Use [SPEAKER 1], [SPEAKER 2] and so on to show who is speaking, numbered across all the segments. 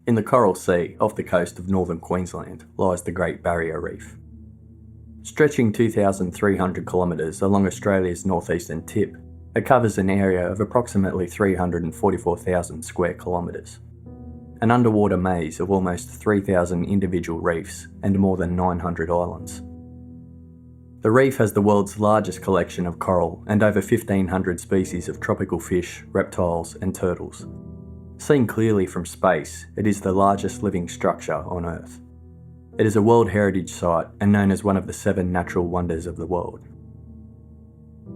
[SPEAKER 1] In the Coral Sea, off the coast of Northern Queensland, lies the Great Barrier Reef. Stretching 2,300 kilometres along Australia's northeastern tip, it covers an area of approximately 344,000 square kilometres. An underwater maze of almost 3,000 individual reefs and more than 900 islands. The reef has the world's largest collection of coral and over 1,500 species of tropical fish, reptiles and turtles. Seen clearly from space, it is the largest living structure on Earth. It is a World Heritage Site and known as one of the 7 natural wonders of the world.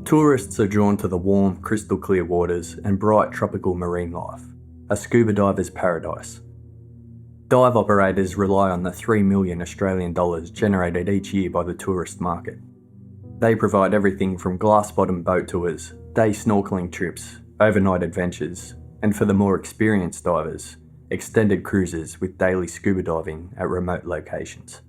[SPEAKER 1] Tourists are drawn to the warm, crystal clear waters and bright tropical marine life, a scuba diver's paradise. Dive operators rely on the $3 million Australian dollars generated each year by the tourist market. They provide everything from glass-bottom boat tours, day snorkelling trips, overnight adventures, and for the more experienced divers, extended cruises with daily scuba diving at remote locations.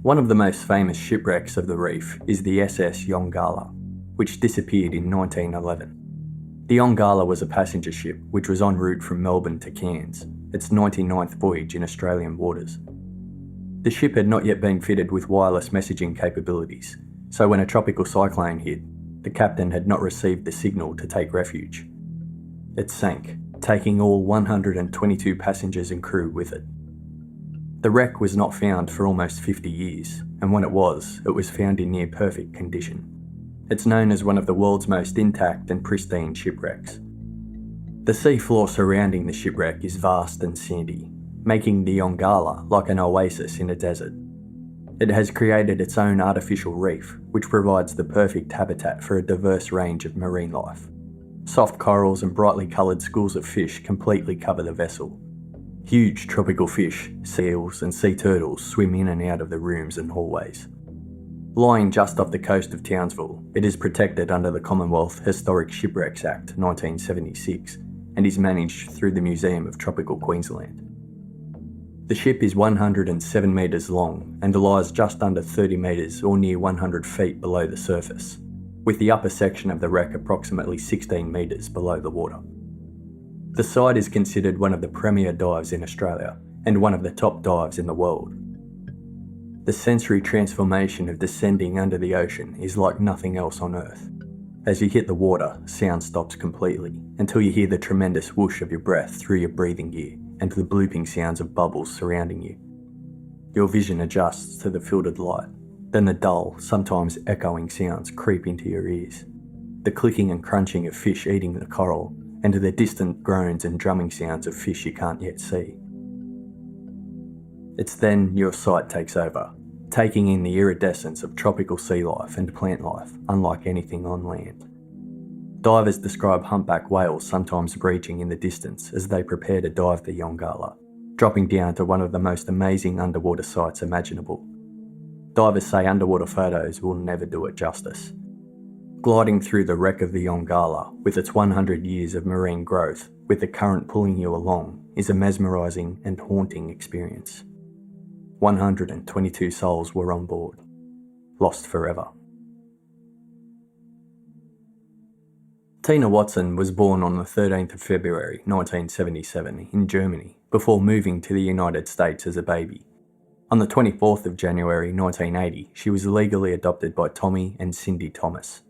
[SPEAKER 1] One of the most famous shipwrecks of the reef is the Ss Young Gala, which disappeared in 1911. The Young Gala was a passenger ship which was en route from Melbourne to Cairns, its 99th voyage in Australian waters. The ship had not yet been fitted with wireless messaging capabilities, so when a tropical cyclone hit, the captain had not received the signal to take refuge. It sank, taking all 122 passengers and crew with it. The wreck was not found for almost 50 years, and when it was found in near perfect condition. It's known as one of the world's most intact and pristine shipwrecks. The seafloor surrounding the shipwreck is vast and sandy, making the Young Gala like an oasis in a desert. It has created its own artificial reef, which provides the perfect habitat for a diverse range of marine life. Soft corals and brightly coloured schools of fish completely cover the vessel. Huge tropical fish, seals and sea turtles swim in and out of the rooms and hallways. Lying just off the coast of Townsville, it is protected under the Commonwealth Historic Shipwrecks Act 1976 and is managed through the Museum of Tropical Queensland. The ship is 107 metres long and lies just under 30 metres or near 100 feet below the surface, with the upper section of the wreck approximately 16 metres below the water. The site is considered one of the premier dives in Australia and one of the top dives in the world. The sensory transformation of descending under the ocean is like nothing else on Earth. As you hit the water, sound stops completely until you hear the tremendous whoosh of your breath through your breathing gear and the blooping sounds of bubbles surrounding you. Your vision adjusts to the filtered light, then the dull, sometimes echoing sounds creep into your ears. The clicking and crunching of fish eating the coral, and to the distant groans and drumming sounds of fish you can't yet see. It's then your sight takes over, taking in the iridescence of tropical sea life and plant life, unlike anything on land. Divers describe humpback whales sometimes breaching in the distance as they prepare to dive the Young Gala, dropping down to one of the most amazing underwater sights imaginable. Divers say underwater photos will never do it justice. Gliding through the wreck of the Young Gala, with its 100 years of marine growth, with the current pulling you along, is a mesmerising and haunting experience. 122 souls were on board, lost forever. Tina Watson was born on the 13th of February 1977 in Germany, before moving to the United States as a baby. On the 24th of January 1980, she was legally adopted by Tommy and Cindy Thomas.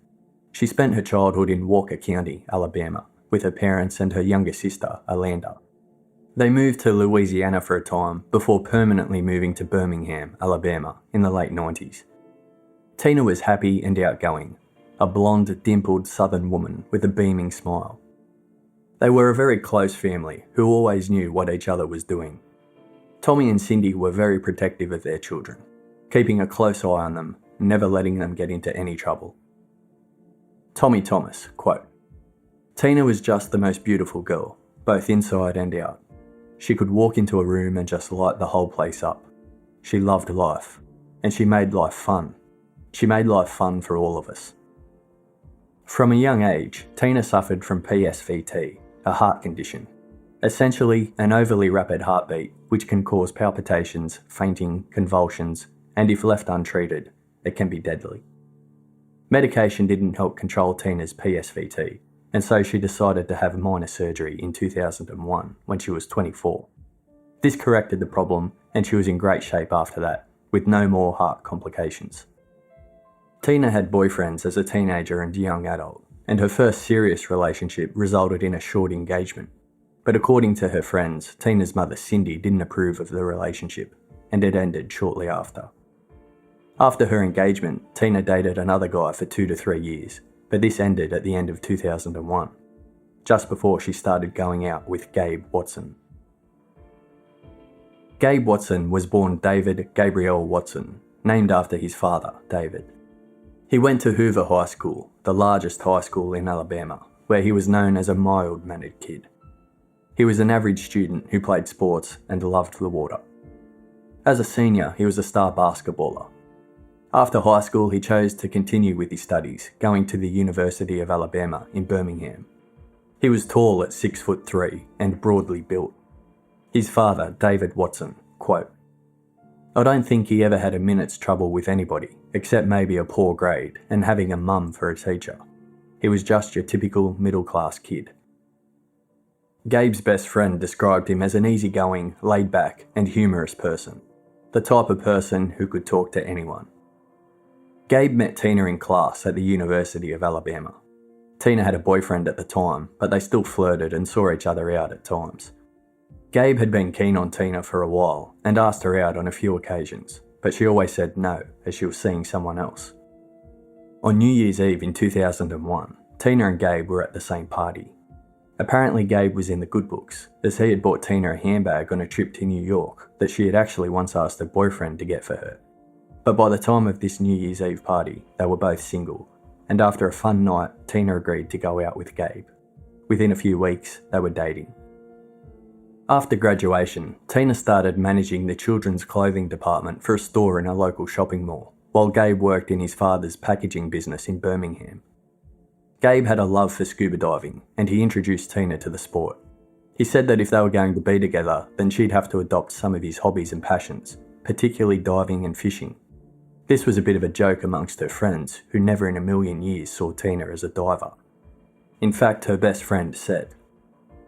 [SPEAKER 1] She spent her childhood in Walker County, Alabama, with her parents and her younger sister, Alanda. They moved to Louisiana for a time before permanently moving to Birmingham, Alabama, in the late 90s. Tina was happy and outgoing, a blonde, dimpled southern woman with a beaming smile. They were a very close family who always knew what each other was doing. Tommy and Cindy were very protective of their children, keeping a close eye on them, never letting them get into any trouble. Tommy Thomas, quote, "Tina was just the most beautiful girl, both inside and out. She could walk into a room and just light the whole place up. She loved life, and she made life fun. She made life fun for all of us. From a young age, Tina suffered from PSVT, a heart condition. Essentially, an overly rapid heartbeat which can cause palpitations, fainting, convulsions, and if left untreated, it can be deadly. Medication didn't help control Tina's PSVT, and so she decided to have minor surgery in 2001 when she was 24. This corrected the problem, and she was in great shape after that, with no more heart complications. Tina had boyfriends as a teenager and young adult, and her first serious relationship resulted in a short engagement. But according to her friends, Tina's mother Cindy didn't approve of the relationship, and it ended shortly after. After her engagement, Tina dated another guy for 2 to 3 years, but this ended at the end of 2001, just before she started going out with Gabe Watson. Gabe Watson was born David Gabriel Watson, named after his father, David. He went to Hoover High School, the largest high school in Alabama, where he was known as a mild-mannered kid. He was an average student who played sports and loved the water. As a senior, he was a star basketballer. After high school, he chose to continue with his studies, going to the University of Alabama in Birmingham. He was tall at 6'3" and broadly built. His father, David Watson, quote, "I don't think he ever had a minute's trouble with anybody, except maybe a poor grade and having a mum for a teacher. He was just your typical middle-class kid." Gabe's best friend described him as an easygoing, laid-back and humorous person, the type of person who could talk to anyone. Gabe met Tina in class at the University of Alabama. Tina had a boyfriend at the time, but they still flirted and saw each other out at times. Gabe had been keen on Tina for a while and asked her out on a few occasions, but she always said no as she was seeing someone else. On New Year's Eve in 2001, Tina and Gabe were at the same party. Apparently Gabe was in the good books, as he had bought Tina a handbag on a trip to New York that she had actually once asked her boyfriend to get for her. But by the time of this New Year's Eve party, they were both single, and after a fun night, Tina agreed to go out with Gabe. Within a few weeks, they were dating. After graduation, Tina started managing the children's clothing department for a store in a local shopping mall, while Gabe worked in his father's packaging business in Birmingham. Gabe had a love for scuba diving, and he introduced Tina to the sport. He said that if they were going to be together, then she'd have to adopt some of his hobbies and passions, particularly diving and fishing. This was a bit of a joke amongst her friends, who never in a million years saw Tina as a diver. In fact, her best friend said,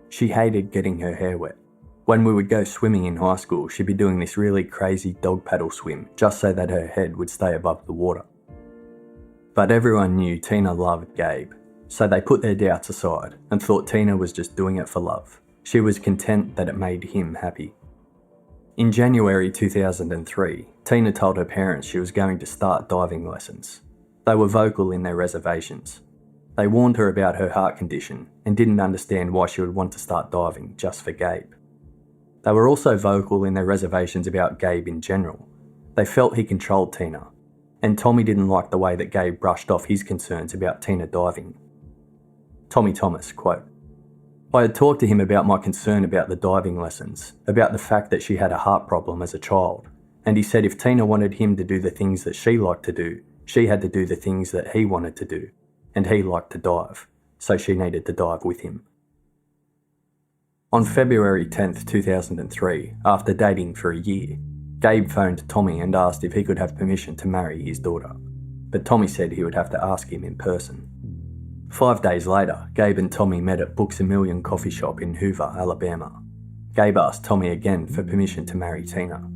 [SPEAKER 1] "She hated getting her hair wet. When we would go swimming in high school, she'd be doing this really crazy dog paddle swim just so that her head would stay above the water." But everyone knew Tina loved Gabe, so they put their doubts aside and thought Tina was just doing it for love. She was content that it made him happy. In January 2003, Tina told her parents she was going to start diving lessons. They were vocal in their reservations. They warned her about her heart condition and didn't understand why she would want to start diving just for Gabe. They were also vocal in their reservations about Gabe in general. They felt he controlled Tina, and Tommy didn't like the way that Gabe brushed off his concerns about Tina diving. Tommy Thomas, quote, "I had talked to him about my concern about the diving lessons, about the fact that she had a heart problem as a child, and he said if Tina wanted him to do the things that she liked to do, she had to do the things that he wanted to do, and he liked to dive, so she needed to dive with him." On February 10th, 2003, after dating for a year, Gabe phoned Tommy and asked if he could have permission to marry his daughter, but Tommy said he would have to ask him in person. 5 days later, Gabe and Tommy met at Books A Million coffee shop in Hoover, Alabama. Gabe asked Tommy again for permission to marry Tina.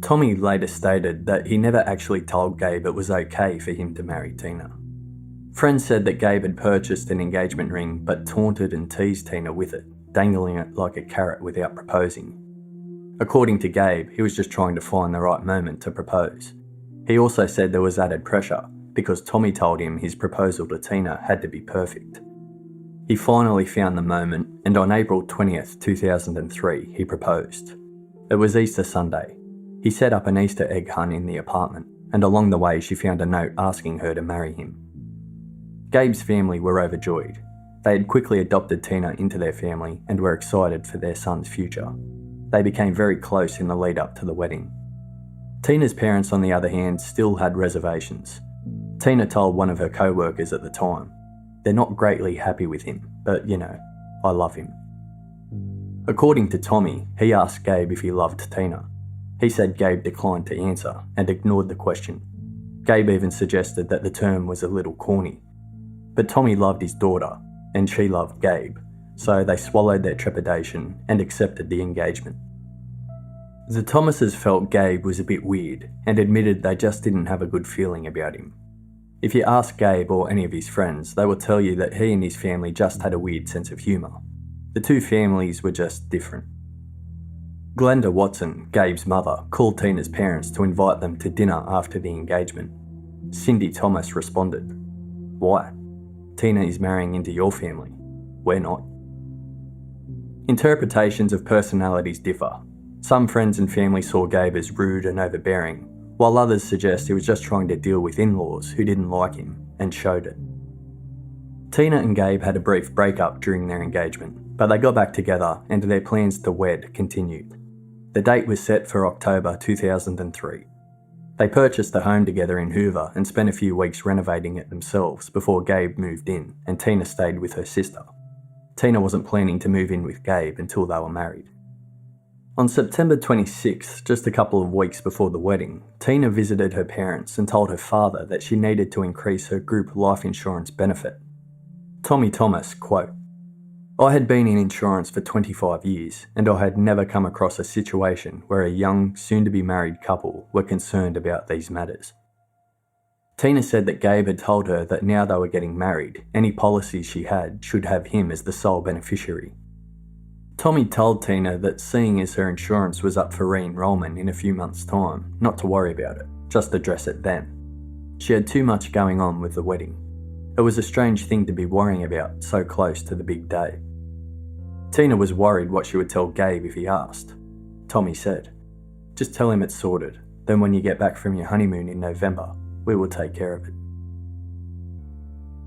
[SPEAKER 1] Tommy later stated that he never actually told Gabe it was okay for him to marry Tina. Friends said that Gabe had purchased an engagement ring but taunted and teased Tina with it, dangling it like a carrot without proposing. According to Gabe, he was just trying to find the right moment to propose. He also said there was added pressure, because Tommy told him his proposal to Tina had to be perfect. He finally found the moment, and on April 20th, 2003, he proposed. It was Easter Sunday. He set up an Easter egg hunt in the apartment, and along the way she found a note asking her to marry him. Gabe's family were overjoyed. They had quickly adopted Tina into their family and were excited for their son's future. They became very close in the lead up to the wedding. Tina's parents, on the other hand, still had reservations. Tina told one of her co-workers at the time, "They're not greatly happy with him, but I love him." According to Tommy, he asked Gabe if he loved Tina. He said Gabe declined to answer and ignored the question. Gabe even suggested that the term was a little corny. But Tommy loved his daughter, and she loved Gabe, so they swallowed their trepidation and accepted the engagement. The Thomases felt Gabe was a bit weird and admitted they just didn't have a good feeling about him. If you ask Gabe or any of his friends, they will tell you that he and his family just had a weird sense of humour. The two families were just different. Glenda Watson, Gabe's mother, called Tina's parents to invite them to dinner after the engagement. Cindy Thomas responded, "Why? Tina is marrying into your family. We're not." Interpretations of personalities differ. Some friends and family saw Gabe as rude and overbearing, while others suggest he was just trying to deal with in-laws who didn't like him, and showed it. Tina and Gabe had a brief breakup during their engagement, but they got back together and their plans to wed continued. The date was set for October 2003. They purchased a home together in Hoover and spent a few weeks renovating it themselves before Gabe moved in and Tina stayed with her sister. Tina wasn't planning to move in with Gabe until they were married. On September 26th, just a couple of weeks before the wedding, Tina visited her parents and told her father that she needed to increase her group life insurance benefit. Tommy Thomas, quote, "I had been in insurance for 25 years and I had never come across a situation where a young, soon-to-be married couple were concerned about these matters." Tina said that Gabe had told her that now they were getting married, any policies she had should have him as the sole beneficiary. Tommy told Tina that seeing as her insurance was up for re-enrolment in a few months' time, not to worry about it, just address it then. She had too much going on with the wedding. It was a strange thing to be worrying about so close to the big day. Tina was worried what she would tell Gabe if he asked. Tommy said, "Just tell him it's sorted, then when you get back from your honeymoon in November, we will take care of it."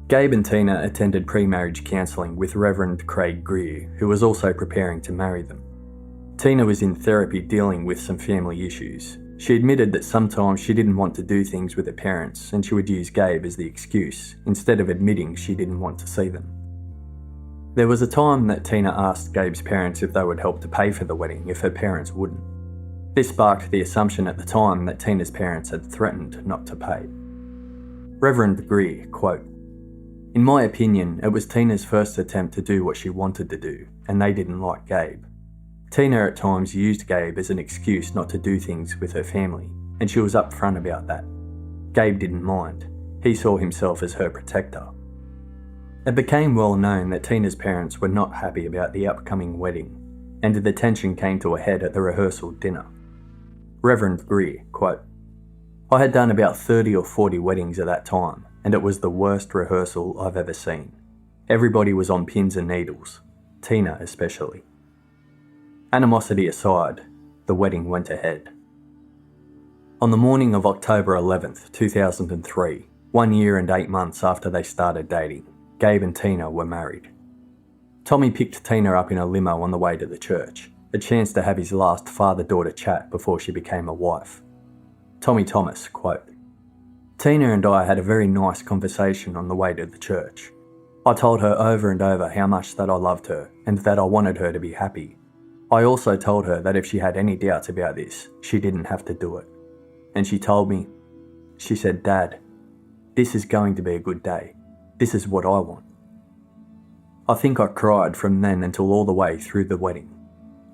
[SPEAKER 1] Gabe and Tina attended pre-marriage counselling with Reverend Craig Greer, who was also preparing to marry them. Tina was in therapy dealing with some family issues. She admitted that sometimes she didn't want to do things with her parents and she would use Gabe as the excuse, instead of admitting she didn't want to see them. There was a time that Tina asked Gabe's parents if they would help to pay for the wedding if her parents wouldn't. This sparked the assumption at the time that Tina's parents had threatened not to pay. Reverend Greer, quote, "In my opinion, it was Tina's first attempt to do what she wanted to do, and they didn't like Gabe. Tina at times used Gabe as an excuse not to do things with her family, and she was upfront about that. Gabe didn't mind. He saw himself as her protector." It became well known that Tina's parents were not happy about the upcoming wedding, and the tension came to a head at the rehearsal dinner. Reverend Greer, quote, "I had done about 30 or 40 weddings at that time, and it was the worst rehearsal I've ever seen. Everybody was on pins and needles, Tina especially." Animosity aside, the wedding went ahead. On the morning of October 11th, 2003, 1 year and 8 months after they started dating, Gabe and Tina were married. Tommy picked Tina up in a limo on the way to the church, a chance to have his last father-daughter chat before she became a wife. Tommy Thomas, quote, "Tina and I had a very nice conversation on the way to the church. I told her over and over how much that I loved her and that I wanted her to be happy. I also told her that if she had any doubts about this, she didn't have to do it. And she told me, she said, 'Dad, this is going to be a good day. This is what I want.' I think I cried from then until all the way through the wedding.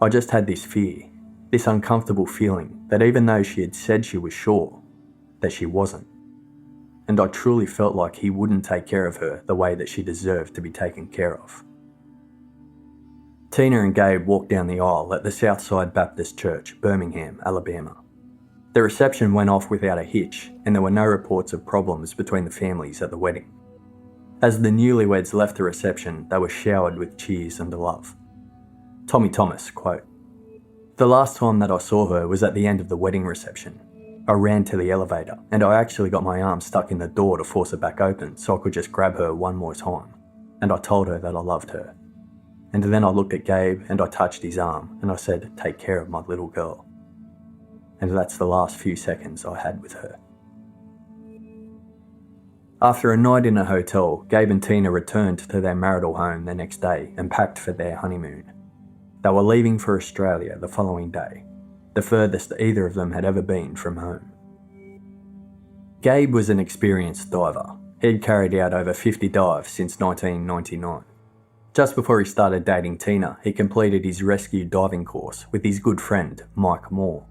[SPEAKER 1] I just had this fear, this uncomfortable feeling that even though she had said she was sure, that she wasn't. And I truly felt like he wouldn't take care of her the way that she deserved to be taken care of." Tina and Gabe walked down the aisle at the Southside Baptist Church, Birmingham, Alabama. The reception went off without a hitch, and there were no reports of problems between the families at the wedding. As the newlyweds left the reception, they were showered with cheers and love. Tommy Thomas, quote, "The last time that I saw her was at the end of the wedding reception. I ran to the elevator, and I actually got my arm stuck in the door to force it back open so I could just grab her one more time, and I told her that I loved her. And then I looked at Gabe and I touched his arm and I said, 'Take care of my little girl.' and that's the last few seconds I had with her. After a night in a hotel, Gabe and Tina returned to their marital home the next day and packed for their honeymoon. They were leaving for Australia the following day, the furthest either of them had ever been from home. Gabe was an experienced diver. He'd carried out over 50 dives since 1999. Just before he started dating Tina, he completed his rescue diving course with his good friend, Mike Moore.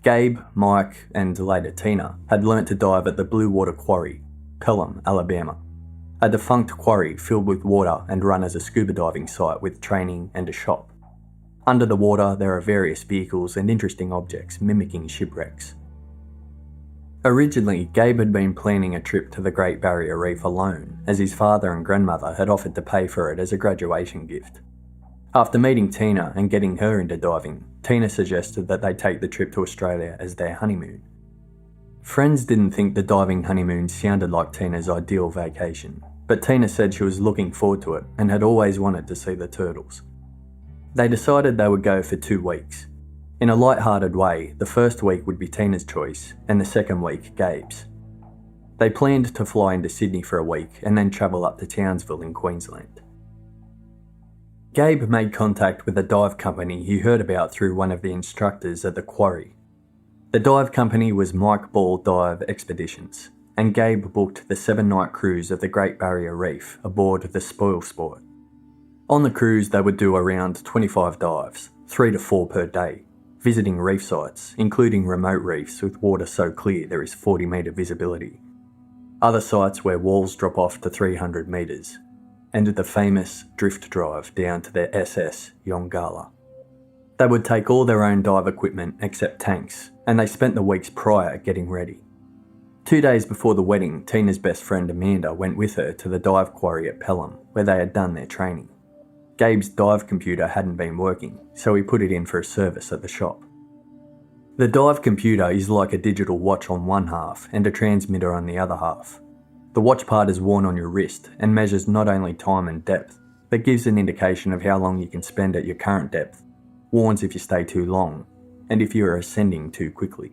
[SPEAKER 1] Gabe, Mike, and later Tina had learnt to dive at the Blue Water Quarry, Pelham, Alabama, a defunct quarry filled with water and run as a scuba diving site with training and a shop. Under the water, there are various vehicles and interesting objects mimicking shipwrecks. Originally, Gabe had been planning a trip to the Great Barrier Reef alone, as his father and grandmother had offered to pay for it as a graduation gift. After meeting Tina and getting her into diving, Tina suggested that they take the trip to Australia as their honeymoon. Friends didn't think the diving honeymoon sounded like Tina's ideal vacation, but Tina said she was looking forward to it and had always wanted to see the turtles. They decided they would go for 2 weeks. In a light-hearted way, the first week would be Tina's choice and the second week Gabe's. They planned to fly into Sydney for a week and then travel up to Townsville in Queensland. Gabe made contact with a dive company he heard about through one of the instructors at the quarry. The dive company was Mike Ball Dive Expeditions, and Gabe booked the 7-night cruise of the Great Barrier Reef aboard the Spoil Sport. On the cruise, they would do around 25 dives, 3 to 4 per day, visiting reef sites, including remote reefs with water so clear there is 40-metre visibility, other sites where walls drop off to 300 metres, and the famous drift drive down to the Ss Young Gala. They would take all their own dive equipment except tanks, and they spent the weeks prior getting ready. 2 days before the wedding, Tina's best friend Amanda went with her to the dive quarry at Pelham, where they had done their training. Gabe's dive computer hadn't been working, so he put it in for a service at the shop. The dive computer is like a digital watch on one half and a transmitter on the other half. The watch part is worn on your wrist and measures not only time and depth, but gives an indication of how long you can spend at your current depth, warns if you stay too long, and if you are ascending too quickly.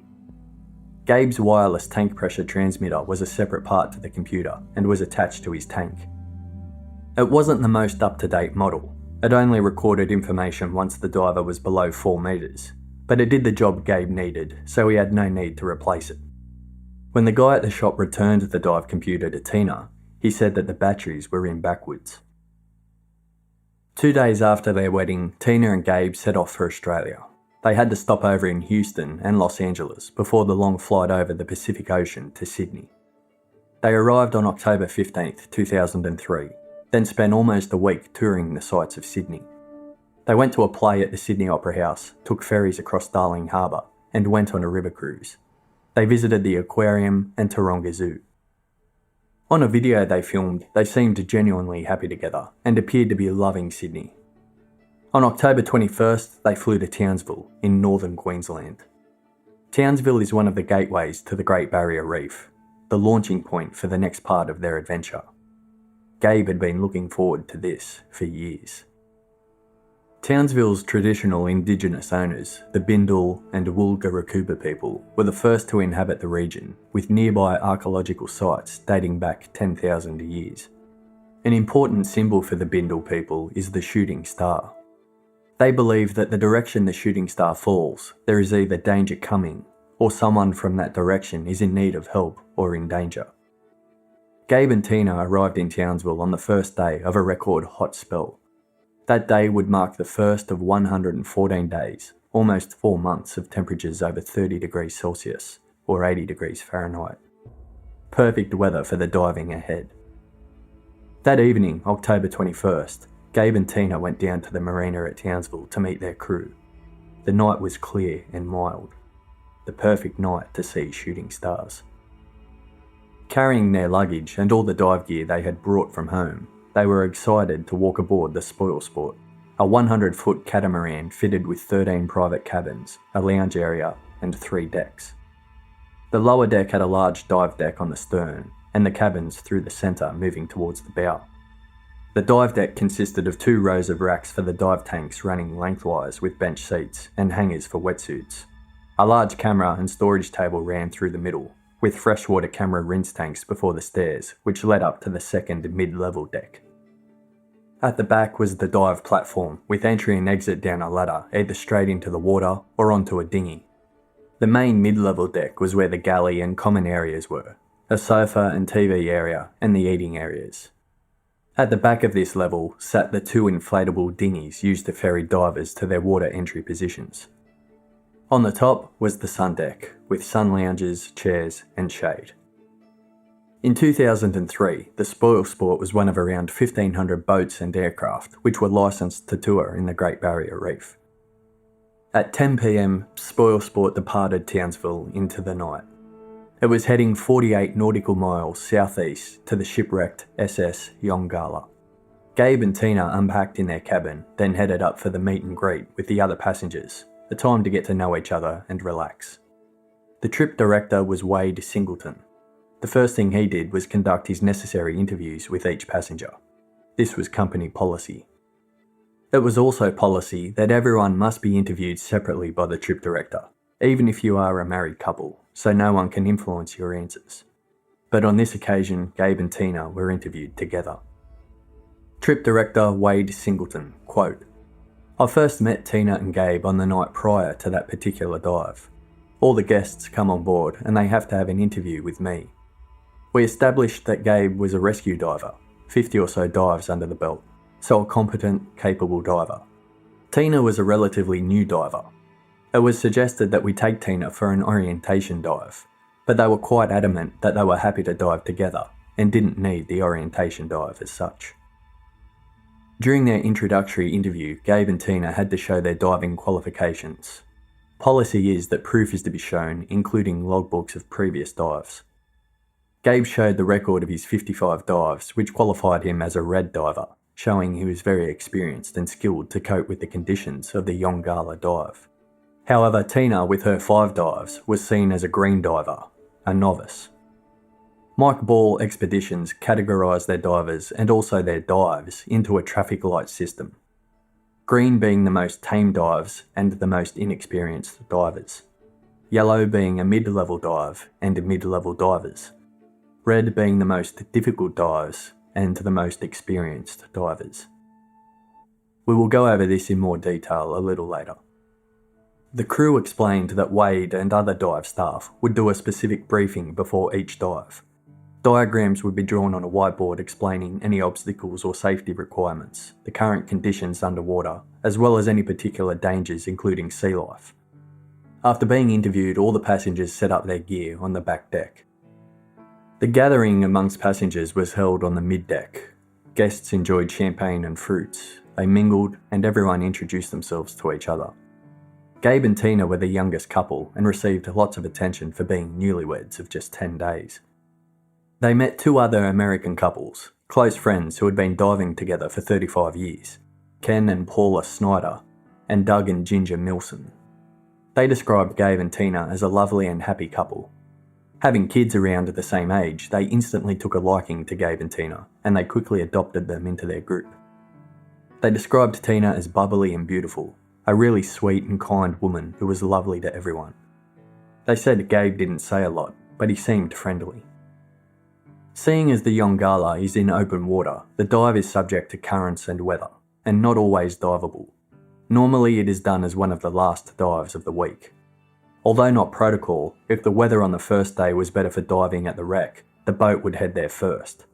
[SPEAKER 1] Gabe's wireless tank pressure transmitter was a separate part to the computer and was attached to his tank. It wasn't the most up-to-date model. It only recorded information once the diver was below 4 metres, but it did the job Gabe needed, so he had no need to replace it. When the guy at the shop returned the dive computer to Tina, he said that the batteries were in backwards. 2 days after their wedding, Tina and Gabe set off for Australia. They had to stop over in Houston and Los Angeles before the long flight over the Pacific Ocean to Sydney. They arrived on October 15th, 2003, then spent almost a week touring the sights of Sydney. They went to a play at the Sydney Opera House, took ferries across Darling Harbour, and went on a river cruise. They visited the aquarium and Taronga Zoo. On a video they filmed, they seemed genuinely happy together and appeared to be loving Sydney. On October 21st, they flew to Townsville in Northern Queensland. Townsville is one of the gateways to the Great Barrier Reef, the launching point for the next part of their adventure. Gabe had been looking forward to this for years. Townsville's traditional Indigenous owners, the Bindal and Woolgarakuba people, were the first to inhabit the region, with nearby archaeological sites dating back 10,000 years. An important symbol for the Bindal people is the shooting star. They believe that the direction the shooting star falls, there is either danger coming, or someone from that direction is in need of help or in danger. Gabe and Tina arrived in Townsville on the first day of a record hot spell. That day would mark the first of 114 days, almost 4 months of temperatures over 30 degrees Celsius, or 80 degrees Fahrenheit. Perfect weather for the diving ahead. That evening, October 21st, Gabe and Tina went down to the marina at Townsville to meet their crew. The night was clear and mild. The perfect night to see shooting stars. Carrying their luggage and all the dive gear they had brought from home, they were excited to walk aboard the Spoil Sport, a 100-foot catamaran fitted with 13 private cabins, a lounge area, and 3 decks. The lower deck had a large dive deck on the stern, and the cabins through the centre moving towards the bow. The dive deck consisted of 2 rows of racks for the dive tanks running lengthwise with bench seats and hangers for wetsuits. A large camera and storage table ran through the middle, with freshwater camera rinse tanks before the stairs, which led up to the second mid-level deck. At the back was the dive platform, with entry and exit down a ladder, either straight into the water or onto a dinghy. The main mid-level deck was where the galley and common areas were, a sofa and TV area, and the eating areas. At the back of this level sat the two inflatable dinghies used to ferry divers to their water entry positions. On the top was the sun deck, with sun lounges, chairs, and shade. In 2003, the Spoil Sport was one of around 1,500 boats and aircraft which were licensed to tour in the Great Barrier Reef. At 10 p.m, Spoil Sport departed Townsville into the night. It was heading 48 nautical miles southeast to the shipwrecked Ss Young Gala. Gabe and Tina unpacked in their cabin, then headed up for the meet and greet with the other passengers, a time to get to know each other and relax. The trip director was Wade Singleton. The first thing he did was conduct his necessary interviews with each passenger. This was company policy. It was also policy that everyone must be interviewed separately by the trip director, even if you are a married couple, so no one can influence your answers. But on this occasion, Gabe and Tina were interviewed together. Trip director Wade Singleton, quote, "I first met Tina and Gabe on the night prior to that particular dive. All the guests come on board and they have to have an interview with me. We established that Gabe was a rescue diver, 50 or so dives under the belt, so a competent, capable diver. Tina was a relatively new diver. It was suggested that we take Tina for an orientation dive, but they were quite adamant that they were happy to dive together and didn't need the orientation dive as such." During their introductory interview, Gabe and Tina had to show their diving qualifications. Policy is that proof is to be shown, including logbooks of previous dives. Gabe showed the record of his 55 dives, which qualified him as a red diver, showing he was very experienced and skilled to cope with the conditions of the Young Gala dive. However, Tina, with her 5 dives, was seen as a green diver, a novice. Mike Ball Expeditions categorised their divers and also their dives into a traffic light system. Green being the most tame dives and the most inexperienced divers. Yellow being a mid-level dive and mid-level divers. Red being the most difficult dives and the most experienced divers. We will go over this in more detail a little later. The crew explained that Wade and other dive staff would do a specific briefing before each dive. Diagrams would be drawn on a whiteboard explaining any obstacles or safety requirements, the current conditions underwater, as well as any particular dangers including sea life. After being interviewed, all the passengers set up their gear on the back deck. The gathering amongst passengers was held on the mid-deck. Guests enjoyed champagne and fruits, they mingled, and everyone introduced themselves to each other. Gabe and Tina were the youngest couple and received lots of attention for being newlyweds of just 10 days. They met 2 other American couples, close friends who had been diving together for 35 years, Ken and Paula Snyder, and Doug and Ginger Milson. They described Gabe and Tina as a lovely and happy couple. Having kids around at the same age, they instantly took a liking to Gabe and Tina, and they quickly adopted them into their group. They described Tina as bubbly and beautiful, a really sweet and kind woman who was lovely to everyone. They said Gabe didn't say a lot, but he seemed friendly. Seeing as the Young Gala is in open water, the dive is subject to currents and weather, and not always diveable. Normally it is done as one of the last dives of the week. Although not protocol, if the weather on the first day was better for diving at the wreck, the boat would head there first.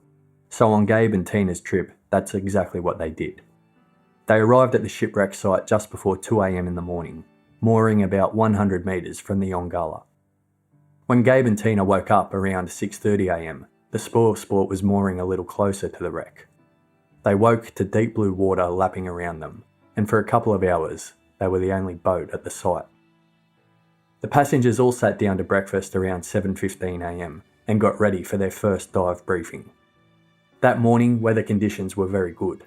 [SPEAKER 1] So on Gabe and Tina's trip, that's exactly what they did. They arrived at the shipwreck site just before 2 a.m. in the morning, mooring about 100 metres from the Young Gala. When Gabe and Tina woke up around 6:30 a.m, the Spoil Sport was mooring a little closer to the wreck. They woke to deep blue water lapping around them, and for a couple of hours, they were the only boat at the site. The passengers all sat down to breakfast around 7:15 a.m. and got ready for their first dive briefing. That morning, weather conditions were very good.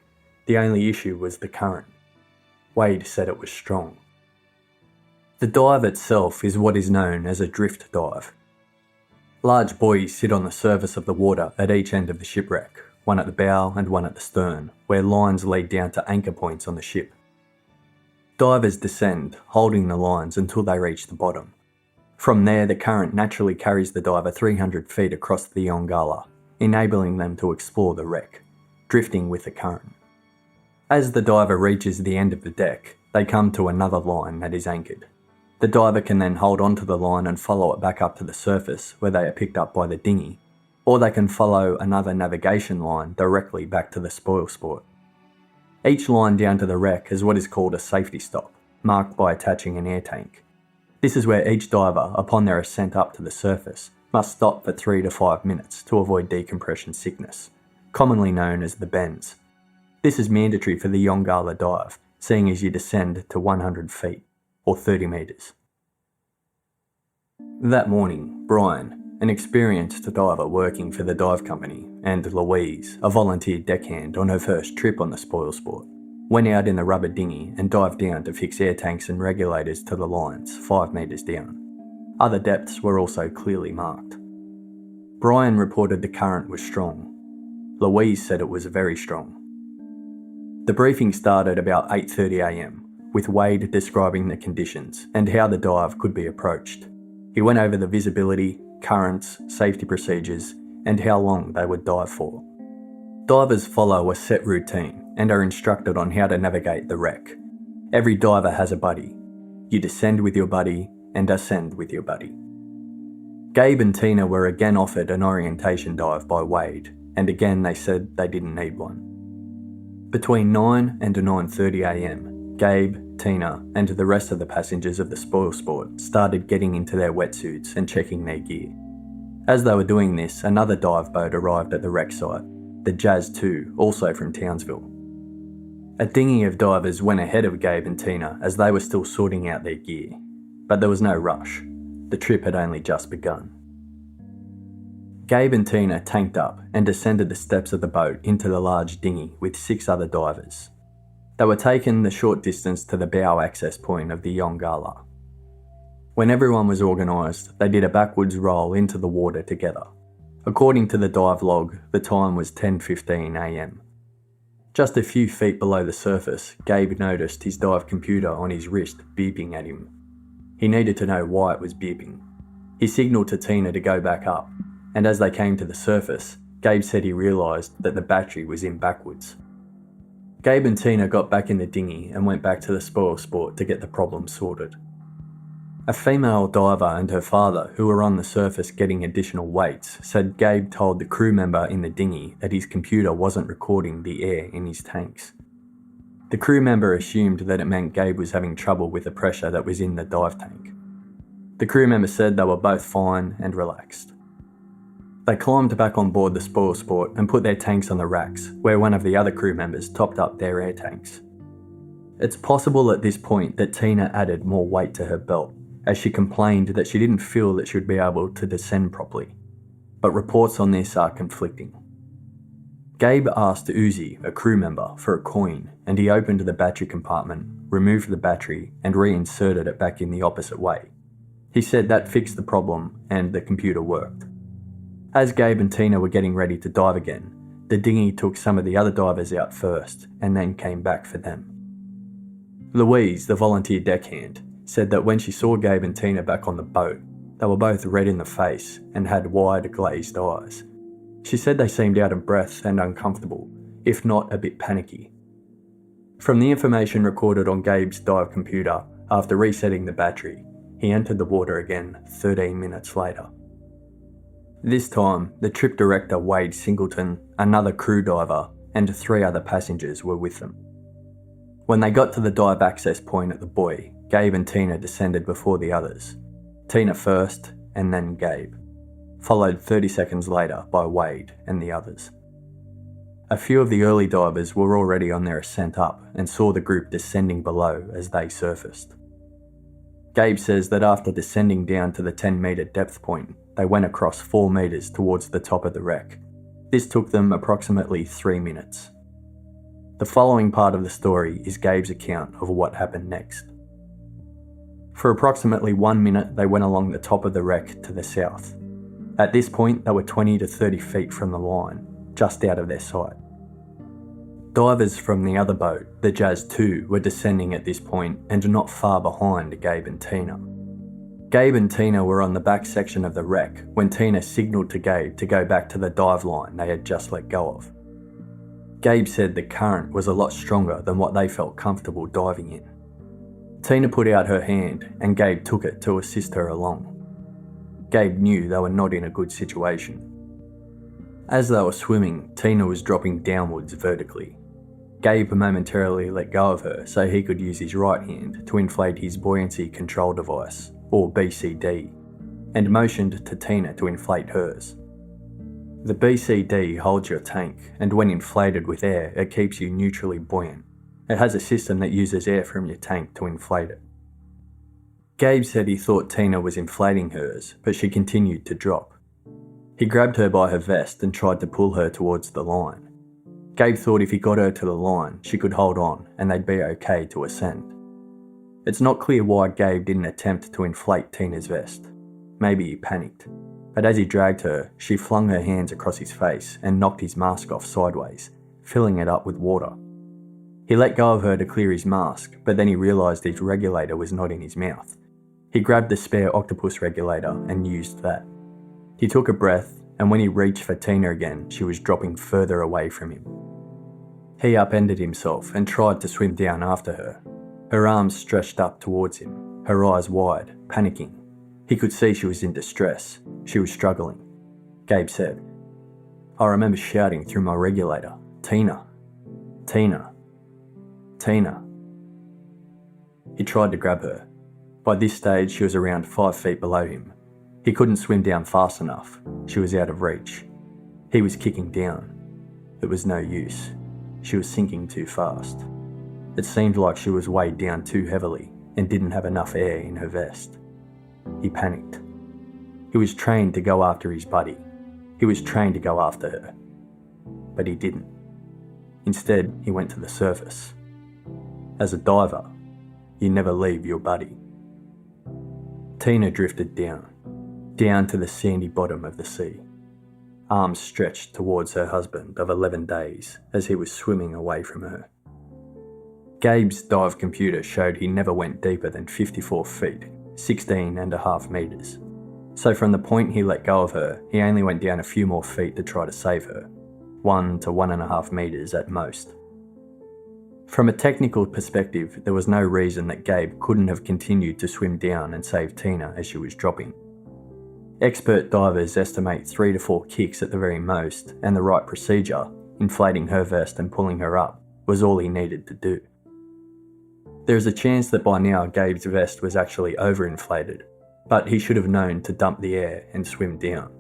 [SPEAKER 1] The only issue was the current. Wade said it was strong. The dive itself is what is known as a drift dive. Large buoys sit on the surface of the water at each end of the shipwreck, one at the bow and one at the stern, where lines lead down to anchor points on the ship. Divers descend, holding the lines until they reach the bottom, From there, the current naturally carries the diver 300 feet across the Young Gala, enabling them to explore the wreck, drifting with the current. As the diver reaches the end of the deck, they come to another line that is anchored. The diver can then hold onto the line and follow it back up to the surface where they are picked up by the dinghy, or they can follow another navigation line directly back to the spoil sport. Each line down to the wreck has what is called a safety stop, marked by attaching an air tank. This is where each diver, upon their ascent up to the surface, must stop for 3 to 5 minutes to avoid decompression sickness, commonly known as the bends. This is mandatory for the Young Gala dive, seeing as you descend to 100 feet, or 30 metres. That morning, Brian, an experienced diver working for the dive company, and Louise, a volunteer deckhand on her first trip on the spoil sport, went out in the rubber dinghy and dived down to fix air tanks and regulators to the lines 5 metres down. Other depths were also clearly marked. Brian reported the current was strong. Louise said it was very strong. The briefing started about 8:30 a.m, with Wade describing the conditions and how the dive could be approached. He went over the visibility, currents, safety procedures, and how long they would dive for. Divers follow a set routine and are instructed on how to navigate the wreck. Every diver has a buddy. You descend with your buddy and ascend with your buddy. Gabe and Tina were again offered an orientation dive by Wade, and again they said they didn't need one. Between 9 and 9:30 a.m, Gabe, Tina, and the rest of the passengers of the spoil sport started getting into their wetsuits and checking their gear. As they were doing this, another dive boat arrived at the wreck site, the Jazz 2, also from Townsville. A dinghy of divers went ahead of Gabe and Tina as they were still sorting out their gear, but there was no rush. The trip had only just begun. Gabe and Tina tanked up and descended the steps of the boat into the large dinghy with 6 other divers. They were taken the short distance to the bow access point of the Young Gala. When everyone was organised, they did a backwards roll into the water together. According to the dive log, the time was 10:15 a.m. Just a few feet below the surface, Gabe noticed his dive computer on his wrist beeping at him. He needed to know why it was beeping. He signalled to Tina to go back up, and as they came to the surface, Gabe said he realised that the battery was in backwards. Gabe and Tina got back in the dinghy and went back to the spoil sport to get the problem sorted. A female diver and her father, who were on the surface getting additional weights, said Gabe told the crew member in the dinghy that his computer wasn't recording the air in his tanks. The crew member assumed that it meant Gabe was having trouble with the pressure that was in the dive tank. The crew member said they were both fine and relaxed. They climbed back on board the spoil sport and put their tanks on the racks, where one of the other crew members topped up their air tanks. It's possible at this point that Tina added more weight to her belt, as she complained that she didn't feel that she would be able to descend properly, but reports on this are conflicting. Gabe asked Uzi, a crew member, for a coin, and he opened the battery compartment, removed the battery, and reinserted it back in the opposite way. He said that fixed the problem and the computer worked. As Gabe and Tina were getting ready to dive again, the dinghy took some of the other divers out first and then came back for them. Louise, the volunteer deckhand, said that when she saw Gabe and Tina back on the boat, they were both red in the face and had wide glazed eyes. She said they seemed out of breath and uncomfortable, if not a bit panicky. From the information recorded on Gabe's dive computer, after resetting the battery, he entered the water again 13 minutes later. This time, the trip director Wade Singleton, another crew diver, and 3 other passengers were with them. When they got to the dive access point at the buoy, Gabe and Tina descended before the others. Tina first, and then Gabe, followed 30 seconds later by Wade and the others. A few of the early divers were already on their ascent up and saw the group descending below as they surfaced. Gabe says that after descending down to the 10-metre depth point, they went across 4 metres towards the top of the wreck. This took them approximately 3 minutes. The following part of the story is Gabe's account of what happened next. For approximately 1 minute, they went along the top of the wreck to the south. At this point, they were 20 to 30 feet from the line, just out of their sight. Divers from the other boat, the Jazz 2, were descending at this point and not far behind Gabe and Tina. Gabe and Tina were on the back section of the wreck when Tina signalled to Gabe to go back to the dive line they had just let go of. Gabe said the current was a lot stronger than what they felt comfortable diving in. Tina put out her hand and Gabe took it to assist her along. Gabe knew they were not in a good situation. As they were swimming, Tina was dropping downwards vertically. Gabe momentarily let go of her so he could use his right hand to inflate his buoyancy control device, or BCD, and motioned to Tina to inflate hers. The BCD holds your tank, and when inflated with air, it keeps you neutrally buoyant. It has a system that uses air from your tank to inflate it. Gabe said he thought Tina was inflating hers, but she continued to drop. He grabbed her by her vest and tried to pull her towards the line. Gabe thought if he got her to the line, she could hold on and they'd be okay to ascend. It's not clear why Gabe didn't attempt to inflate Tina's vest. Maybe he panicked. But as he dragged her, she flung her hands across his face and knocked his mask off sideways, filling it up with water. He let go of her to clear his mask, but then he realised his regulator was not in his mouth. He grabbed the spare octopus regulator and used that. He took a breath, and when he reached for Tina again, she was dropping further away from him. He upended himself and tried to swim down after her. Her arms stretched up towards him, her eyes wide, panicking. He could see she was in distress. She was struggling. Gabe said, "I remember shouting through my regulator, 'Tina, Tina, Tina.'" He tried to grab her. By this stage, she was around 5 feet below him. He couldn't swim down fast enough. She was out of reach. He was kicking down. It was no use. She was sinking too fast. It seemed like she was weighed down too heavily and didn't have enough air in her vest. He panicked. He was trained to go after his buddy. He was trained to go after her. But he didn't. Instead, he went to the surface. As a diver, you never leave your buddy. Tina drifted down to the sandy bottom of the sea. Arms stretched towards her husband of 11 days as he was swimming away from her. Gabe's dive computer showed he never went deeper than 54 feet, 16.5 metres. So from the point he let go of her, he only went down a few more feet to try to save her, 1 to 1.5 metres at most. From a technical perspective, there was no reason that Gabe couldn't have continued to swim down and save Tina as she was dropping. Expert divers estimate 3 to 4 kicks at the very most, and the right procedure, inflating her vest and pulling her up, was all he needed to do. There is a chance that by now Gabe's vest was actually overinflated, but he should have known to dump the air and swim down.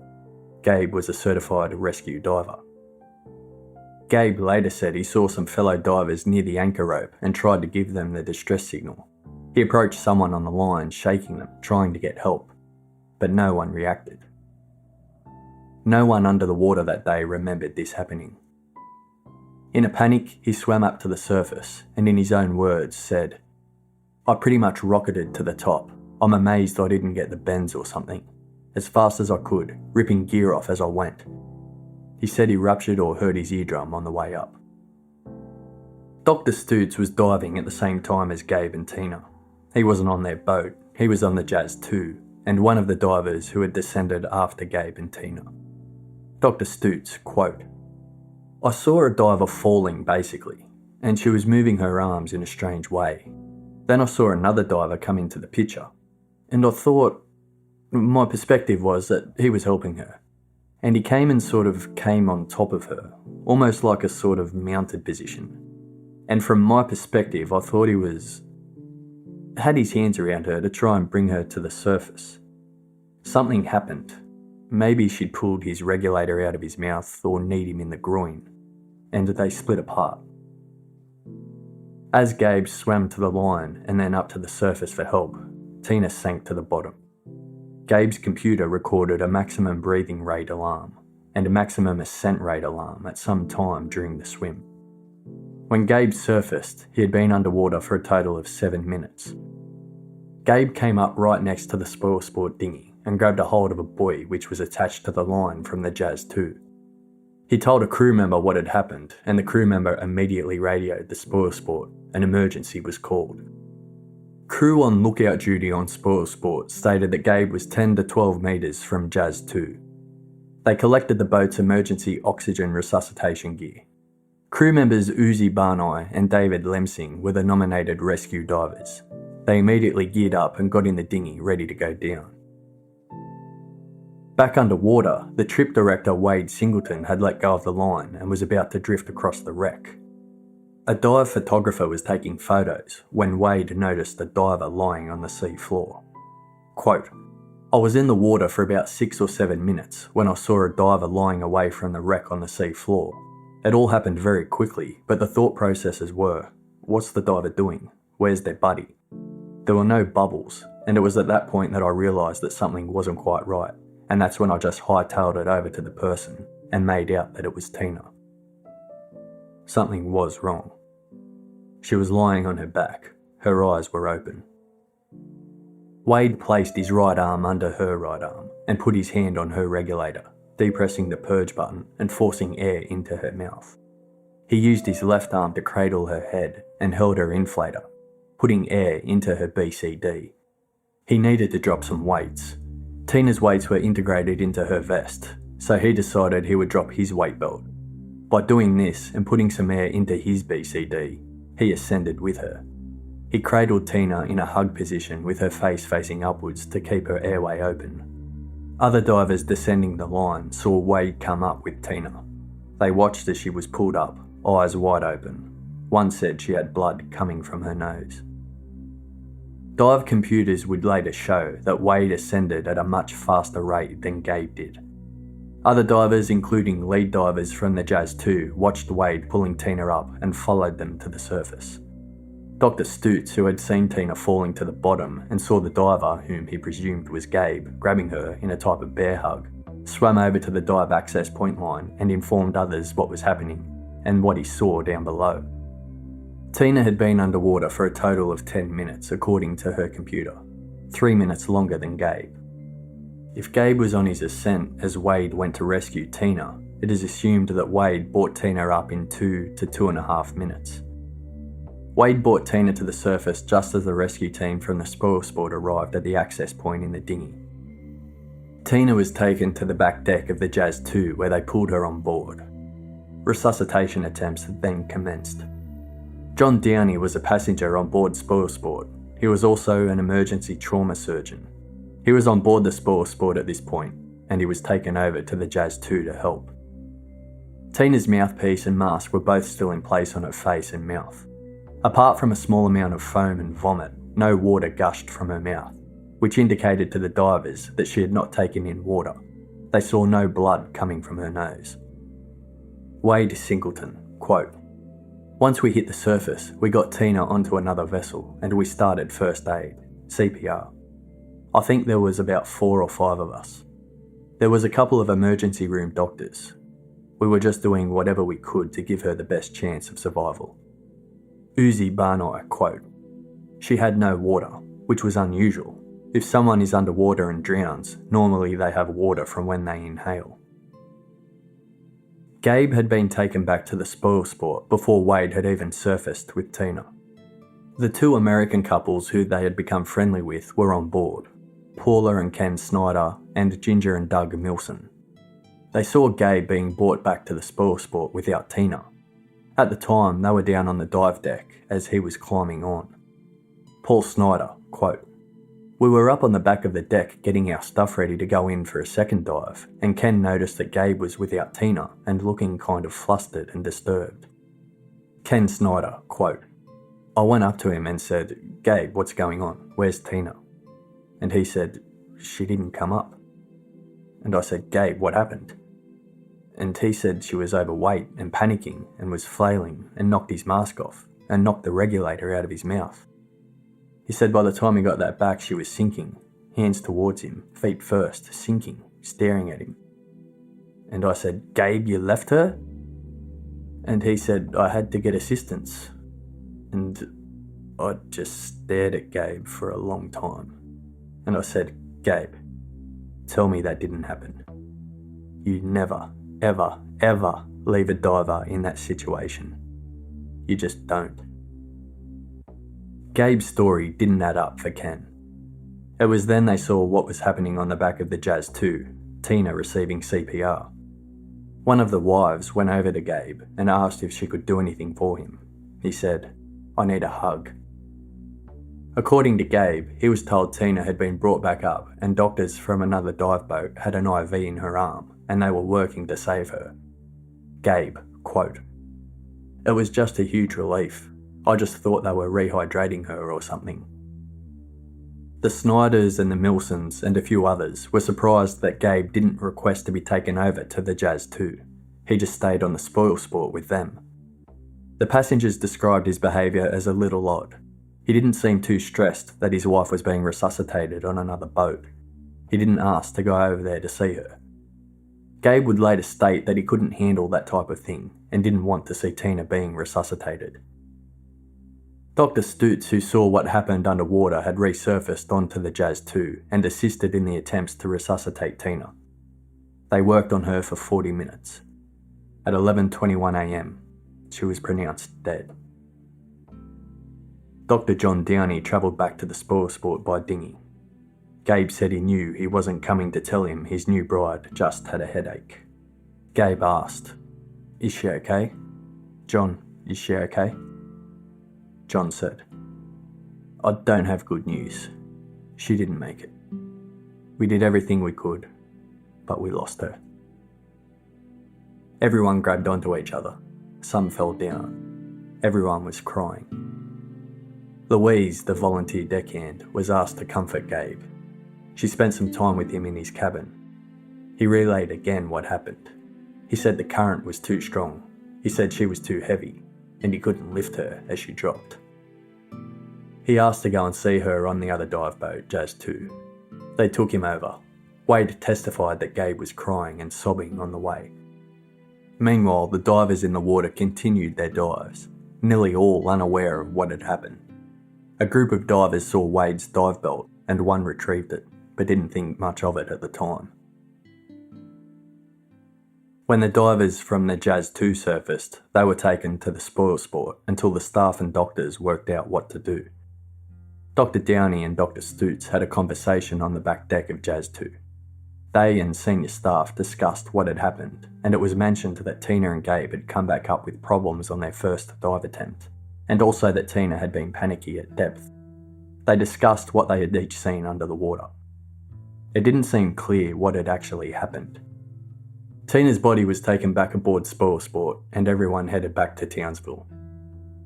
[SPEAKER 1] Gabe was a certified rescue diver. Gabe later said he saw some fellow divers near the anchor rope and tried to give them the distress signal. He approached someone on the line, shaking them, trying to get help, but no one reacted. No one under the water that day remembered this happening. In a panic, he swam up to the surface and in his own words said, "I pretty much rocketed to the top. I'm amazed I didn't get the bends or something. As fast as I could, ripping gear off as I went." He said he ruptured or hurt his eardrum on the way up. Dr. Stutes was diving at the same time as Gabe and Tina. He wasn't on their boat, he was on the Jazz 2, and one of the divers who had descended after Gabe and Tina. Dr. Stutes, quote, "I saw a diver falling basically, and she was moving her arms in a strange way. Then I saw another diver come into the picture, and I thought, my perspective was that he was helping her. And he came and sort of came on top of her, almost like a sort of mounted position. And from my perspective, I thought he had his hands around her to try and bring her to the surface. Something happened. Maybe she'd pulled his regulator out of his mouth or kneed him in the groin, and they split apart." As Gabe swam to the line and then up to the surface for help, Tina sank to the bottom. Gabe's computer recorded a maximum breathing rate alarm and a maximum ascent rate alarm at some time during the swim. When Gabe surfaced, he had been underwater for a total of 7 minutes. Gabe came up right next to the spoil sport dinghy and grabbed a hold of a buoy which was attached to the line from the Jazz 2. He told a crew member what had happened, and the crew member immediately radioed the spoil sport. An emergency was called. Crew on lookout duty on Spoil Sport stated that Gabe was 10 to 12 metres from Jazz 2. They collected the boat's emergency oxygen resuscitation gear. Crew members Uzi Barnai and David Lemsing were the nominated rescue divers. They immediately geared up and got in the dinghy ready to go down. Back underwater, the trip director Wade Singleton had let go of the line and was about to drift across the wreck. A dive photographer was taking photos when Wade noticed a diver lying on the sea floor. Quote, "I was in the water for about 6 or 7 minutes when I saw a diver lying away from the wreck on the sea floor. It all happened very quickly, but the thought processes were, what's the diver doing? Where's their buddy? There were no bubbles, and it was at that point that I realised that something wasn't quite right, and that's when I just hightailed it over to the person and made out that it was Tina. Something was wrong. She was lying on her back. Her eyes were open." Wade placed his right arm under her right arm and put his hand on her regulator, depressing the purge button and forcing air into her mouth. He used his left arm to cradle her head and held her inflator, putting air into her BCD. He needed to drop some weights. Tina's weights were integrated into her vest, so he decided he would drop his weight belt. By doing this and putting some air into his BCD, he ascended with her. He cradled Tina in a hug position with her face facing upwards to keep her airway open. Other divers descending the line saw Wade come up with Tina. They watched as she was pulled up, eyes wide open. One said she had blood coming from her nose. Dive computers would later show that Wade ascended at a much faster rate than Gabe did. Other divers, including lead divers from the Jazz 2, watched Wade pulling Tina up and followed them to the surface. Dr. Stutz, who had seen Tina falling to the bottom and saw the diver, whom he presumed was Gabe, grabbing her in a type of bear hug, swam over to the dive access point line and informed others what was happening and what he saw down below. Tina had been underwater for a total of 10 minutes according to her computer, 3 minutes longer than Gabe. If Gabe was on his ascent as Wade went to rescue Tina, it is assumed that Wade brought Tina up in 2 to 2.5 minutes. Wade brought Tina to the surface just as the rescue team from the Spoil Sport arrived at the access point in the dinghy. Tina was taken to the back deck of the Jazz 2 where they pulled her on board. Resuscitation attempts had then commenced. John Downey was a passenger on board Spoil Sport. He was also an emergency trauma surgeon. He was on board the Spoil Sport at this point, and he was taken over to the Jazz 2 to help. Tina's mouthpiece and mask were both still in place on her face and mouth. Apart from a small amount of foam and vomit, no water gushed from her mouth, which indicated to the divers that she had not taken in water. They saw no blood coming from her nose. Wade Singleton, quote, "Once we hit the surface, we got Tina onto another vessel and we started first aid, CPR. I think there was about 4 or 5 of us. There was a couple of emergency room doctors. We were just doing whatever we could to give her the best chance of survival." Uzi Barnai, quote, "She had no water, which was unusual. If someone is underwater and drowns, normally they have water from when they inhale." Gabe had been taken back to the Spoil Sport before Wade had even surfaced with Tina. The 2 American couples who they had become friendly with were on board, Paula and Ken Snyder and Ginger and Doug Milson. They saw Gabe being brought back to the Spoil Sport without Tina. At the time, they were down on the dive deck as he was climbing on. Paul Snyder, quote, "We were up on the back of the deck getting our stuff ready to go in for a second dive, and Ken noticed that Gabe was without Tina and looking kind of flustered and disturbed." Ken Snyder, quote, "I went up to him and said, 'Gabe, what's going on? Where's Tina?' And he said, 'She didn't come up.' And I said, 'Gabe, what happened?' And he said she was overweight and panicking and was flailing and knocked his mask off and knocked the regulator out of his mouth. He said by the time he got that back she was sinking, hands towards him, feet first, sinking, staring at him. And I said, 'Gabe, you left her?' And he said, 'I had to get assistance.' And I just stared at Gabe for a long time. And I said, 'Gabe, tell me that didn't happen. You never, ever, ever leave a diver in that situation. You just don't.' Gabe's story didn't add up for Ken. It was then they saw what was happening on the back of the Jazz 2, Tina receiving CPR. One of the wives went over to Gabe and asked if she could do anything for him. He said, "I need a hug." According to Gabe, he was told Tina had been brought back up and doctors from another dive boat had an IV in her arm and they were working to save her. Gabe, quote, "It was just a huge relief. I just thought they were rehydrating her or something." The Snyders and the Milsons and a few others were surprised that Gabe didn't request to be taken over to the Jazz 2. He just stayed on the spoil sport with them. The passengers described his behaviour as a little odd. He didn't seem too stressed that his wife was being resuscitated on another boat. He didn't ask to go over there to see her. Gabe would later state that he couldn't handle that type of thing and didn't want to see Tina being resuscitated. Dr. Stutz, who saw what happened underwater, had resurfaced onto the Jazz 2 and assisted in the attempts to resuscitate Tina. They worked on her for 40 minutes. At 11:21 a.m, she was pronounced dead. Dr. John Downey travelled back to the spoil sport by dinghy. Gabe said he knew he wasn't coming to tell him his new bride just had a headache. Gabe asked, "Is she okay? John, is she okay?" John said, "I don't have good news. She didn't make it. We did everything we could, but we lost her." Everyone grabbed onto each other. Some fell down. Everyone was crying. Louise, the volunteer deckhand, was asked to comfort Gabe. She spent some time with him in his cabin. He relayed again what happened. He said the current was too strong. He said she was too heavy, and he couldn't lift her as she dropped. He asked to go and see her on the other dive boat, Jazz 2. They took him over. Wade testified that Gabe was crying and sobbing on the way. Meanwhile, the divers in the water continued their dives, nearly all unaware of what had happened. A group of divers saw Wade's dive belt and one retrieved it, but didn't think much of it at the time. When the divers from the Jazz 2 surfaced, they were taken to the spoil sport until the staff and doctors worked out what to do. Dr. Downey and Dr. Stutz had a conversation on the back deck of Jazz 2. They and senior staff discussed what had happened, and it was mentioned that Tina and Gabe had come back up with problems on their first dive attempt, and also that Tina had been panicky at depth. They discussed what they had each seen under the water. It didn't seem clear what had actually happened. Tina's body was taken back aboard Spoil Sport and everyone headed back to Townsville.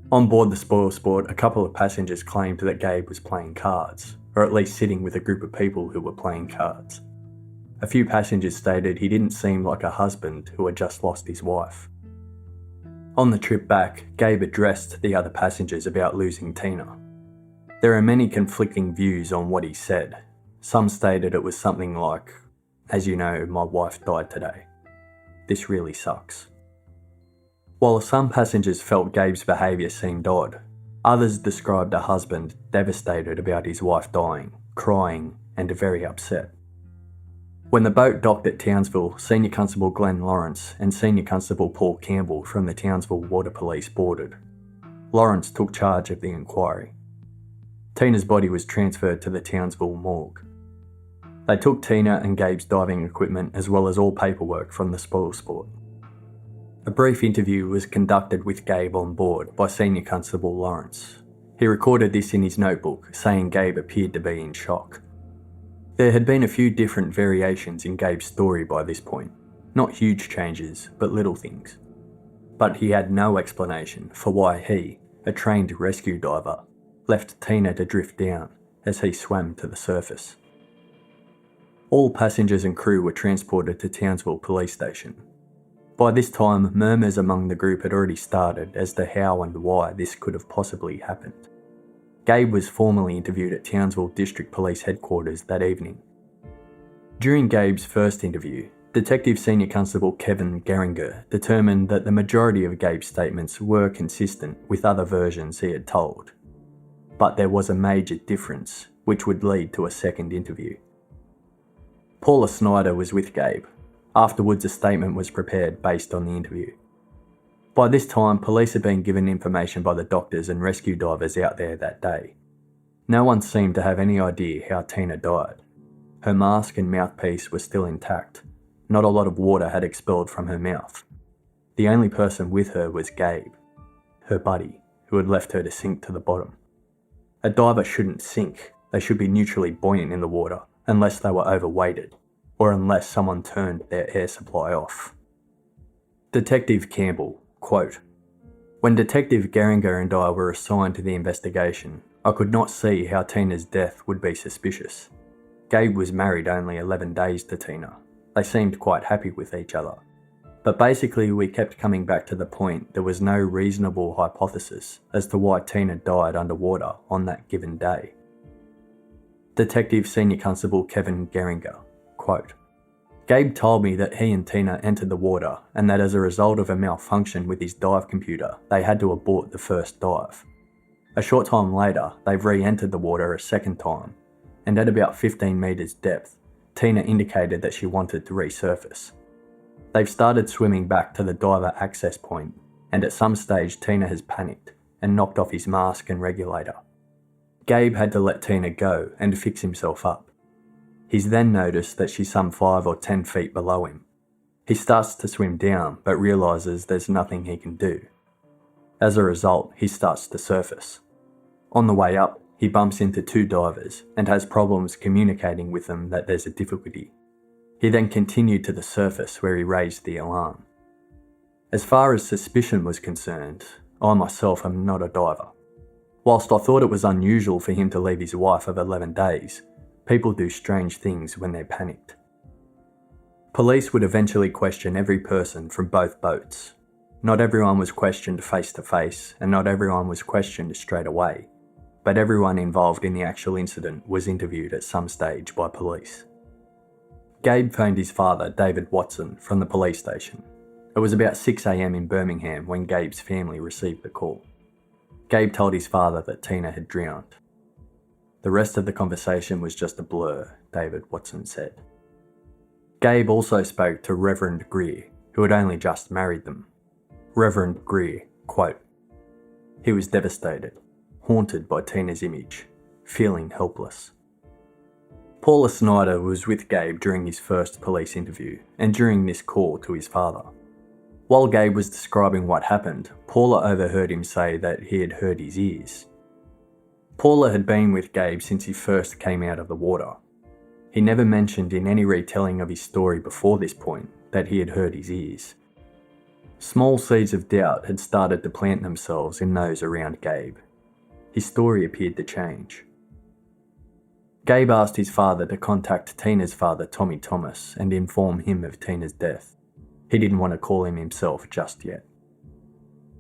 [SPEAKER 1] On board the Spoil Sport, a couple of passengers claimed that Gabe was playing cards, or at least sitting with a group of people who were playing cards. A few passengers stated he didn't seem like a husband who had just lost his wife. On the trip back, Gabe addressed the other passengers about losing Tina. There are many conflicting views on what he said. Some stated it was something like, "As you know, my wife died today. This really sucks." While some passengers felt Gabe's behaviour seemed odd, others described a husband devastated about his wife dying, crying, and very upset. When the boat docked at Townsville, Senior Constable Glenn Lawrence and Senior Constable Paul Campbell from the Townsville Water Police boarded. Lawrence took charge of the inquiry. Tina's body was transferred to the Townsville morgue. They took Tina and Gabe's diving equipment as well as all paperwork from the Spoil Sport. A brief interview was conducted with Gabe on board by Senior Constable Lawrence. He recorded this in his notebook, saying Gabe appeared to be in shock. There had been a few different variations in Gabe's story by this point. Not huge changes, but little things. But he had no explanation for why he, a trained rescue diver, left Tina to drift down as he swam to the surface. All passengers and crew were transported to Townsville Police Station. By this time, murmurs among the group had already started as to how and why this could have possibly happened. Gabe was formally interviewed at Townsville District Police Headquarters that evening. During Gabe's first interview, Detective Senior Constable Kevin Geringer determined that the majority of Gabe's statements were consistent with other versions he had told. But there was a major difference, which would lead to a second interview. Paula Snyder was with Gabe. Afterwards, a statement was prepared based on the interview. By this time, police had been given information by the doctors and rescue divers out there that day. No one seemed to have any idea how Tina died. Her mask and mouthpiece were still intact. Not a lot of water had expelled from her mouth. The only person with her was Gabe, her buddy, who had left her to sink to the bottom. A diver shouldn't sink. They should be neutrally buoyant in the water, unless they were overweighted, or unless someone turned their air supply off. Detective Campbell, quote, "When Detective Geringer and I were assigned to the investigation, I could not see how Tina's death would be suspicious. Gabe was married only 11 days to Tina. They seemed quite happy with each other. But basically we kept coming back to the point there was no reasonable hypothesis as to why Tina died underwater on that given day." Detective Senior Constable Kevin Geringer, quote, "Gabe told me that he and Tina entered the water and that as a result of a malfunction with his dive computer, they had to abort the first dive. A short time later, they've re-entered the water a second time, and at about 15 metres depth, Tina indicated that she wanted to resurface. They've started swimming back to the diver access point, and at some stage Tina has panicked and knocked off his mask and regulator. Gabe had to let Tina go and fix himself up. He's then noticed that she's some 5 or 10 feet below him. He starts to swim down but realises there's nothing he can do. As a result, he starts to surface. On the way up, he bumps into 2 divers and has problems communicating with them that there's a difficulty. He then continued to the surface where he raised the alarm. As far as suspicion was concerned, I myself am not a diver. Whilst I thought it was unusual for him to leave his wife of 11 days, people do strange things when they're panicked." Police would eventually question every person from both boats. Not everyone was questioned face to face, and not everyone was questioned straight away, but everyone involved in the actual incident was interviewed at some stage by police. Gabe phoned his father, David Watson, from the police station. It was about 6 a.m. in Birmingham when Gabe's family received the call. Gabe told his father that Tina had drowned. The rest of the conversation was just a blur, David Watson said. Gabe also spoke to Reverend Greer, who had only just married them. Reverend Greer, quote, "He was devastated, haunted by Tina's image, feeling helpless." Paula Snyder was with Gabe during his first police interview and during this call to his father. While Gabe was describing what happened, Paula overheard him say that he had hurt his ears. Paula had been with Gabe since he first came out of the water. He never mentioned in any retelling of his story before this point that he had hurt his ears. Small seeds of doubt had started to plant themselves in those around Gabe. His story appeared to change. Gabe asked his father to contact Tina's father, Tommy Thomas, and inform him of Tina's death. He didn't want to call him himself just yet.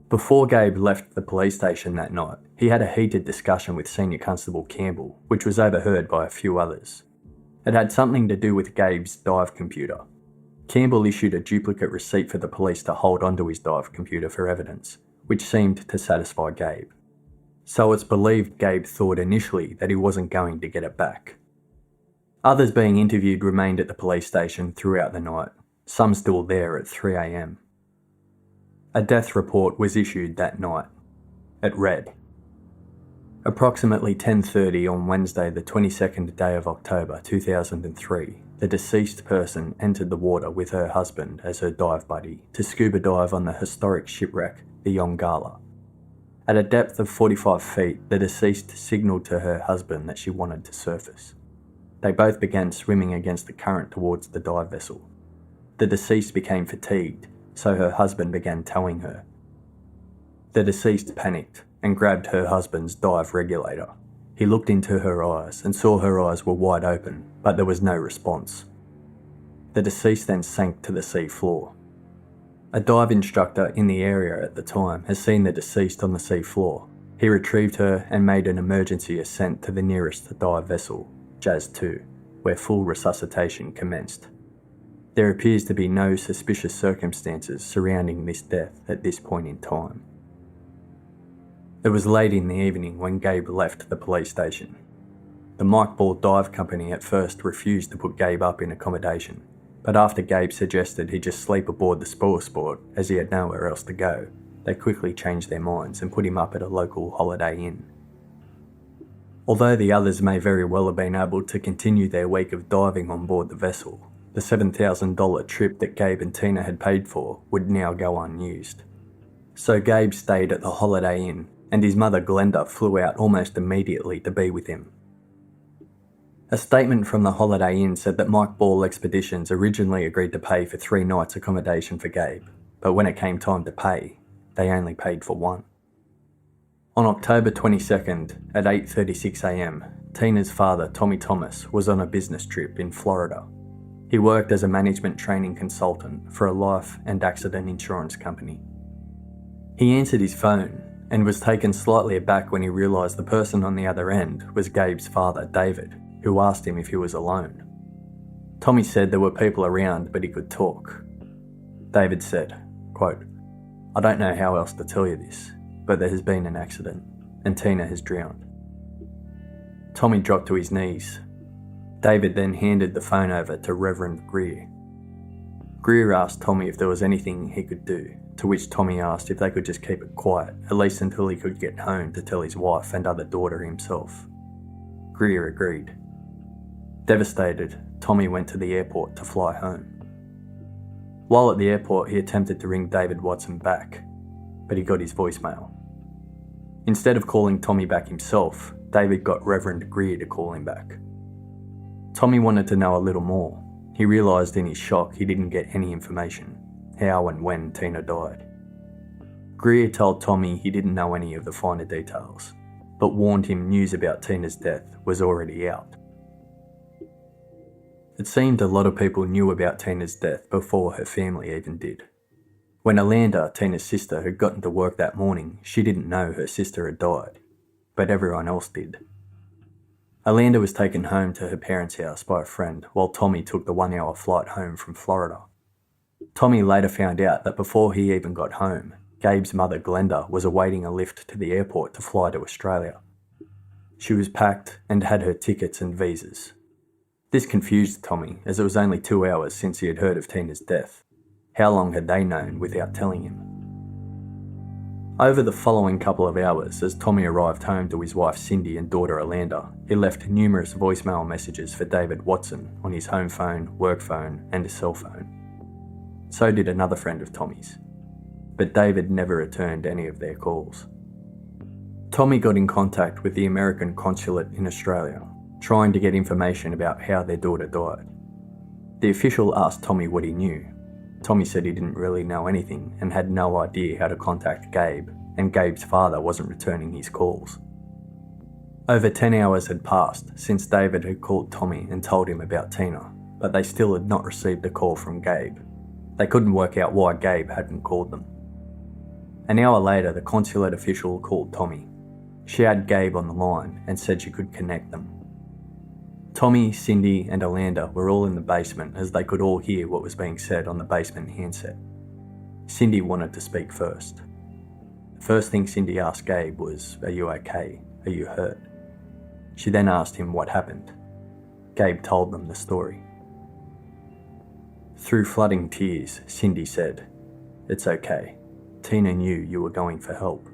[SPEAKER 1] Before Gabe left the police station that night, he had a heated discussion with Senior Constable Campbell, which was overheard by a few others. It had something to do with Gabe's dive computer. Campbell issued a duplicate receipt for the police to hold onto his dive computer for evidence, which seemed to satisfy Gabe. So it's believed Gabe thought initially that he wasn't going to get it back. Others being interviewed remained at the police station throughout the night, some still there at 3 a.m. A death report was issued that night. It read, "Approximately 10:30 on Wednesday the 22nd day of October 2003, the deceased person entered the water with her husband as her dive buddy to scuba dive on the historic shipwreck, the Young Gala. At a depth of 45 feet, the deceased signalled to her husband that she wanted to surface. They both began swimming against the current towards the dive vessel. The deceased became fatigued, so her husband began towing her. The deceased panicked and grabbed her husband's dive regulator. He looked into her eyes and saw her eyes were wide open, but there was no response. The deceased then sank to the sea floor. A dive instructor in the area at the time has seen the deceased on the sea floor. He retrieved her and made an emergency ascent to the nearest dive vessel, Jazz 2, where full resuscitation commenced. There appears to be no suspicious circumstances surrounding this death at this point in time." It was late in the evening when Gabe left the police station. The Mike Ball Dive Company at first refused to put Gabe up in accommodation, but after Gabe suggested he just sleep aboard the Sport as he had nowhere else to go, they quickly changed their minds and put him up at a local Holiday Inn. Although the others may very well have been able to continue their week of diving on board the vessel, the $7,000 trip that Gabe and Tina had paid for would now go unused. So Gabe stayed at the Holiday Inn, and his mother Glenda flew out almost immediately to be with him. A statement from the Holiday Inn said that Mike Ball Expeditions originally agreed to pay for 3 nights accommodation for Gabe, but when it came time to pay, they only paid for 1. On October 22nd at 8:36 a.m, Tina's father, Tommy Thomas, was on a business trip in Florida. He worked as a management training consultant for a life and accident insurance company. He answered his phone and was taken slightly aback when he realised the person on the other end was Gabe's father, David, who asked him if he was alone. Tommy said there were people around, but he could talk. David said, quote, "I don't know how else to tell you this, but there has been an accident, and Tina has drowned." Tommy dropped to his knees. David then handed the phone over to Reverend Greer. Greer asked Tommy if there was anything he could do, to which Tommy asked if they could just keep it quiet, at least until he could get home to tell his wife and other daughter himself. Greer agreed. Devastated, Tommy went to the airport to fly home. While at the airport, he attempted to ring David Watson back, but he got his voicemail. Instead of calling Tommy back himself, David got Reverend Greer to call him back. Tommy wanted to know a little more. He realised in his shock he didn't get any information, how and when Tina died. Greer told Tommy he didn't know any of the finer details, but warned him news about Tina's death was already out. It seemed a lot of people knew about Tina's death before her family even did. When Alanda, Tina's sister, had gotten to work that morning, she didn't know her sister had died, but everyone else did. Alanda was taken home to her parents' house by a friend, while Tommy took the 1-hour flight home from Florida. Tommy later found out that before he even got home, Gabe's mother Glenda was awaiting a lift to the airport to fly to Australia. She was packed and had her tickets and visas. This confused Tommy, as it was only 2 hours since he had heard of Tina's death. How long had they known without telling him? Over the following couple of hours, as Tommy arrived home to his wife Cindy and daughter Alanda, he left numerous voicemail messages for David Watson on his home phone, work phone, and a cell phone. So did another friend of Tommy's, but David never returned any of their calls. Tommy got in contact with the American consulate in Australia, trying to get information about how their daughter died. The official asked Tommy what he knew. Tommy said he didn't really know anything and had no idea how to contact Gabe, and Gabe's father wasn't returning his calls. Over 10 hours had passed since David had called Tommy and told him about Tina, but they still had not received a call from Gabe. They couldn't work out why Gabe hadn't called them. An hour later, the consulate official called Tommy. She had Gabe on the line and said she could connect them. Tommy, Cindy and Alanda were all in the basement as they could all hear what was being said on the basement handset. Cindy wanted to speak first. The first thing Cindy asked Gabe was, "Are you okay? Are you hurt?" She then asked him what happened. Gabe told them the story. Through flooding tears, Cindy said, "It's okay. Tina knew you were going for help."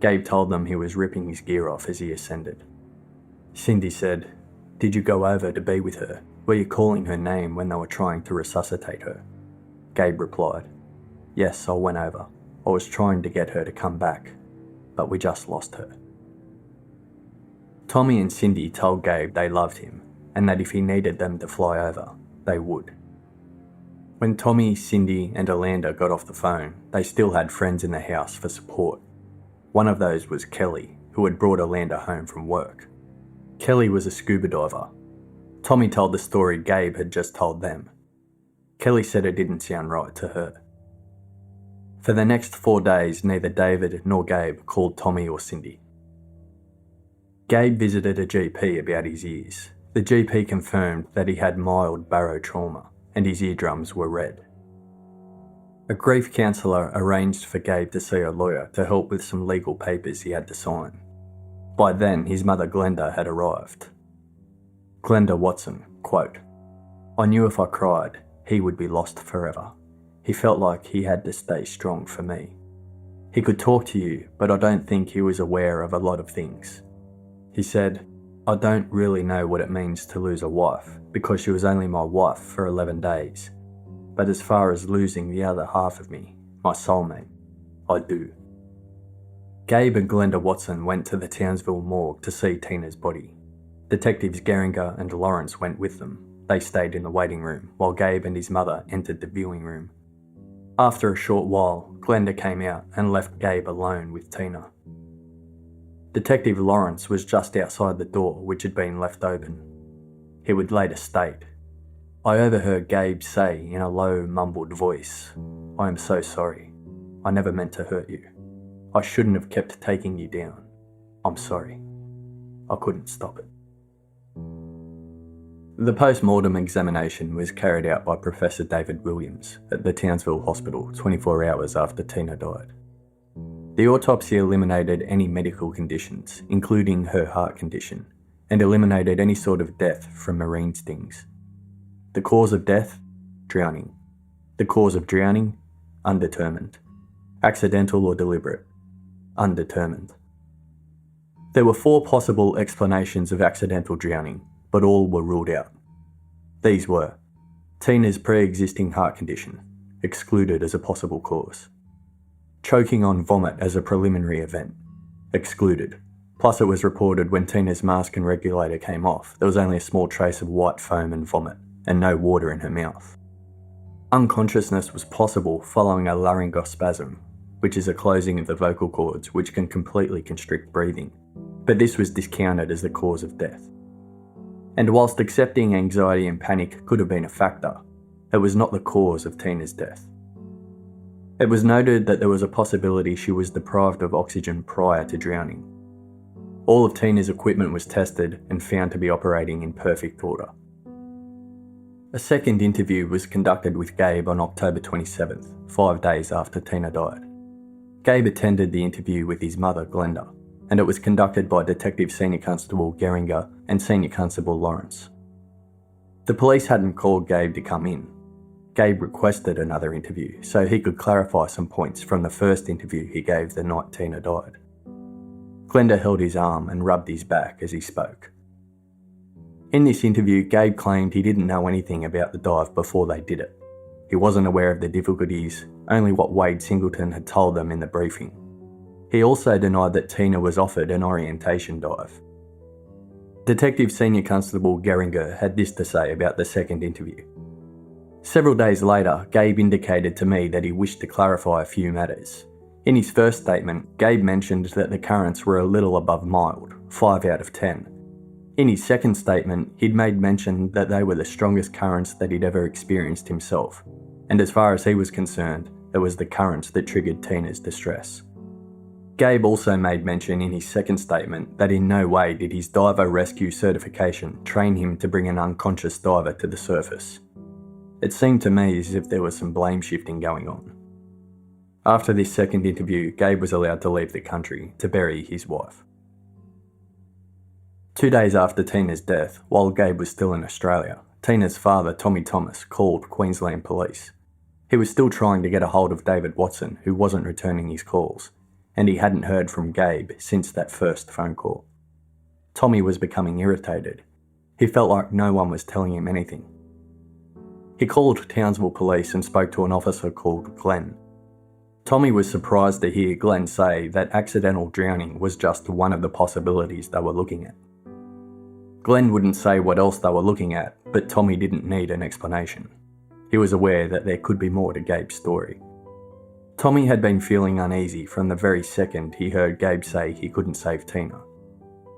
[SPEAKER 1] Gabe told them he was ripping his gear off as he ascended. Cindy said, "Did you go over to be with her? Were you calling her name when they were trying to resuscitate her?" Gabe replied, "Yes, I went over. I was trying to get her to come back, but we just lost her." Tommy and Cindy told Gabe they loved him and that if he needed them to fly over, they would. When Tommy, Cindy and Alanda got off the phone, they still had friends in the house for support. One of those was Kelly, who had brought Alanda home from work. Kelly was a scuba diver. Tommy told the story Gabe had just told them. Kelly said it didn't sound right to her. For the next 4 days, neither David nor Gabe called Tommy or Cindy. Gabe visited a GP about his ears. The GP confirmed that he had mild barotrauma and his eardrums were red. A grief counsellor arranged for Gabe to see a lawyer to help with some legal papers he had to sign. By then, his mother Glenda had arrived. Glenda Watson, quote, "I knew if I cried, he would be lost forever. He felt like he had to stay strong for me. He could talk to you, but I don't think he was aware of a lot of things. He said, I don't really know what it means to lose a wife, because she was only my wife for 11 days. But as far as losing the other half of me, my soulmate, I do. Gabe and Glenda Watson went to the Townsville morgue to see Tina's body. Detectives Geringer and Lawrence went with them. They stayed in the waiting room, while Gabe and his mother entered the viewing room. After a short while, Glenda came out and left Gabe alone with Tina. Detective Lawrence was just outside the door, which had been left open. He would later state, I overheard Gabe say in a low, mumbled voice, I am so sorry. I never meant to hurt you. I shouldn't have kept taking you down. I'm sorry. I couldn't stop it. The post-mortem examination was carried out by Professor David Williams at the Townsville Hospital 24 hours after Tina died. The autopsy eliminated any medical conditions, including her heart condition, and eliminated any sort of death from marine stings. The cause of death? Drowning. The cause of drowning? Undetermined. Accidental or deliberate? Undetermined. There were 4 possible explanations of accidental drowning, but all were ruled out. These were Tina's pre-existing heart condition, excluded as a possible cause. Choking on vomit as a preliminary event, excluded. Plus it was reported when Tina's mask and regulator came off, there was only a small trace of white foam and vomit, and no water in her mouth. Unconsciousness was possible following a laryngospasm, which is a closing of the vocal cords which can completely constrict breathing, but this was discounted as the cause of death. And whilst accepting anxiety and panic could have been a factor, it was not the cause of Tina's death. It was noted that there was a possibility she was deprived of oxygen prior to drowning. All of Tina's equipment was tested and found to be operating in perfect order. A second interview was conducted with Gabe on October 27th, 5 days after Tina died. Gabe attended the interview with his mother, Glenda, and it was conducted by Detective Senior Constable Geringer and Senior Constable Lawrence. The police hadn't called Gabe to come in. Gabe requested another interview so he could clarify some points from the first interview he gave the night Tina died. Glenda held his arm and rubbed his back as he spoke. In this interview, Gabe claimed he didn't know anything about the dive before they did it. He wasn't aware of the difficulties, only what Wade Singleton had told them in the briefing. He also denied that Tina was offered an orientation dive. Detective Senior Constable Geringer had this to say about the second interview. Several days later, Gabe indicated to me that he wished to clarify a few matters. In his first statement, Gabe mentioned that the currents were a little above mild, 5 out of 10. In his second statement, he'd made mention that they were the strongest currents that he'd ever experienced himself, and as far as he was concerned, it was the currents that triggered Tina's distress. Gabe also made mention in his second statement that in no way did his diver rescue certification train him to bring an unconscious diver to the surface. It seemed to me as if there was some blame shifting going on. After this second interview, Gabe was allowed to leave the country to bury his wife. 2 days after Tina's death, while Gabe was still in Australia, Tina's father, Tommy Thomas, called Queensland Police. He was still trying to get a hold of David Watson, who wasn't returning his calls, and he hadn't heard from Gabe since that first phone call. Tommy was becoming irritated. He felt like no one was telling him anything. He called Townsville Police and spoke to an officer called Glenn. Tommy was surprised to hear Glenn say that accidental drowning was just one of the possibilities they were looking at. Glenn wouldn't say what else they were looking at, but Tommy didn't need an explanation. He was aware that there could be more to Gabe's story. Tommy had been feeling uneasy from the very second he heard Gabe say he couldn't save Tina.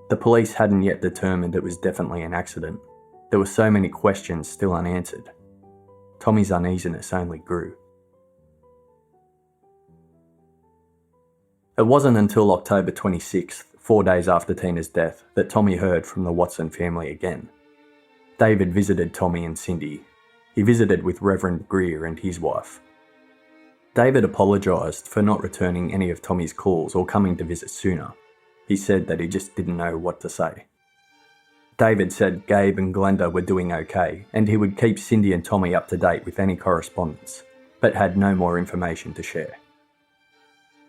[SPEAKER 1] The police hadn't yet determined it was definitely an accident. There were so many questions still unanswered. Tommy's uneasiness only grew. It wasn't until October 26th, 4 days after Tina's death, that Tommy heard from the Watson family again. David visited Tommy and Cindy. He visited with Reverend Greer and his wife. David apologised for not returning any of Tommy's calls or coming to visit sooner. He said that he just didn't know what to say. David said Gabe and Glenda were doing okay, and he would keep Cindy and Tommy up to date with any correspondence, but had no more information to share.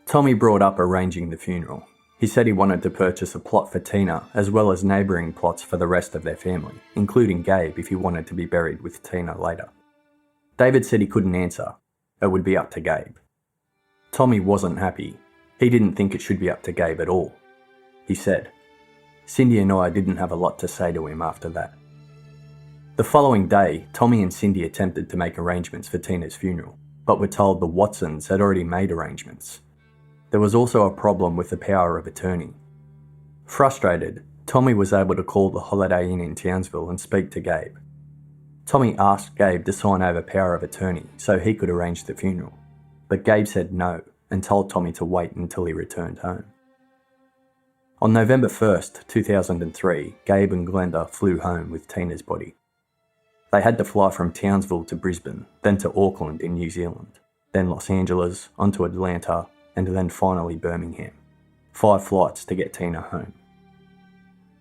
[SPEAKER 1] Tommy brought up arranging the funeral. He said he wanted to purchase a plot for Tina as well as neighbouring plots for the rest of their family, including Gabe if he wanted to be buried with Tina later. David said he couldn't answer. It would be up to Gabe. Tommy wasn't happy. He didn't think it should be up to Gabe at all. He said, "Cindy and I didn't have a lot to say to him after that." The following day, Tommy and Cindy attempted to make arrangements for Tina's funeral, but were told the Watsons had already made arrangements. There was also a problem with the power of attorney. Frustrated, Tommy was able to call the Holiday Inn in Townsville and speak to Gabe. Tommy asked Gabe to sign over power of attorney so he could arrange the funeral, but Gabe said no and told Tommy to wait until he returned home. On November 1st, 2003, Gabe and Glenda flew home with Tina's body. They had to fly from Townsville to Brisbane, then to Auckland in New Zealand, then Los Angeles, onto Atlanta, and then finally Birmingham. 5 flights to get Tina home.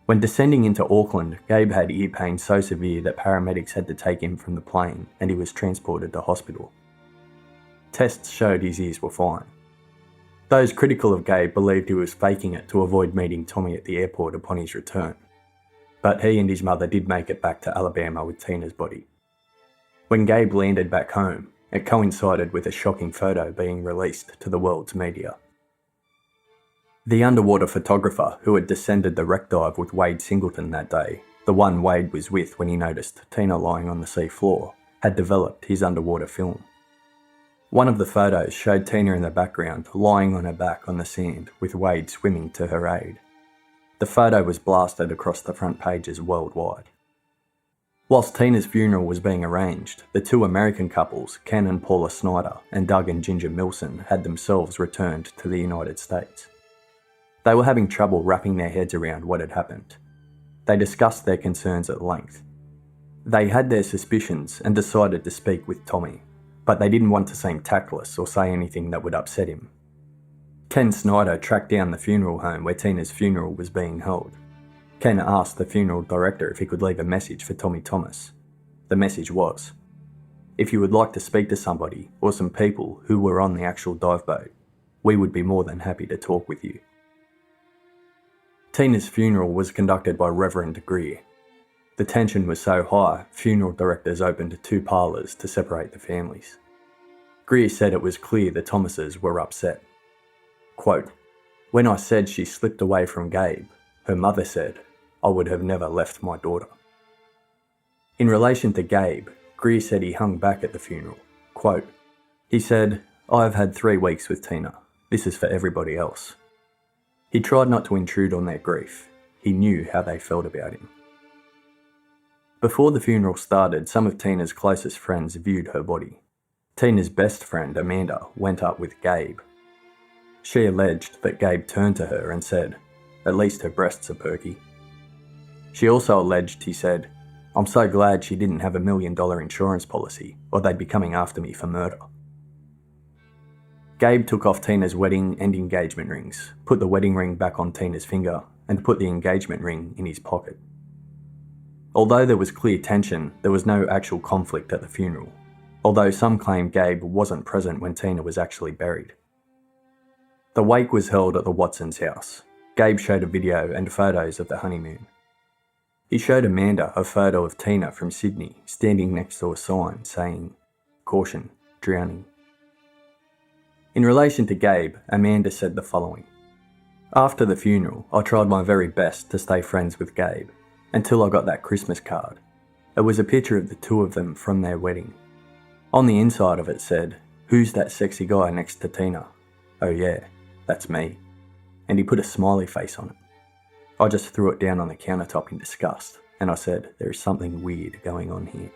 [SPEAKER 1] When descending into Auckland, Gabe had ear pain so severe that paramedics had to take him from the plane and he was transported to hospital. Tests showed his ears were fine. Those critical of Gabe believed he was faking it to avoid meeting Tommy at the airport upon his return. But he and his mother did make it back to Alabama with Tina's body. When Gabe landed back home, it coincided with a shocking photo being released to the world's media. The underwater photographer who had descended the wreck dive with Wade Singleton that day, the one Wade was with when he noticed Tina lying on the sea floor, had developed his underwater film. One of the photos showed Tina in the background, lying on her back on the sand, with Wade swimming to her aid. The photo was blasted across the front pages worldwide. Whilst Tina's funeral was being arranged, the 2 American couples, Ken and Paula Snyder and Doug and Ginger Milson, had themselves returned to the United States. They were having trouble wrapping their heads around what had happened. They discussed their concerns at length. They had their suspicions and decided to speak with Tommy, but they didn't want to seem tactless or say anything that would upset him. Ken Snyder tracked down the funeral home where Tina's funeral was being held. Ken asked the funeral director if he could leave a message for Tommy Thomas. The message was, "If you would like to speak to somebody or some people who were on the actual dive boat, we would be more than happy to talk with you." Tina's funeral was conducted by Reverend Greer. The tension was so high, funeral directors opened 2 parlours to separate the families. Greer said it was clear the Thomases were upset. Quote, "When I said she slipped away from Gabe, her mother said, 'I would have never left my daughter.'" In relation to Gabe, Greer said he hung back at the funeral. Quote, "He said, 'I have had 3 weeks with Tina. This is for everybody else.' He tried not to intrude on their grief. He knew how they felt about him." Before the funeral started, some of Tina's closest friends viewed her body. Tina's best friend, Amanda, went up with Gabe. She alleged that Gabe turned to her and said, "At least her breasts are perky." She also alleged he said, "I'm so glad she didn't have $1 million insurance policy, or they'd be coming after me for murder." Gabe took off Tina's wedding and engagement rings, put the wedding ring back on Tina's finger, and put the engagement ring in his pocket. Although there was clear tension, there was no actual conflict at the funeral, although some claim Gabe wasn't present when Tina was actually buried. The wake was held at the Watsons' house. Gabe showed a video and photos of the honeymoon. He showed Amanda a photo of Tina from Sydney standing next to a sign saying, "Caution, drowning." In relation to Gabe, Amanda said the following. "After the funeral, I tried my very best to stay friends with Gabe, until I got that Christmas card. It was a picture of the 2 of them from their wedding. On the inside of it said, 'Who's that sexy guy next to Tina?' Oh yeah, that's me." And he put a smiley face on it. I just threw it down on the countertop in disgust, and I said, "There is something weird going on here."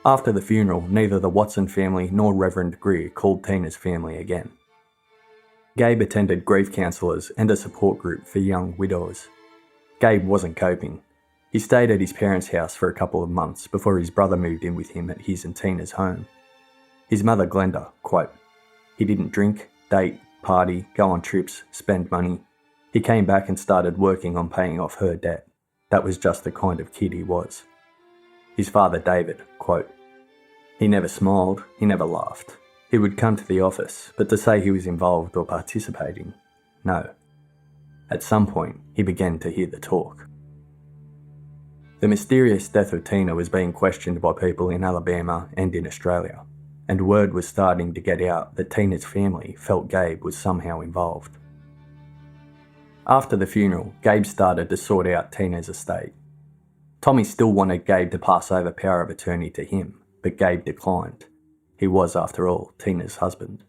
[SPEAKER 1] After the funeral, neither the Watson family nor Reverend Greer called Tina's family again. Gabe attended grief counsellors and a support group for young widows. Gabe wasn't coping. He stayed at his parents' house for a couple of months before his brother moved in with him at his and Tina's home. His mother, Glenda, quote, "He didn't drink, date, party, go on trips, spend money. He came back and started working on paying off her debt. That was just the kind of kid he was." His father, David, quote, "He never smiled, he never laughed. He would come to the office, but to say he was involved or participating, no. At some point, he began to hear the talk. The mysterious death of Tina was being questioned by people in Alabama and in Australia, and word was starting to get out that Tina's family felt Gabe was somehow involved. After the funeral, Gabe started to sort out Tina's estate. Tommy still wanted Gabe to pass over power of attorney to him, but Gabe declined. He was, after all, Tina's husband.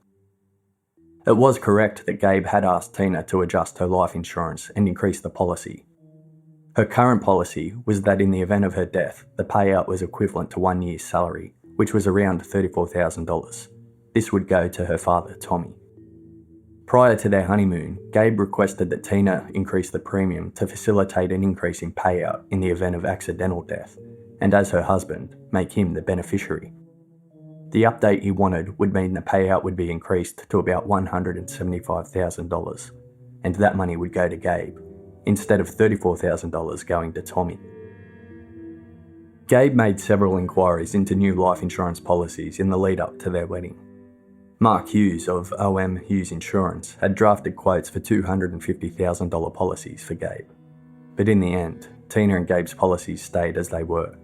[SPEAKER 1] It was correct that Gabe had asked Tina to adjust her life insurance and increase the policy. Her current policy was that in the event of her death, the payout was equivalent to 1 year's salary, which was around $34,000. This would go to her father, Tommy. Prior to their honeymoon, Gabe requested that Tina increase the premium to facilitate an increase in payout in the event of accidental death, and as her husband, make him the beneficiary. The update he wanted would mean the payout would be increased to about $175,000, and that money would go to Gabe, instead of $34,000 going to Tommy. Gabe made several inquiries into new life insurance policies in the lead up to their wedding. Mark Hughes of OM Hughes Insurance had drafted quotes for $250,000 policies for Gabe, but in the end, Tina and Gabe's policies stayed as they were.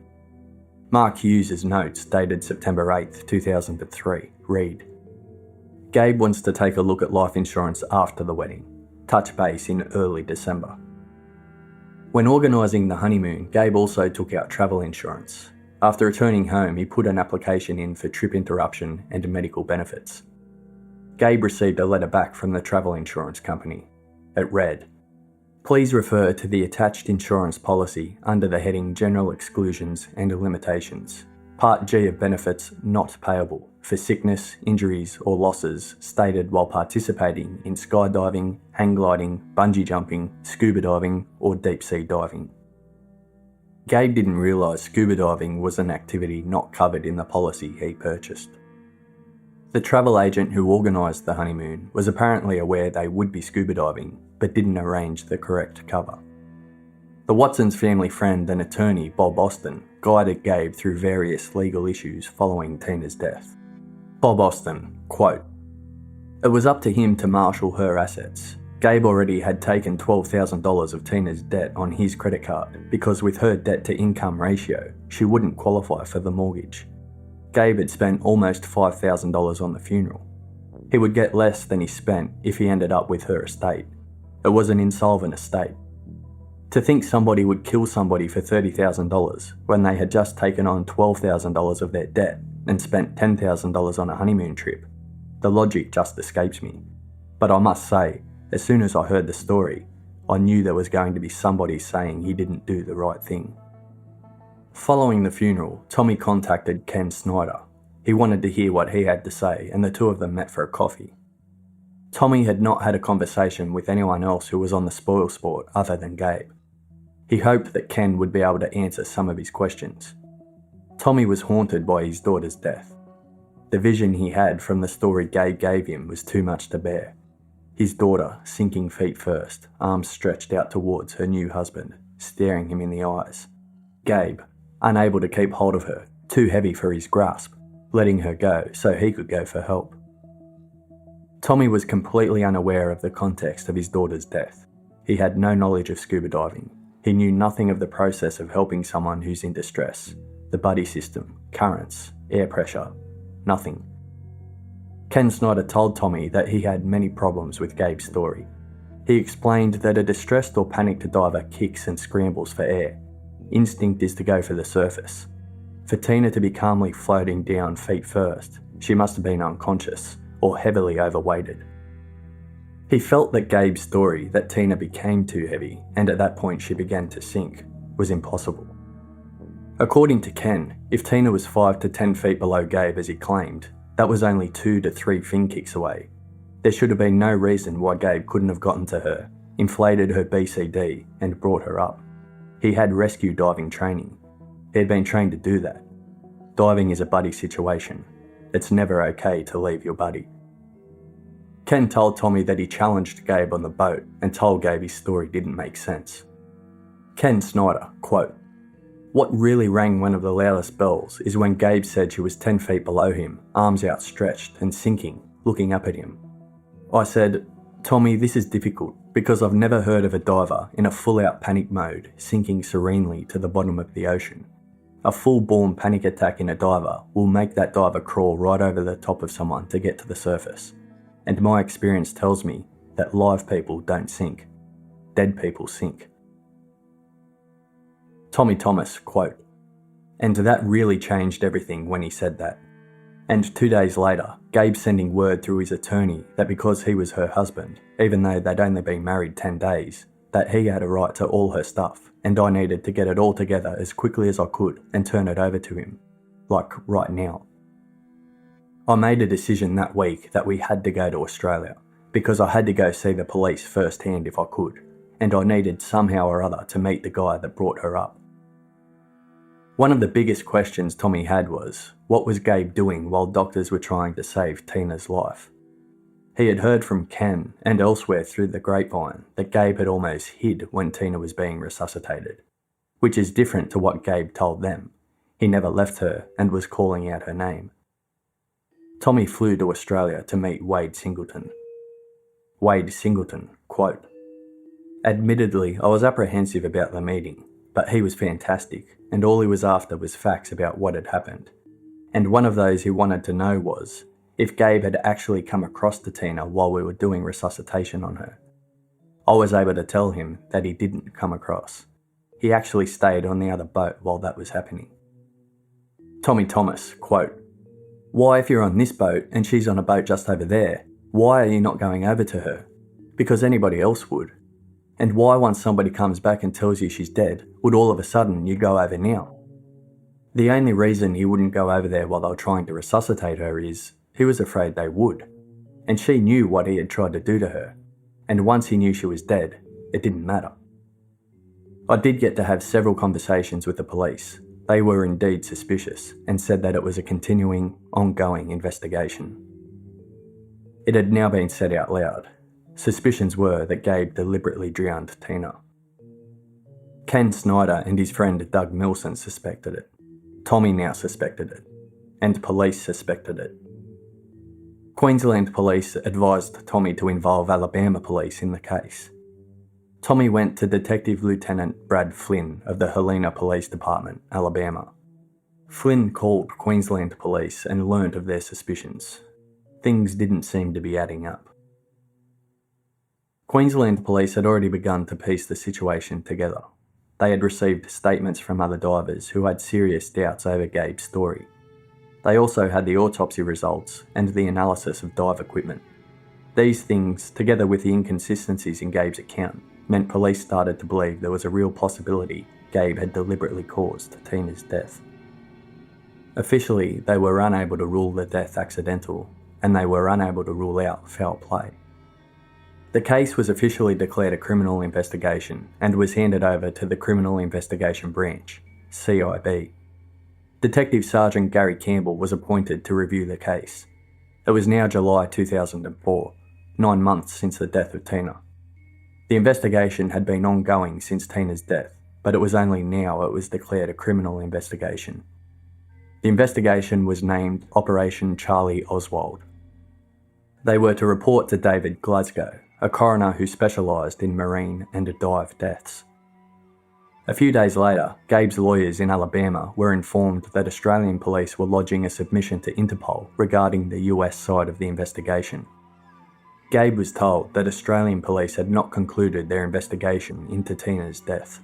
[SPEAKER 1] Mark Hughes' notes dated September 8, 2003 read, "Gabe wants to take a look at life insurance after the wedding. Touch base in early December." When organising the honeymoon, Gabe also took out travel insurance. After returning home, he put an application in for trip interruption and medical benefits. Gabe received a letter back from the travel insurance company. It read, "Please refer to the attached insurance policy under the heading General Exclusions and Limitations, Part G of benefits not payable for sickness, injuries or losses stated while participating in skydiving, hang gliding, bungee jumping, scuba diving or deep sea diving." Gabe didn't realise scuba diving was an activity not covered in the policy he purchased. The travel agent who organised the honeymoon was apparently aware they would be scuba diving, but didn't arrange the correct cover. The Watsons' family friend and attorney, Bob Austin, guided Gabe through various legal issues following Tina's death. Bob Austin, quote, "It was up to him to marshal her assets. Gabe already had taken $12,000 of Tina's debt on his credit card because with her debt to income ratio, she wouldn't qualify for the mortgage. Gabe had spent almost $5,000 on the funeral. He would get less than he spent if he ended up with her estate. It was an insolvent estate. To think somebody would kill somebody for $30,000 when they had just taken on $12,000 of their debt and spent $10,000 on a honeymoon trip, the logic just escapes me. But I must say, as soon as I heard the story, I knew there was going to be somebody saying he didn't do the right thing." Following the funeral, Tommy contacted Ken Snyder. He wanted to hear what he had to say, and the two of them met for a coffee. Tommy had not had a conversation with anyone else who was on the spoil sport other than Gabe. He hoped that Ken would be able to answer some of his questions. Tommy was haunted by his daughter's death. The vision he had from the story Gabe gave him was too much to bear. His daughter, sinking feet first, arms stretched out towards her new husband, staring him in the eyes. Gabe, unable to keep hold of her, too heavy for his grasp, letting her go so he could go for help. Tommy was completely unaware of the context of his daughter's death. He had no knowledge of scuba diving. He knew nothing of the process of helping someone who's in distress, the buddy system, currents, air pressure, nothing. Ken Snyder told Tommy that he had many problems with Gabe's story. He explained that a distressed or panicked diver kicks and scrambles for air. Instinct is to go for the surface. For Tina to be calmly floating down feet first, she must have been unconscious or heavily overweighted. He felt that Gabe's story that Tina became too heavy and at that point she began to sink was impossible. According to Ken, if Tina was 5 to 10 feet below Gabe as he claimed, that was only 2 to 3 fin kicks away. There should have been no reason why Gabe couldn't have gotten to her, inflated her BCD and brought her up. He had rescue diving training. He had been trained to do that. Diving is a buddy situation. It's never okay to leave your buddy. Ken told Tommy that he challenged Gabe on the boat and told Gabe his story didn't make sense. Ken Snyder, quote, What really rang one of the loudest bells is when Gabe said she was 10 feet below him, arms outstretched and sinking, looking up at him. I said, "Tommy, this is difficult because I've never heard of a diver in a full-out panic mode sinking serenely to the bottom of the ocean. A full-born panic attack in a diver will make that diver crawl right over the top of someone to get to the surface. And my experience tells me that live people don't sink. Dead people sink." Tommy Thomas, quote, "And that really changed everything when he said that. And 2 days later, Gabe sending word through his attorney that because he was her husband, even though they'd only been married 10 days, that he had a right to all her stuff, and I needed to get it all together as quickly as I could and turn it over to him. Like right now." I made a decision that week that we had to go to Australia, because I had to go see the police firsthand if I could, and I needed somehow or other to meet the guy that brought her up. One of the biggest questions Tommy had was, what was Gabe doing while doctors were trying to save Tina's life? He had heard from Ken and elsewhere through the grapevine that Gabe had almost hid when Tina was being resuscitated, which is different to what Gabe told them. He never left her and was calling out her name. Tommy flew to Australia to meet Wade Singleton. Wade Singleton, quote, "Admittedly, I was apprehensive about the meeting, but he was fantastic, and all he was after was facts about what had happened. And one of those he wanted to know was if Gabe had actually come across to Tina while we were doing resuscitation on her. I was able to tell him that he didn't come across. He actually stayed on the other boat while that was happening." Tommy Thomas, quote, "Why, if you're on this boat and she's on a boat just over there, why are you not going over to her? Because anybody else would. And why, once somebody comes back and tells you she's dead, would all of a sudden you go over now?" The only reason he wouldn't go over there while they were trying to resuscitate her is he was afraid they would. And she knew what he had tried to do to her. And once he knew she was dead, it didn't matter. I did get to have several conversations with the police. They were indeed suspicious and said that it was a continuing, ongoing investigation. It had now been said out loud. Suspicions were that Gabe deliberately drowned Tina. Ken Snyder and his friend Doug Milson suspected it. Tommy now suspected it. And police suspected it. Queensland police advised Tommy to involve Alabama police in the case. Tommy went to Detective Lieutenant Brad Flynn of the Helena Police Department, Alabama. Flynn called Queensland police and learnt of their suspicions. Things didn't seem to be adding up. Queensland police had already begun to piece the situation together. They had received statements from other divers who had serious doubts over Gabe's story. They also had the autopsy results and the analysis of dive equipment. These things, together with the inconsistencies in Gabe's account, meant police started to believe there was a real possibility Gabe had deliberately caused Tina's death. Officially, they were unable to rule the death accidental, and they were unable to rule out foul play. The case was officially declared a criminal investigation and was handed over to the Criminal Investigation Branch, CIB. Detective Sergeant Gary Campbell was appointed to review the case. It was now July 2004, 9 months since the death of Tina. The investigation had been ongoing since Tina's death, but it was only now it was declared a criminal investigation. The investigation was named Operation Charlie Oswald. They were to report to David Glasgow, a coroner who specialised in marine and dive deaths. A few days later, Gabe's lawyers in Alabama were informed that Australian police were lodging a submission to Interpol regarding the US side of the investigation. Gabe was told that Australian police had not concluded their investigation into Tina's death.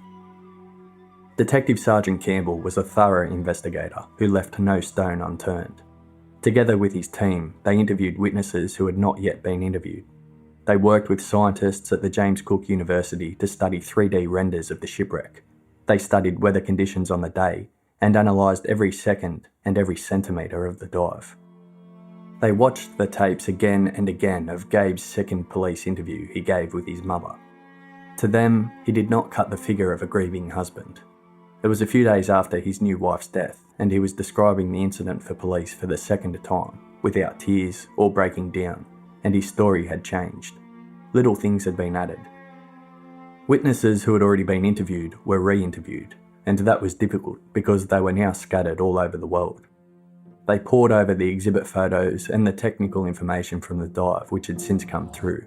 [SPEAKER 1] Detective Sergeant Campbell was a thorough investigator who left no stone unturned. Together with his team, they interviewed witnesses who had not yet been interviewed. They worked with scientists at the James Cook University to study 3D renders of the shipwreck. They studied weather conditions on the day and analysed every second and every centimetre of the dive. They watched the tapes again and again of Gabe's second police interview he gave with his mother. To them, he did not cut the figure of a grieving husband. It was a few days after his new wife's death, and he was describing the incident for police for the second time, without tears or breaking down, and his story had changed. Little things had been added. Witnesses who had already been interviewed were re-interviewed, and that was difficult because they were now scattered all over the world. They pored over the exhibit photos and the technical information from the dive, which had since come through.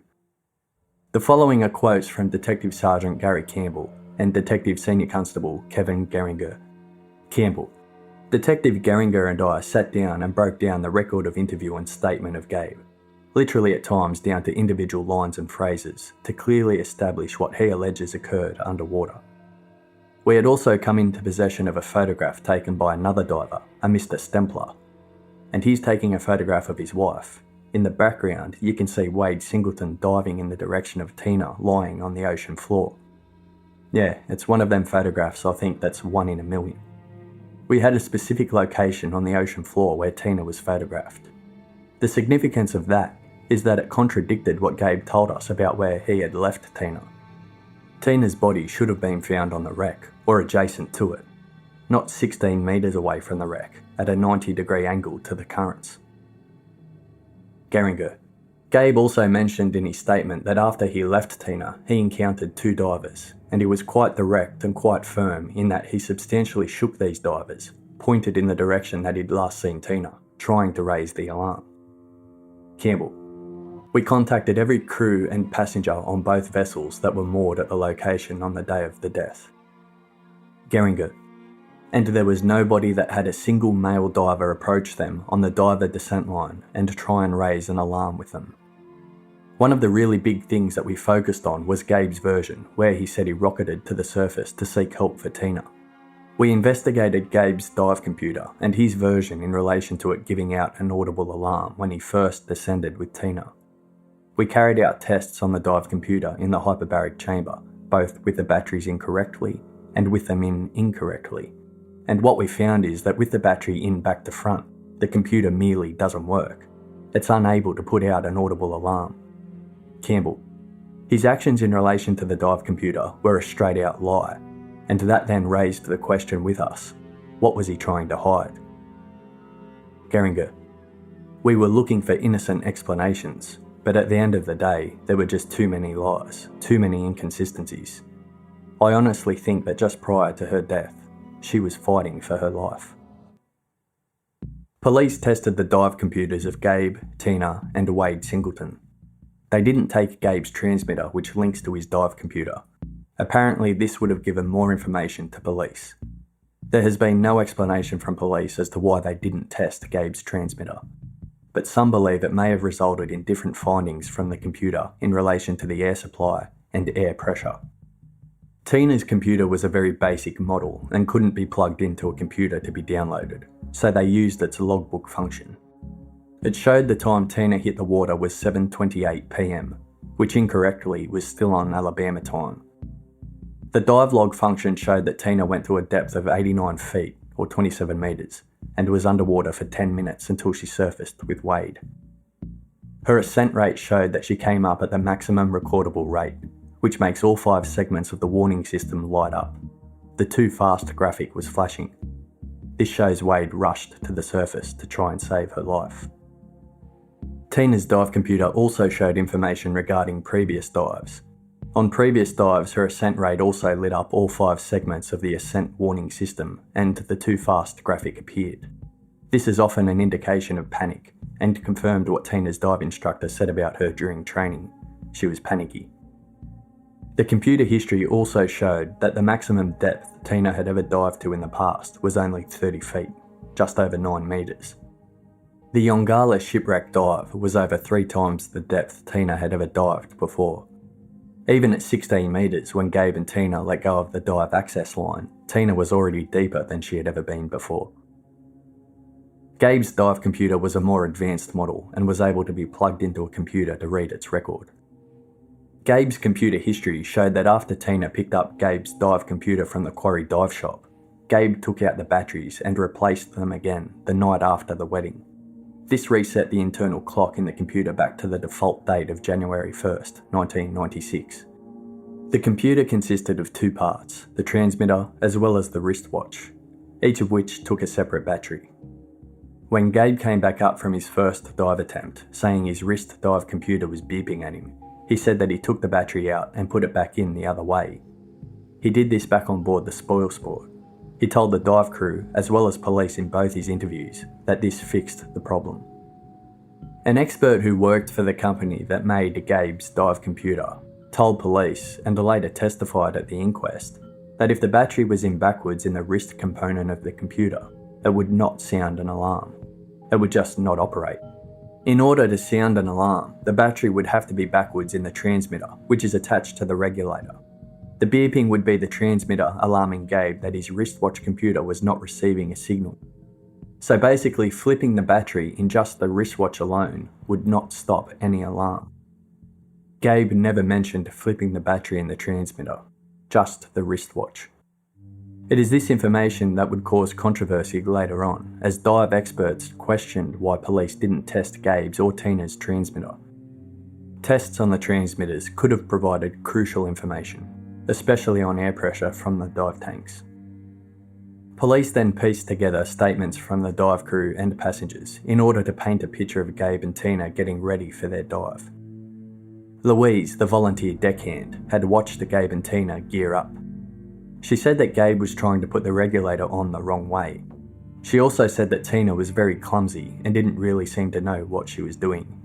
[SPEAKER 1] The following are quotes from Detective Sergeant Gary Campbell and Detective Senior Constable Kevin Geringer. Campbell: Detective Geringer and I sat down and broke down the record of interview and statement of Gabe, literally at times down to individual lines and phrases, to clearly establish what he alleges occurred underwater. We had also come into possession of a photograph taken by another diver, a Mr. Stempler, and he's taking a photograph of his wife. In the background, you can see Wade Singleton diving in the direction of Tina lying on the ocean floor. Yeah, it's one of them photographs I think that's 1 in a million. We had a specific location on the ocean floor where Tina was photographed. The significance of that is that it contradicted what Gabe told us about where he had left Tina. Tina's body should have been found on the wreck, or adjacent to it, not 16 metres away from the wreck, at a 90-degree angle to the currents. Geringer: Gabe also mentioned in his statement that after he left Tina, he encountered 2 divers, and he was quite direct and quite firm in that he substantially shook these divers, pointed in the direction that he'd last seen Tina, trying to raise the alarm. Campbell: We contacted every crew and passenger on both vessels that were moored at the location on the day of the death. Geringer: And there was nobody that had a single male diver approach them on the diver descent line and try and raise an alarm with them. One of the really big things that we focused on was Gabe's version, where he said he rocketed to the surface to seek help for Tina. We investigated Gabe's dive computer and his version in relation to it giving out an audible alarm when he first descended with Tina. We carried out tests on the dive computer in the hyperbaric chamber, both with the batteries in correctly and with them in incorrectly. And what we found is that with the battery in back to front, the computer merely doesn't work. It's unable to put out an audible alarm. Campbell: His actions in relation to the dive computer were a straight out lie, and that then raised the question with us, what was he trying to hide? Geringer: We were looking for innocent explanations, but at the end of the day, there were just too many lies, too many inconsistencies. I honestly think that just prior to her death, she was fighting for her life. Police tested the dive computers of Gabe, Tina, and Wade Singleton. They didn't take Gabe's transmitter, which links to his dive computer. Apparently, this would have given more information to police. There has been no explanation from police as to why they didn't test Gabe's transmitter, but some believe it may have resulted in different findings from the computer in relation to the air supply and air pressure. Tina's computer was a very basic model and couldn't be plugged into a computer to be downloaded, so they used its logbook function. It showed the time Tina hit the water was 7:28 PM, which incorrectly was still on Alabama time. The dive log function showed that Tina went to a depth of 89 feet, or 27 metres, and was underwater for 10 minutes until she surfaced with Wade. Her ascent rate showed that she came up at the maximum recordable rate, which makes all 5 segments of the warning system light up. The too fast graphic was flashing. This shows Wade rushed to the surface to try and save her life. Tina's dive computer also showed information regarding previous dives. On previous dives, her ascent rate also lit up all 5 segments of the ascent warning system, and the too fast graphic appeared. This is often an indication of panic, and confirmed what Tina's dive instructor said about her during training. She was panicky. The computer history also showed that the maximum depth Tina had ever dived to in the past was only 30 feet, just over 9 metres. The Young Gala shipwreck dive was over 3 times the depth Tina had ever dived before. Even at 16 metres, when Gabe and Tina let go of the dive access line, Tina was already deeper than she had ever been before. Gabe's dive computer was a more advanced model and was able to be plugged into a computer to read its record. Gabe's computer history showed that after Tina picked up Gabe's dive computer from the quarry dive shop, Gabe took out the batteries and replaced them again the night after the wedding. This reset the internal clock in the computer back to the default date of January 1st, 1996. The computer consisted of 2 parts, the transmitter as well as the wristwatch, each of which took a separate battery. When Gabe came back up from his first dive attempt, saying his wrist dive computer was beeping at him, he said that he took the battery out and put it back in the other way. He did this back on board the Spoil Sport, He told the dive crew, as well as police in both his interviews, that this fixed the problem. An expert who worked for the company that made Gabe's dive computer told police, and later testified at the inquest, that if the battery was in backwards in the wrist component of the computer, it would not sound an alarm. It would just not operate. In order to sound an alarm, the battery would have to be backwards in the transmitter, which is attached to the regulator. The beeping would be the transmitter alarming Gabe that his wristwatch computer was not receiving a signal. So basically, flipping the battery in just the wristwatch alone would not stop any alarm. Gabe never mentioned flipping the battery in the transmitter, just the wristwatch. It is this information that would cause controversy later on, as dive experts questioned why police didn't test Gabe's or Tina's transmitter. Tests on the transmitters could have provided crucial information, especially on air pressure from the dive tanks. Police then pieced together statements from the dive crew and passengers in order to paint a picture of Gabe and Tina getting ready for their dive. Louise, the volunteer deckhand, had watched Gabe and Tina gear up. She said that Gabe was trying to put the regulator on the wrong way. She also said that Tina was very clumsy and didn't really seem to know what she was doing.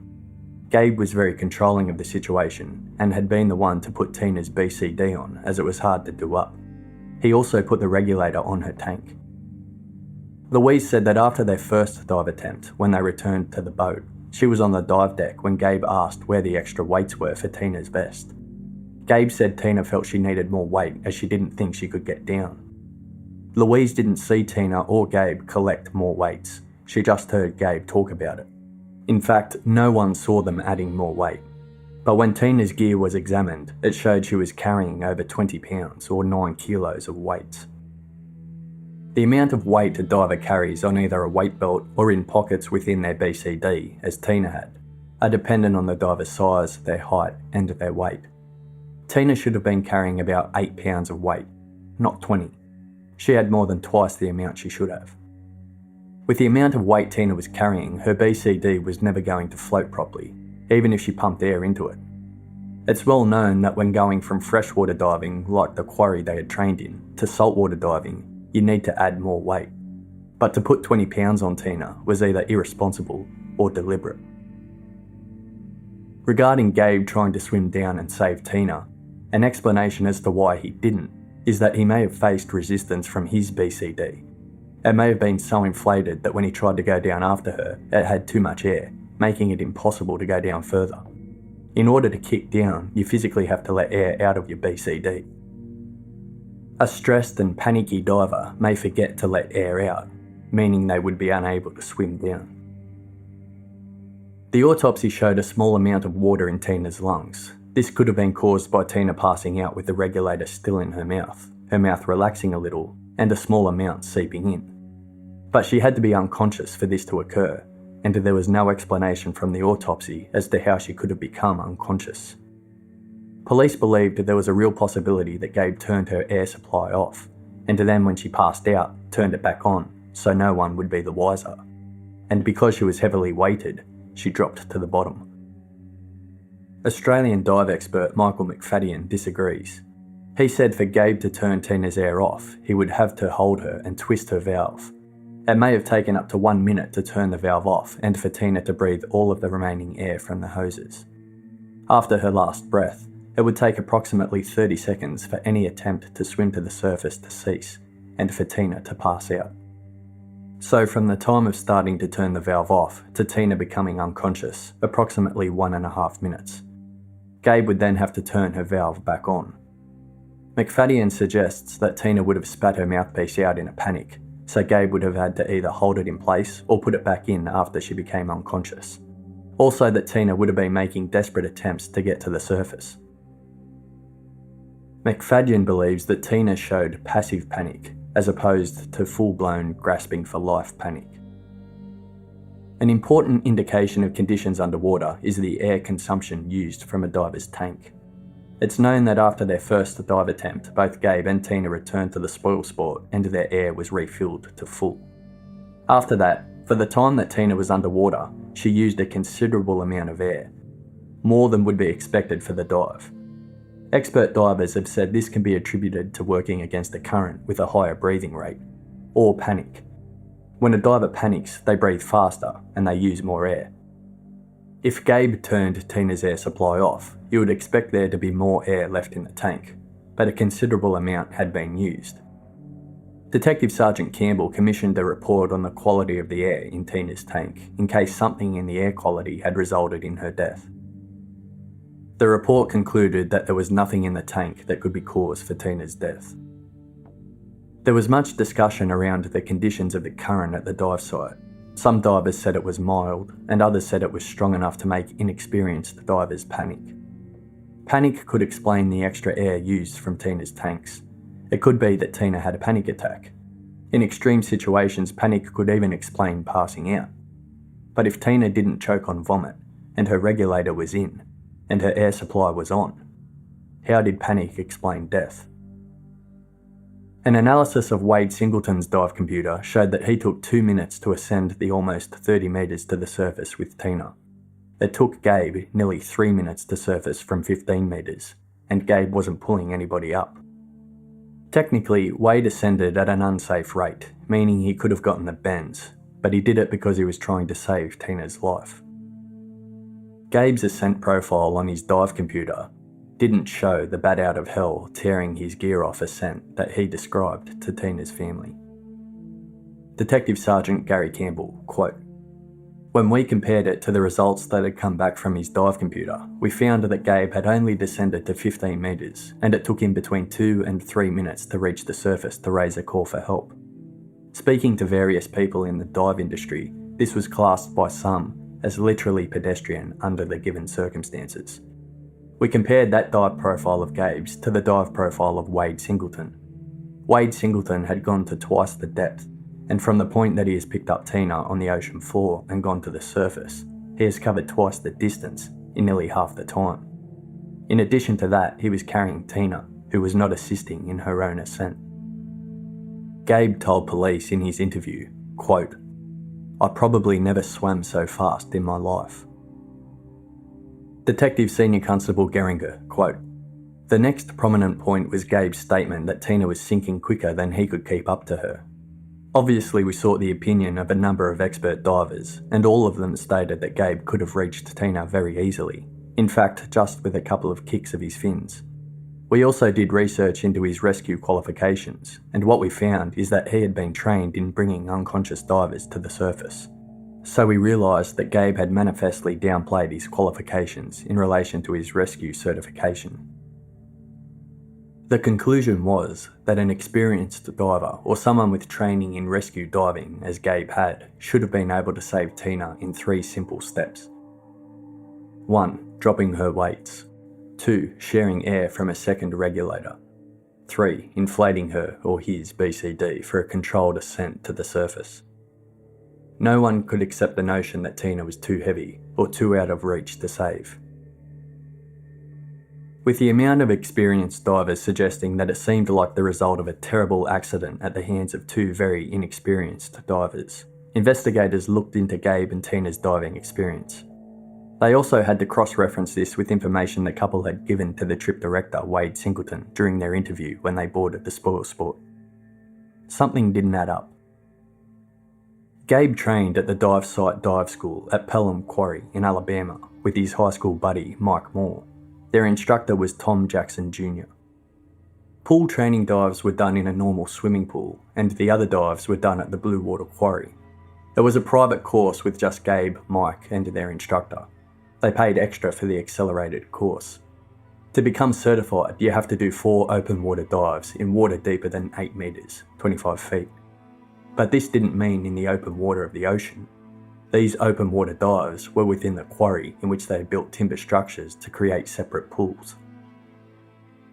[SPEAKER 1] Gabe was very controlling of the situation and had been the one to put Tina's BCD on, as it was hard to do up. He also put the regulator on her tank. Louise said that after their first dive attempt, when they returned to the boat, she was on the dive deck when Gabe asked where the extra weights were for Tina's vest. Gabe said Tina felt she needed more weight as she didn't think she could get down. Louise didn't see Tina or Gabe collect more weights, she just heard Gabe talk about it. In fact, no one saw them adding more weight. But when Tina's gear was examined, it showed she was carrying over 20 pounds or 9 kilos of weights. The amount of weight a diver carries on either a weight belt or in pockets within their BCD, as Tina had, are dependent on the diver's size, their height and their weight. Tina should have been carrying about 8 pounds of weight, not 20. She had more than twice the amount she should have. With the amount of weight Tina was carrying, her BCD was never going to float properly, even if she pumped air into it. It's well known that when going from freshwater diving, like the quarry they had trained in, to saltwater diving, you need to add more weight. But to put 20 pounds on Tina was either irresponsible or deliberate. Regarding Gabe trying to swim down and save Tina, an explanation as to why he didn't is that he may have faced resistance from his BCD. It may have been so inflated that when he tried to go down after her, it had too much air, making it impossible to go down further. In order to kick down, you physically have to let air out of your BCD. A stressed and panicky diver may forget to let air out, meaning they would be unable to swim down. The autopsy showed a small amount of water in Tina's lungs. This could have been caused by Tina passing out with the regulator still in her mouth relaxing a little, and a small amount seeping in. But she had to be unconscious for this to occur, and there was no explanation from the autopsy as to how she could have become unconscious. Police believed that there was a real possibility that Gabe turned her air supply off, and then when she passed out, turned it back on, so no one would be the wiser. And because she was heavily weighted, she dropped to the bottom. Australian dive expert Michael Macfadyen disagrees. He said for Gabe to turn Tina's air off, he would have to hold her and twist her valve. It may have taken up to 1 minute to turn the valve off and for Tina to breathe all of the remaining air from the hoses. After her last breath, it would take approximately 30 seconds for any attempt to swim to the surface to cease, and for Tina to pass out. So from the time of starting to turn the valve off to Tina becoming unconscious, approximately 1.5 minutes. Gabe would then have to turn her valve back on. Macfadyen suggests that Tina would have spat her mouthpiece out in a panic, so Gabe would have had to either hold it in place or put it back in after she became unconscious. Also that Tina would have been making desperate attempts to get to the surface. Macfadyen believes that Tina showed passive panic, as opposed to full-blown grasping for life panic. An important indication of conditions underwater is the air consumption used from a diver's tank. It's known that after their first dive attempt, both Gabe and Tina returned to the spoil sport and their air was refilled to full. After that, for the time that Tina was underwater, she used a considerable amount of air, more than would be expected for the dive. Expert divers have said this can be attributed to working against a current with a higher breathing rate, or panic. When a diver panics, they breathe faster and they use more air. If Gabe turned Tina's air supply off, you would expect there to be more air left in the tank, but a considerable amount had been used. Detective Sergeant Campbell commissioned a report on the quality of the air in Tina's tank in case something in the air quality had resulted in her death. The report concluded that there was nothing in the tank that could be cause for Tina's death. There was much discussion around the conditions of the current at the dive site. Some divers said it was mild, and others said it was strong enough to make inexperienced divers panic. Panic could explain the extra air used from Tina's tanks. It could be that Tina had a panic attack. In extreme situations, panic could even explain passing out. But if Tina didn't choke on vomit, and her regulator was in, and her air supply was on, how did panic explain death? An analysis of Wade Singleton's dive computer showed that he took 2 minutes to ascend the almost 30 metres to the surface with Tina. It took Gabe nearly 3 minutes to surface from 15 metres, and Gabe wasn't pulling anybody up. Technically, Wade ascended at an unsafe rate, meaning he could have gotten the bends, but he did it because he was trying to save Tina's life. Gabe's ascent profile on his dive computer didn't show the bat out of hell tearing his gear off ascent that he described to Tina's family. Detective Sergeant Gary Campbell, quote, "When we compared it to the results that had come back from his dive computer, we found that Gabe had only descended to 15 metres, and it took him between 2 and 3 minutes to reach the surface to raise a call for help. Speaking to various people in the dive industry, this was classed by some as literally pedestrian under the given circumstances. We compared that dive profile of Gabe's to the dive profile of Wade Singleton. Wade Singleton had gone to twice the depth, and from the point that he has picked up Tina on the ocean floor and gone to the surface, he has covered twice the distance in nearly half the time. In addition to that, he was carrying Tina, who was not assisting in her own ascent." Gabe told police in his interview, quote, "I probably never swam so fast in my life." Detective Senior Constable Geringer, quote, "The next prominent point was Gabe's statement that Tina was sinking quicker than he could keep up to her. Obviously we sought the opinion of a number of expert divers, and all of them stated that Gabe could have reached Tina very easily, in fact just with a couple of kicks of his fins. We also did research into his rescue qualifications, and what we found is that he had been trained in bringing unconscious divers to the surface. So we realised that Gabe had manifestly downplayed his qualifications in relation to his rescue certification. The conclusion was that an experienced diver, or someone with training in rescue diving as Gabe had, should have been able to save Tina in 3 simple steps. 1. Dropping her weights. 2. Sharing air from a second regulator. 3. Inflating her or his BCD for a controlled ascent to the surface. No one could accept the notion that Tina was too heavy or too out of reach to save. With the amount of experienced divers suggesting that it seemed like the result of a terrible accident at the hands of 2 very inexperienced divers, investigators looked into Gabe and Tina's diving experience. They also had to cross-reference this with information the couple had given to the trip director Wade Singleton during their interview when they boarded the spoil sport. Something didn't add up. Gabe trained at the dive site dive school at Pelham Quarry in Alabama with his high school buddy Mike Moore. Their instructor was Tom Jackson Jr. Pool training dives were done in a normal swimming pool, and the other dives were done at the Blue Water Quarry. It was a private course with just Gabe, Mike, and their instructor. They paid extra for the accelerated course. To become certified, you have to do 4 open water dives in water deeper than 8 metres, 25 feet. But this didn't mean in the open water of the ocean. These open water dives were within the quarry in which they had built timber structures to create separate pools.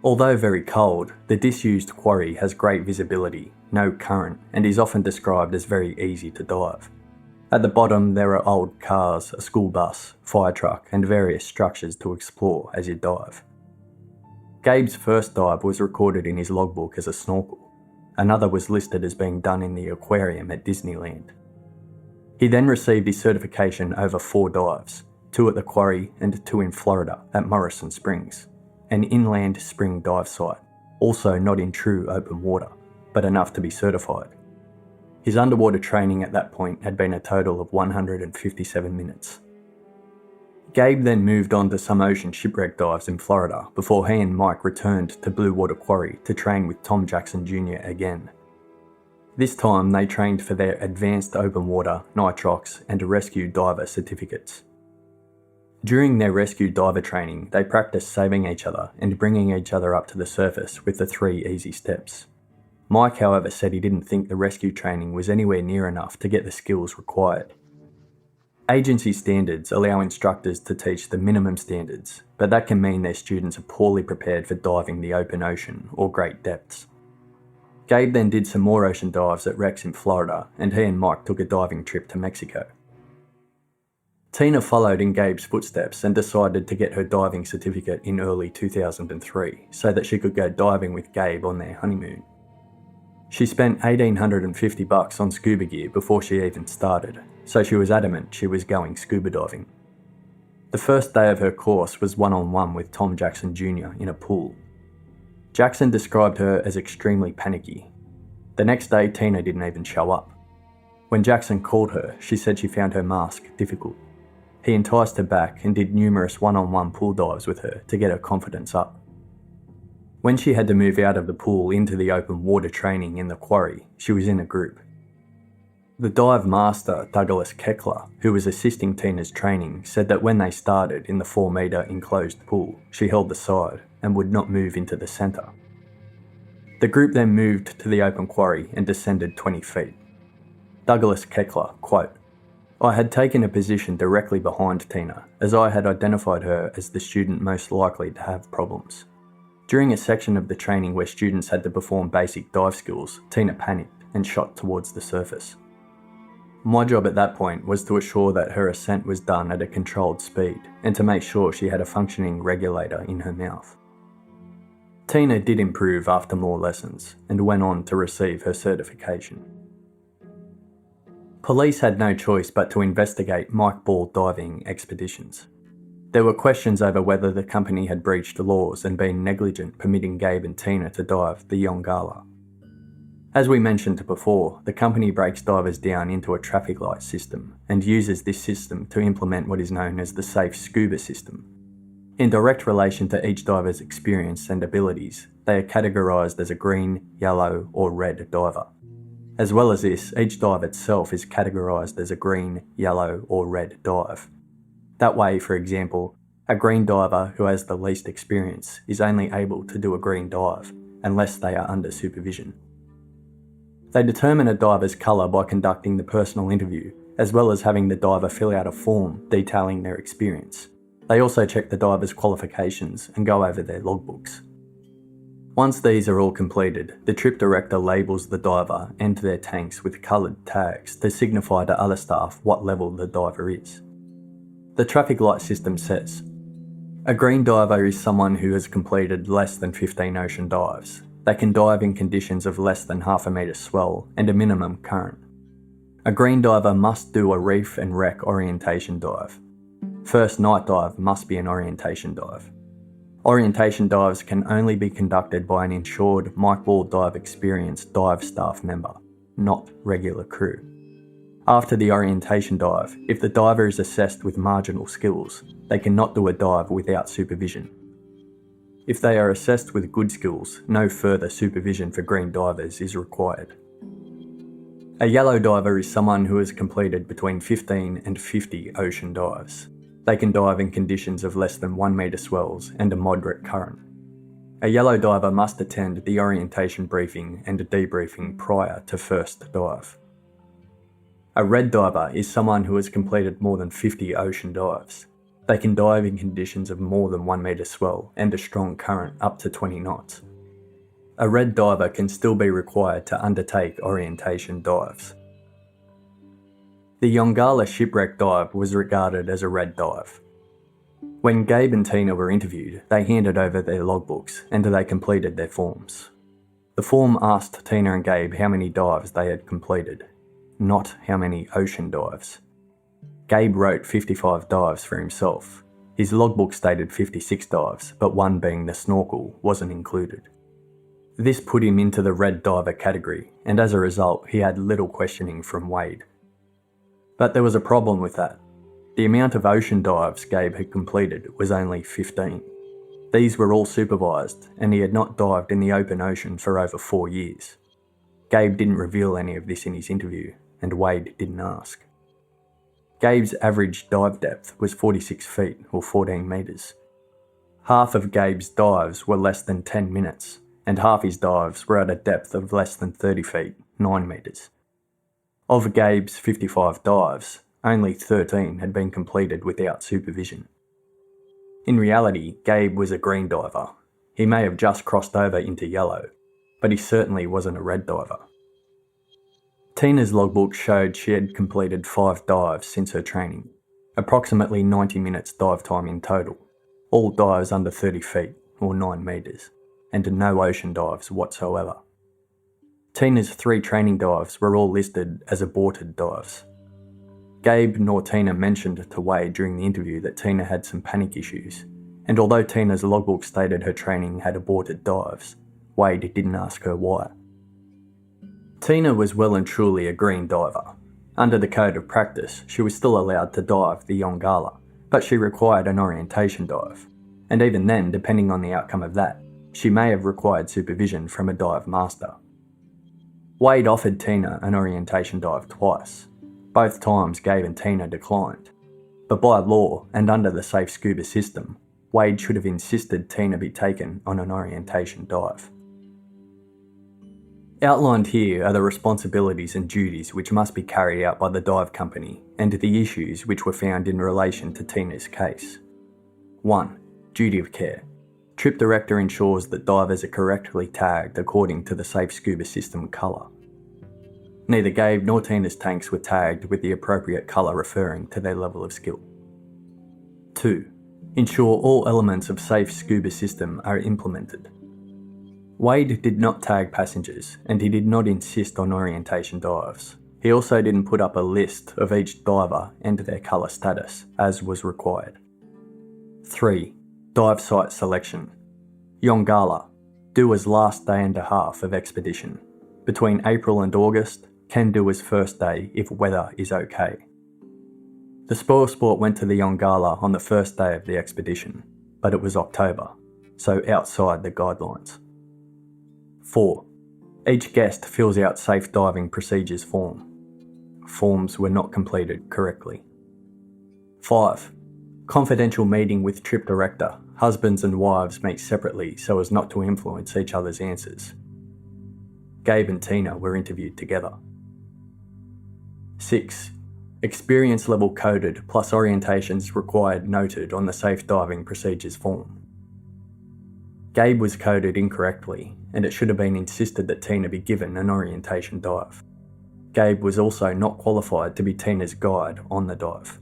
[SPEAKER 1] Although very cold, the disused quarry has great visibility, no current, and is often described as very easy to dive. At the bottom there are old cars, a school bus, fire truck, and various structures to explore as you dive. Gabe's first dive was recorded in his logbook as a snorkel. Another was listed as being done in the aquarium at Disneyland. He then received his certification over 4 dives, 2 at the quarry and 2 in Florida at Morrison Springs, an inland spring dive site, also not in true open water, but enough to be certified. His underwater training at that point had been a total of 157 minutes. Gabe then moved on to some ocean shipwreck dives in Florida before he and Mike returned to Blue Water Quarry to train with Tom Jackson Jr. again. This time they trained for their advanced open water, nitrox and rescue diver certificates. During their rescue diver training, they practiced saving each other and bringing each other up to the surface with the 3 easy steps. Mike, however, said he didn't think the rescue training was anywhere near enough to get the skills required. Agency standards allow instructors to teach the minimum standards, but that can mean their students are poorly prepared for diving the open ocean or great depths. Gabe then did some more ocean dives at wrecks in Florida, and he and Mike took a diving trip to Mexico. Tina followed in Gabe's footsteps and decided to get her diving certificate in early 2003 so that she could go diving with Gabe on their honeymoon. She spent $1,850 on scuba gear before she even started, so she was adamant she was going scuba diving. The first day of her course was one-on-one with Tom Jackson Jr. in a pool. Jackson described her as extremely panicky. The next day, Tina didn't even show up. When Jackson called her, she said she found her mask difficult. He enticed her back and did numerous one-on-one pool dives with her to get her confidence up. When she had to move out of the pool into the open water training in the quarry, she was in a group. The dive master, Ss Young, who was assisting Tina's training, said that when they started in the 4-metre enclosed pool, she held the side and would not move into the centre. The group then moved to the open quarry and descended 20 feet. Ss Young, quote, "I had taken a position directly behind Tina, as I had identified her as the student most likely to have problems. During a section of the training where students had to perform basic dive skills, Tina panicked and shot towards the surface. My job at that point was to assure that her ascent was done at a controlled speed and to make sure she had a functioning regulator in her mouth." Tina did improve after more lessons and went on to receive her certification. Police had no choice but to investigate Mike Ball diving expeditions. There were questions over whether the company had breached laws and been negligent permitting Gabe and Tina to dive the Young Gala. As we mentioned before, the company breaks divers down into a traffic light system and uses this system to implement what is known as the safe Scuba system. In direct relation to each diver's experience and abilities, they are categorized as a green, yellow or red diver. As well as this, each dive itself is categorized as a green, yellow or red dive. That way, for example, a green diver who has the least experience is only able to do a green dive unless they are under supervision. They determine a diver's colour by conducting the personal interview, as well as having the diver fill out a form detailing their experience. They also check the diver's qualifications and go over their logbooks. Once these are all completed, the trip director labels the diver and their tanks with coloured tags to signify to other staff what level the diver is. The traffic light system says, a green diver is someone who has completed less than 15 ocean dives. They can dive in conditions of less than half a metre swell and a minimum current. A green diver must do a reef and wreck orientation dive. First night dive must be an orientation dive. Orientation dives can only be conducted by an insured Mike Ball dive experienced dive staff member, not regular crew. After the orientation dive, if the diver is assessed with marginal skills, they cannot do a dive without supervision. If they are assessed with good skills, no further supervision for green divers is required. A yellow diver is someone who has completed between 15 and 50 ocean dives. They can dive in conditions of less than 1 metre swells and a moderate current. A yellow diver must attend the orientation briefing and debriefing prior to first dive. A red diver is someone who has completed more than 50 ocean dives. They can dive in conditions of more than 1 metre swell and a strong current up to 20 knots. A red diver can still be required to undertake orientation dives. The Young Gala shipwreck dive was regarded as a red dive. When Gabe and Tina were interviewed, they handed over their logbooks and they completed their forms. The form asked Tina and Gabe how many dives they had completed, not how many ocean dives. Gabe wrote 55 dives for himself. His logbook stated 56 dives, but one being the snorkel wasn't included. This put him into the red diver category, and as a result, he had little questioning from Wade. But there was a problem with that. The amount of ocean dives Gabe had completed was only 15. These were all supervised, and he had not dived in the open ocean for over 4 years. Gabe didn't reveal any of this in his interview, and Wade didn't ask. Gabe's average dive depth was 46 feet or 14 metres. Half of Gabe's dives were less than 10 minutes, and half his dives were at a depth of less than 30 feet, 9 metres. Of Gabe's 55 dives, only 13 had been completed without supervision. In reality, Gabe was a green diver. He may have just crossed over into yellow, but he certainly wasn't a red diver. Tina's logbook showed she had completed 5 dives since her training, approximately 90 minutes dive time in total, all dives under 30 feet or 9 metres, and no ocean dives whatsoever. Tina's 3 training dives were all listed as aborted dives. Gabe nor Tina mentioned to Wade during the interview that Tina had some panic issues, and although Tina's logbook stated her training had aborted dives, Wade didn't ask her why. Tina was well and truly a green diver. Under the code of practice, she was still allowed to dive the Young Gala, but she required an orientation dive, and even then, depending on the outcome of that, she may have required supervision from a dive master. Wade offered Tina an orientation dive twice. Both times Gabe and Tina declined. But by law and under the safe scuba system, Wade should have insisted Tina be taken on an orientation dive. Outlined here are the responsibilities and duties which must be carried out by the dive company and the issues which were found in relation to Tina's case. 1. Duty of care. Trip director ensures that divers are correctly tagged according to the safe scuba system colour. Neither Gabe nor Tina's tanks were tagged with the appropriate colour referring to their level of skill. 2. Ensure all elements of safe scuba system are implemented. Wade did not tag passengers, and he did not insist on orientation dives. He also didn't put up a list of each diver and their colour status, as was required. 3. Dive site selection. Young Gala. Do as last day and a half of expedition. Between April and August, can do as first day if weather is okay. The spoil sport went to the Young Gala on the first day of the expedition, but it was October, so outside the guidelines. 4. Each guest fills out safe diving procedures form. Forms were not completed correctly. 5. Confidential meeting with trip director. Husbands and wives meet separately so as not to influence each other's answers. Gabe and Tina were interviewed together. 6. Experience level coded plus orientations required noted on the safe diving procedures form. Gabe was coded incorrectly, and it should have been insisted that Tina be given an orientation dive. Gabe was also not qualified to be Tina's guide on the dive.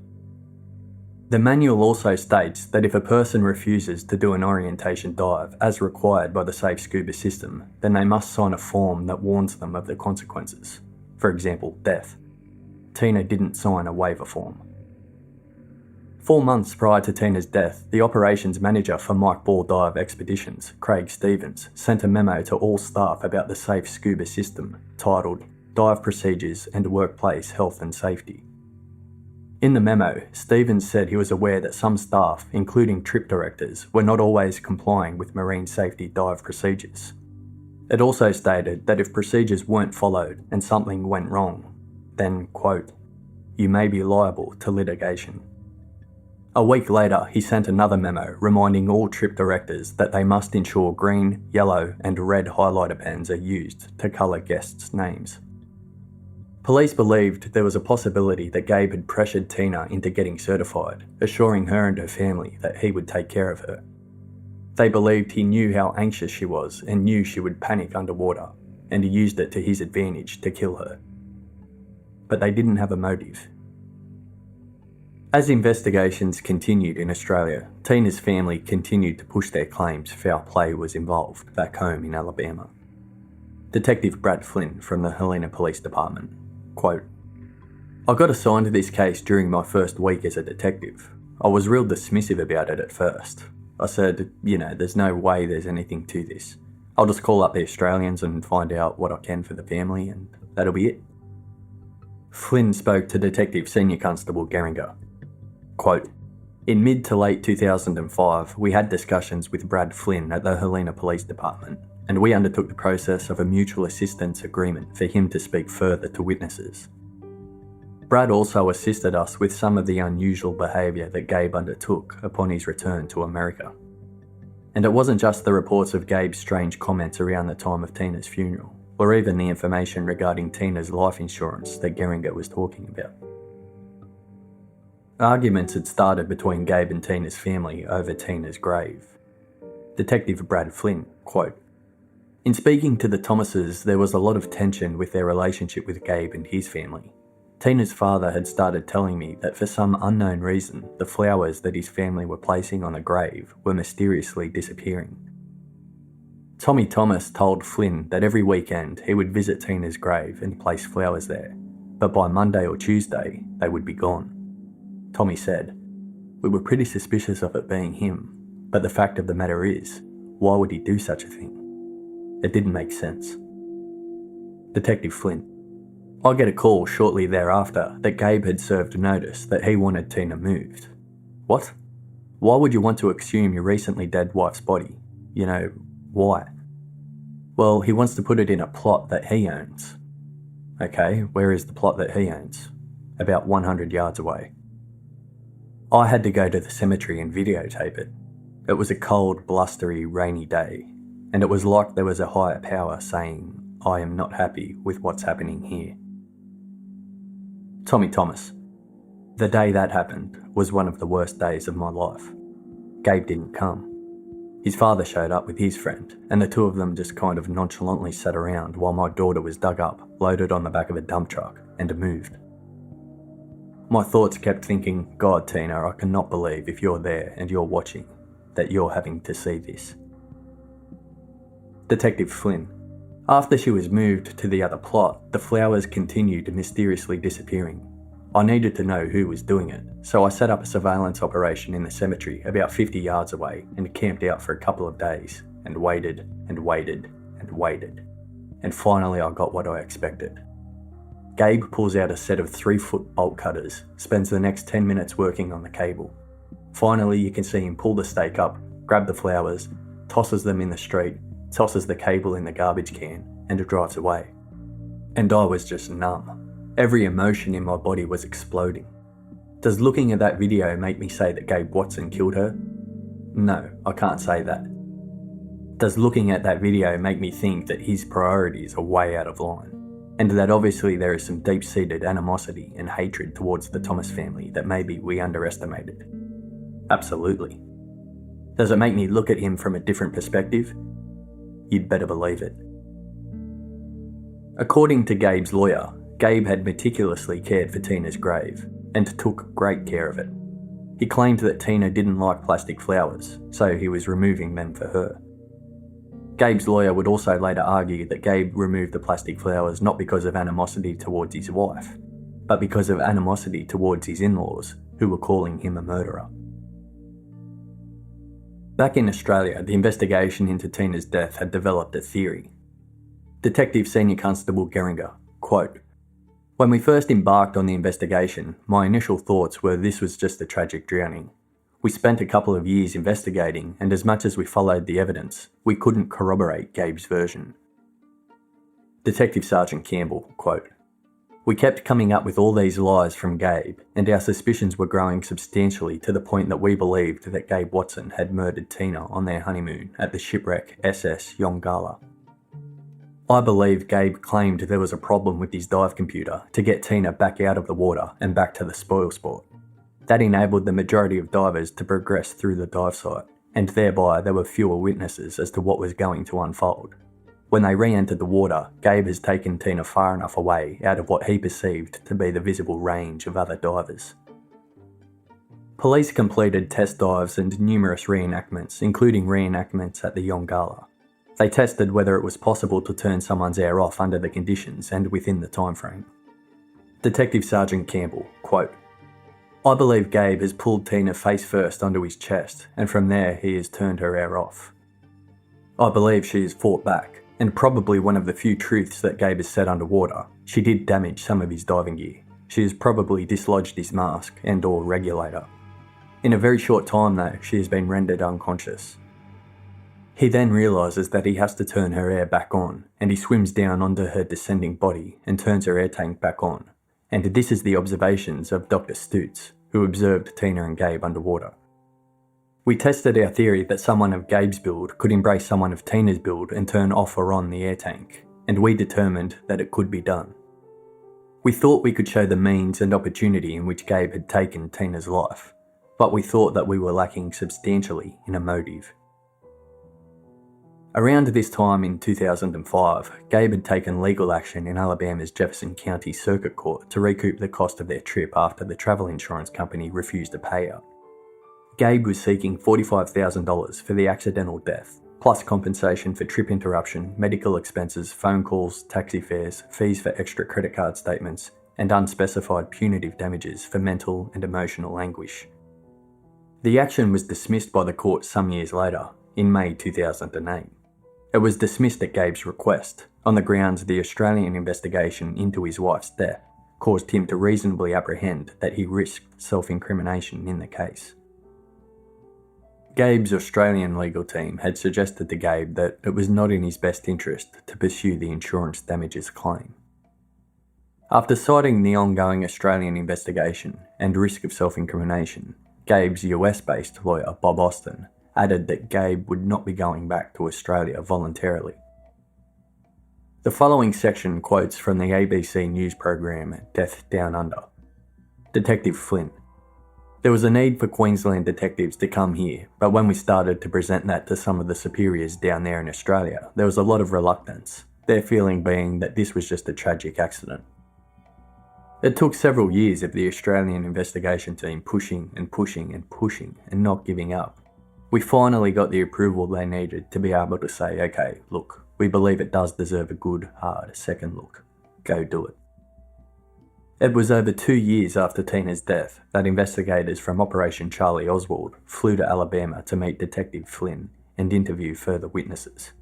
[SPEAKER 1] The manual also states that if a person refuses to do an orientation dive as required by the safe scuba system, then they must sign a form that warns them of the consequences. For example, death. Tina didn't sign a waiver form. 4 months prior to Tina's death, the operations manager for Mike Ball Dive Expeditions, Craig Stevens, sent a memo to all staff about the safe scuba system, titled Dive Procedures and Workplace Health and Safety. In the memo, Stevens said he was aware that some staff, including trip directors, were not always complying with marine safety dive procedures. It also stated that if procedures weren't followed and something went wrong, then, quote, you may be liable to litigation. A week later, he sent another memo reminding all trip directors that they must ensure green, yellow and red highlighter pens are used to colour guests' names. Police believed there was a possibility that Gabe had pressured Tina into getting certified, assuring her and her family that he would take care of her. They believed he knew how anxious she was and knew she would panic underwater, and he used it to his advantage to kill her. But they didn't have a motive. As investigations continued in Australia, Tina's family continued to push their claims foul play was involved back home in Alabama. Detective Brad Flynn from the Helena Police Department, quote, I got assigned to this case during my first week as a detective. I was real dismissive about it at first. I said, there's no way there's anything to this. I'll just call up the Australians and find out what I can for the family, and that'll be it. Flynn spoke to Detective Senior Constable Geringer. Quote, in mid to late 2005, we had discussions with Brad Flynn at the Helena Police Department, and we undertook the process of a mutual assistance agreement for him to speak further to witnesses. Brad also assisted us with some of the unusual behaviour that Gabe undertook upon his return to America. And it wasn't just the reports of Gabe's strange comments around the time of Tina's funeral, or even the information regarding Tina's life insurance that Geringer was talking about. Arguments had started between Gabe and Tina's family over Tina's grave. Detective Brad Flynn, quote, in speaking to the Thomases, there was a lot of tension with their relationship with Gabe and his family. Tina's father had started telling me that for some unknown reason, the flowers that his family were placing on the grave were mysteriously disappearing. Tommy Thomas told Flynn that every weekend he would visit Tina's grave and place flowers there, but by Monday or Tuesday, they would be gone. Tommy said, we were pretty suspicious of it being him, but the fact of the matter is, why would he do such a thing? It didn't make sense. Detective Flynn, I get a call shortly thereafter that Gabe had served notice that he wanted Tina moved. What? Why would you want to exhume your recently dead wife's body? Why? Well, he wants to put it in a plot that he owns. Okay, where is the plot that he owns? About 100 yards away. I had to go to the cemetery and videotape it. It was a cold, blustery, rainy day, and it was like there was a higher power saying, I am not happy with what's happening here. Tommy Thomas. The day that happened was one of the worst days of my life. Gabe didn't come. His father showed up with his friend, and the two of them just kind of nonchalantly sat around while my daughter was dug up, loaded on the back of a dump truck, and moved. My thoughts kept thinking, God, Tina, I cannot believe if you're there and you're watching, that you're having to see this. Detective Flynn. After she was moved to the other plot, the flowers continued mysteriously disappearing. I needed to know who was doing it, so I set up a surveillance operation in the cemetery about 50 yards away and camped out for a couple of days, and waited and waited and waited. And finally I got what I expected. Gabe pulls out a set of 3-foot bolt cutters, spends the next 10 minutes working on the cable. Finally you can see him pull the stake up, grab the flowers, tosses them in the street, tosses the cable in the garbage can, and drives away. And I was just numb. Every emotion in my body was exploding. Does looking at that video make me say that Gabe Watson killed her? No, I can't say that. Does looking at that video make me think that his priorities are way out of line? And that obviously there is some deep-seated animosity and hatred towards the Thomas family that maybe we underestimated? Absolutely. Does it make me look at him from a different perspective? You'd better believe it. According to Gabe's lawyer, Gabe had meticulously cared for Tina's grave and took great care of it. He claimed that Tina didn't like plastic flowers, so he was removing them for her. Gabe's lawyer would also later argue that Gabe removed the plastic flowers not because of animosity towards his wife, but because of animosity towards his in-laws, who were calling him a murderer. Back in Australia, the investigation into Tina's death had developed a theory. Detective Senior Constable Geringer, quote, when we first embarked on the investigation, my initial thoughts were this was just a tragic drowning. We spent a couple of years investigating, and as much as we followed the evidence, we couldn't corroborate Gabe's version. Detective Sergeant Campbell, quote, we kept coming up with all these lies from Gabe, and our suspicions were growing substantially to the point that we believed that Gabe Watson had murdered Tina on their honeymoon at the shipwreck Ss Young Gala. I believe Gabe claimed there was a problem with his dive computer to get Tina back out of the water and back to the spoil sport. That enabled the majority of divers to progress through the dive site, and thereby there were fewer witnesses as to what was going to unfold. When they re-entered the water, Gabe has taken Tina far enough away out of what he perceived to be the visible range of other divers. Police completed test dives and numerous reenactments, including reenactments at the Young Gala. They tested whether it was possible to turn someone's air off under the conditions and within the time frame. Detective Sergeant Campbell, quote, I believe Gabe has pulled Tina face first onto his chest, and from there he has turned her air off. I believe she has fought back, and probably one of the few truths that Gabe has said underwater, she did damage some of his diving gear. She has probably dislodged his mask and or regulator. In a very short time though, she has been rendered unconscious. He then realises that he has to turn her air back on, and he swims down onto her descending body and turns her air tank back on. And this is the observations of Dr. Stutz, who observed Tina and Gabe underwater. We tested our theory that someone of Gabe's build could embrace someone of Tina's build and turn off or on the air tank, and we determined that it could be done. We thought we could show the means and opportunity in which Gabe had taken Tina's life, but we thought that we were lacking substantially in a motive. Around this time in 2005, Gabe had taken legal action in Alabama's Jefferson County Circuit Court to recoup the cost of their trip after the travel insurance company refused to pay out. Gabe was seeking $45,000 for the accidental death, plus compensation for trip interruption, medical expenses, phone calls, taxi fares, fees for extra credit card statements, and unspecified punitive damages for mental and emotional anguish. The action was dismissed by the court some years later, in May 2008. It was dismissed at Gabe's request, on the grounds the Australian investigation into his wife's death caused him to reasonably apprehend that he risked self-incrimination in the case. Gabe's Australian legal team had suggested to Gabe that it was not in his best interest to pursue the insurance damages claim. After citing the ongoing Australian investigation and risk of self-incrimination, Gabe's US-based lawyer, Bob Austin, added that Gabe would not be going back to Australia voluntarily. The following section quotes from the ABC news program Death Down Under. Detective Flynn. There was a need for Queensland detectives to come here, but when we started to present that to some of the superiors down there in Australia, there was a lot of reluctance, their feeling being that this was just a tragic accident. It took several years of the Australian investigation team pushing and not giving up. We finally got the approval they needed to be able to say, okay, look, we believe it does deserve a good, hard second look. Go do it. It was over 2 years after Tina's death that investigators from Operation Charlie Oswald flew to Alabama to meet Detective Flynn and interview further witnesses.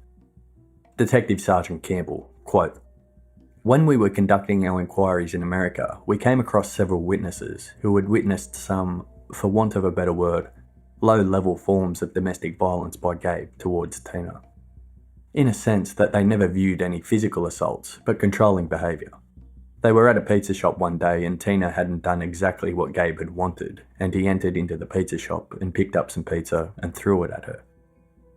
[SPEAKER 1] Detective Sergeant Campbell, quote, "When we were conducting our inquiries in America, we came across several witnesses who had witnessed some, for want of a better word, low-level forms of domestic violence by Gabe towards Tina. In a sense that they never viewed any physical assaults, but controlling behaviour. They were at a pizza shop one day and Tina hadn't done exactly what Gabe had wanted, and he entered into the pizza shop and picked up some pizza and threw it at her.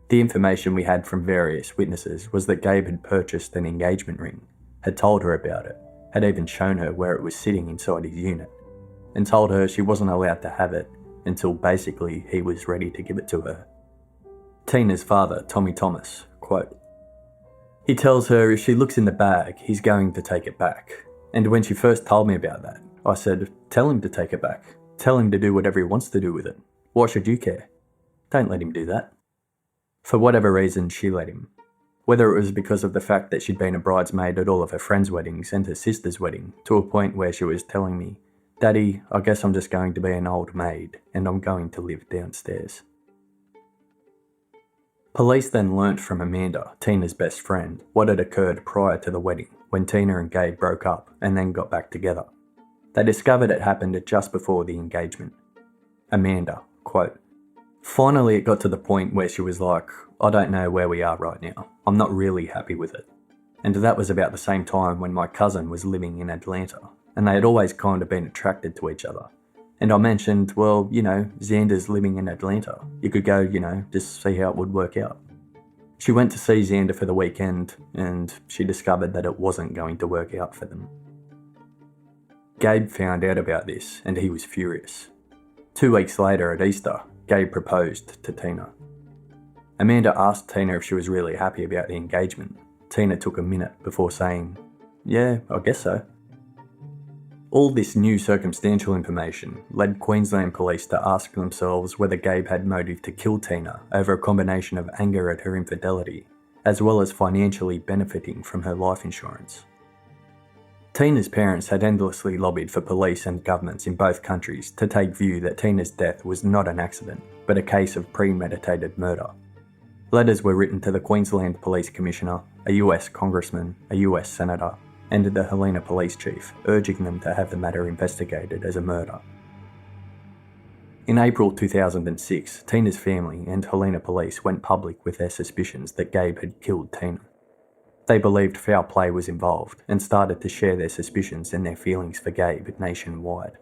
[SPEAKER 1] The information we had from various witnesses was that Gabe had purchased an engagement ring, had told her about it, had even shown her where it was sitting inside his unit, and told her she wasn't allowed to have it until basically he was ready to give it to her." Tina's father, Tommy Thomas, quote, "He tells her if she looks in the bag, he's going to take it back. And when she first told me about that, I said, tell him to take it back. Tell him to do whatever he wants to do with it. Why should you care? Don't let him do that." For whatever reason, she let him. Whether it was because of the fact that she'd been a bridesmaid at all of her friends' weddings and her sister's wedding, to a point where she was telling me, "Daddy, I guess I'm just going to be an old maid and I'm going to live downstairs." Police then learnt from Amanda, Tina's best friend, what had occurred prior to the wedding when Tina and Gabe broke up and then got back together. They discovered it happened just before the engagement. Amanda, quote, "Finally it got to the point where she was like, I don't know where we are right now. I'm not really happy with it. And that was about the same time when my cousin was living in Atlanta, and they had always kind of been attracted to each other. And I mentioned, well, Xander's living in Atlanta. You could go, just see how it would work out. She went to see Xander for the weekend, and she discovered that it wasn't going to work out for them. Gabe found out about this, and he was furious. 2 weeks later at Easter, Gabe proposed to Tina. Amanda asked Tina if she was really happy about the engagement. Tina took a minute before saying, "Yeah, I guess so." All this new circumstantial information led Queensland police to ask themselves whether Gabe had motive to kill Tina over a combination of anger at her infidelity, as well as financially benefiting from her life insurance. Tina's parents had endlessly lobbied for police and governments in both countries to take view that Tina's death was not an accident, but a case of premeditated murder. Letters were written to the Queensland Police Commissioner, a US Congressman, a US Senator, and the Helena Police Chief, urging them to have the matter investigated as a murder. In April 2006, Tina's family and Helena Police went public with their suspicions that Gabe had killed Tina. They believed foul play was involved and started to share their suspicions and their feelings for Gabe nationwide.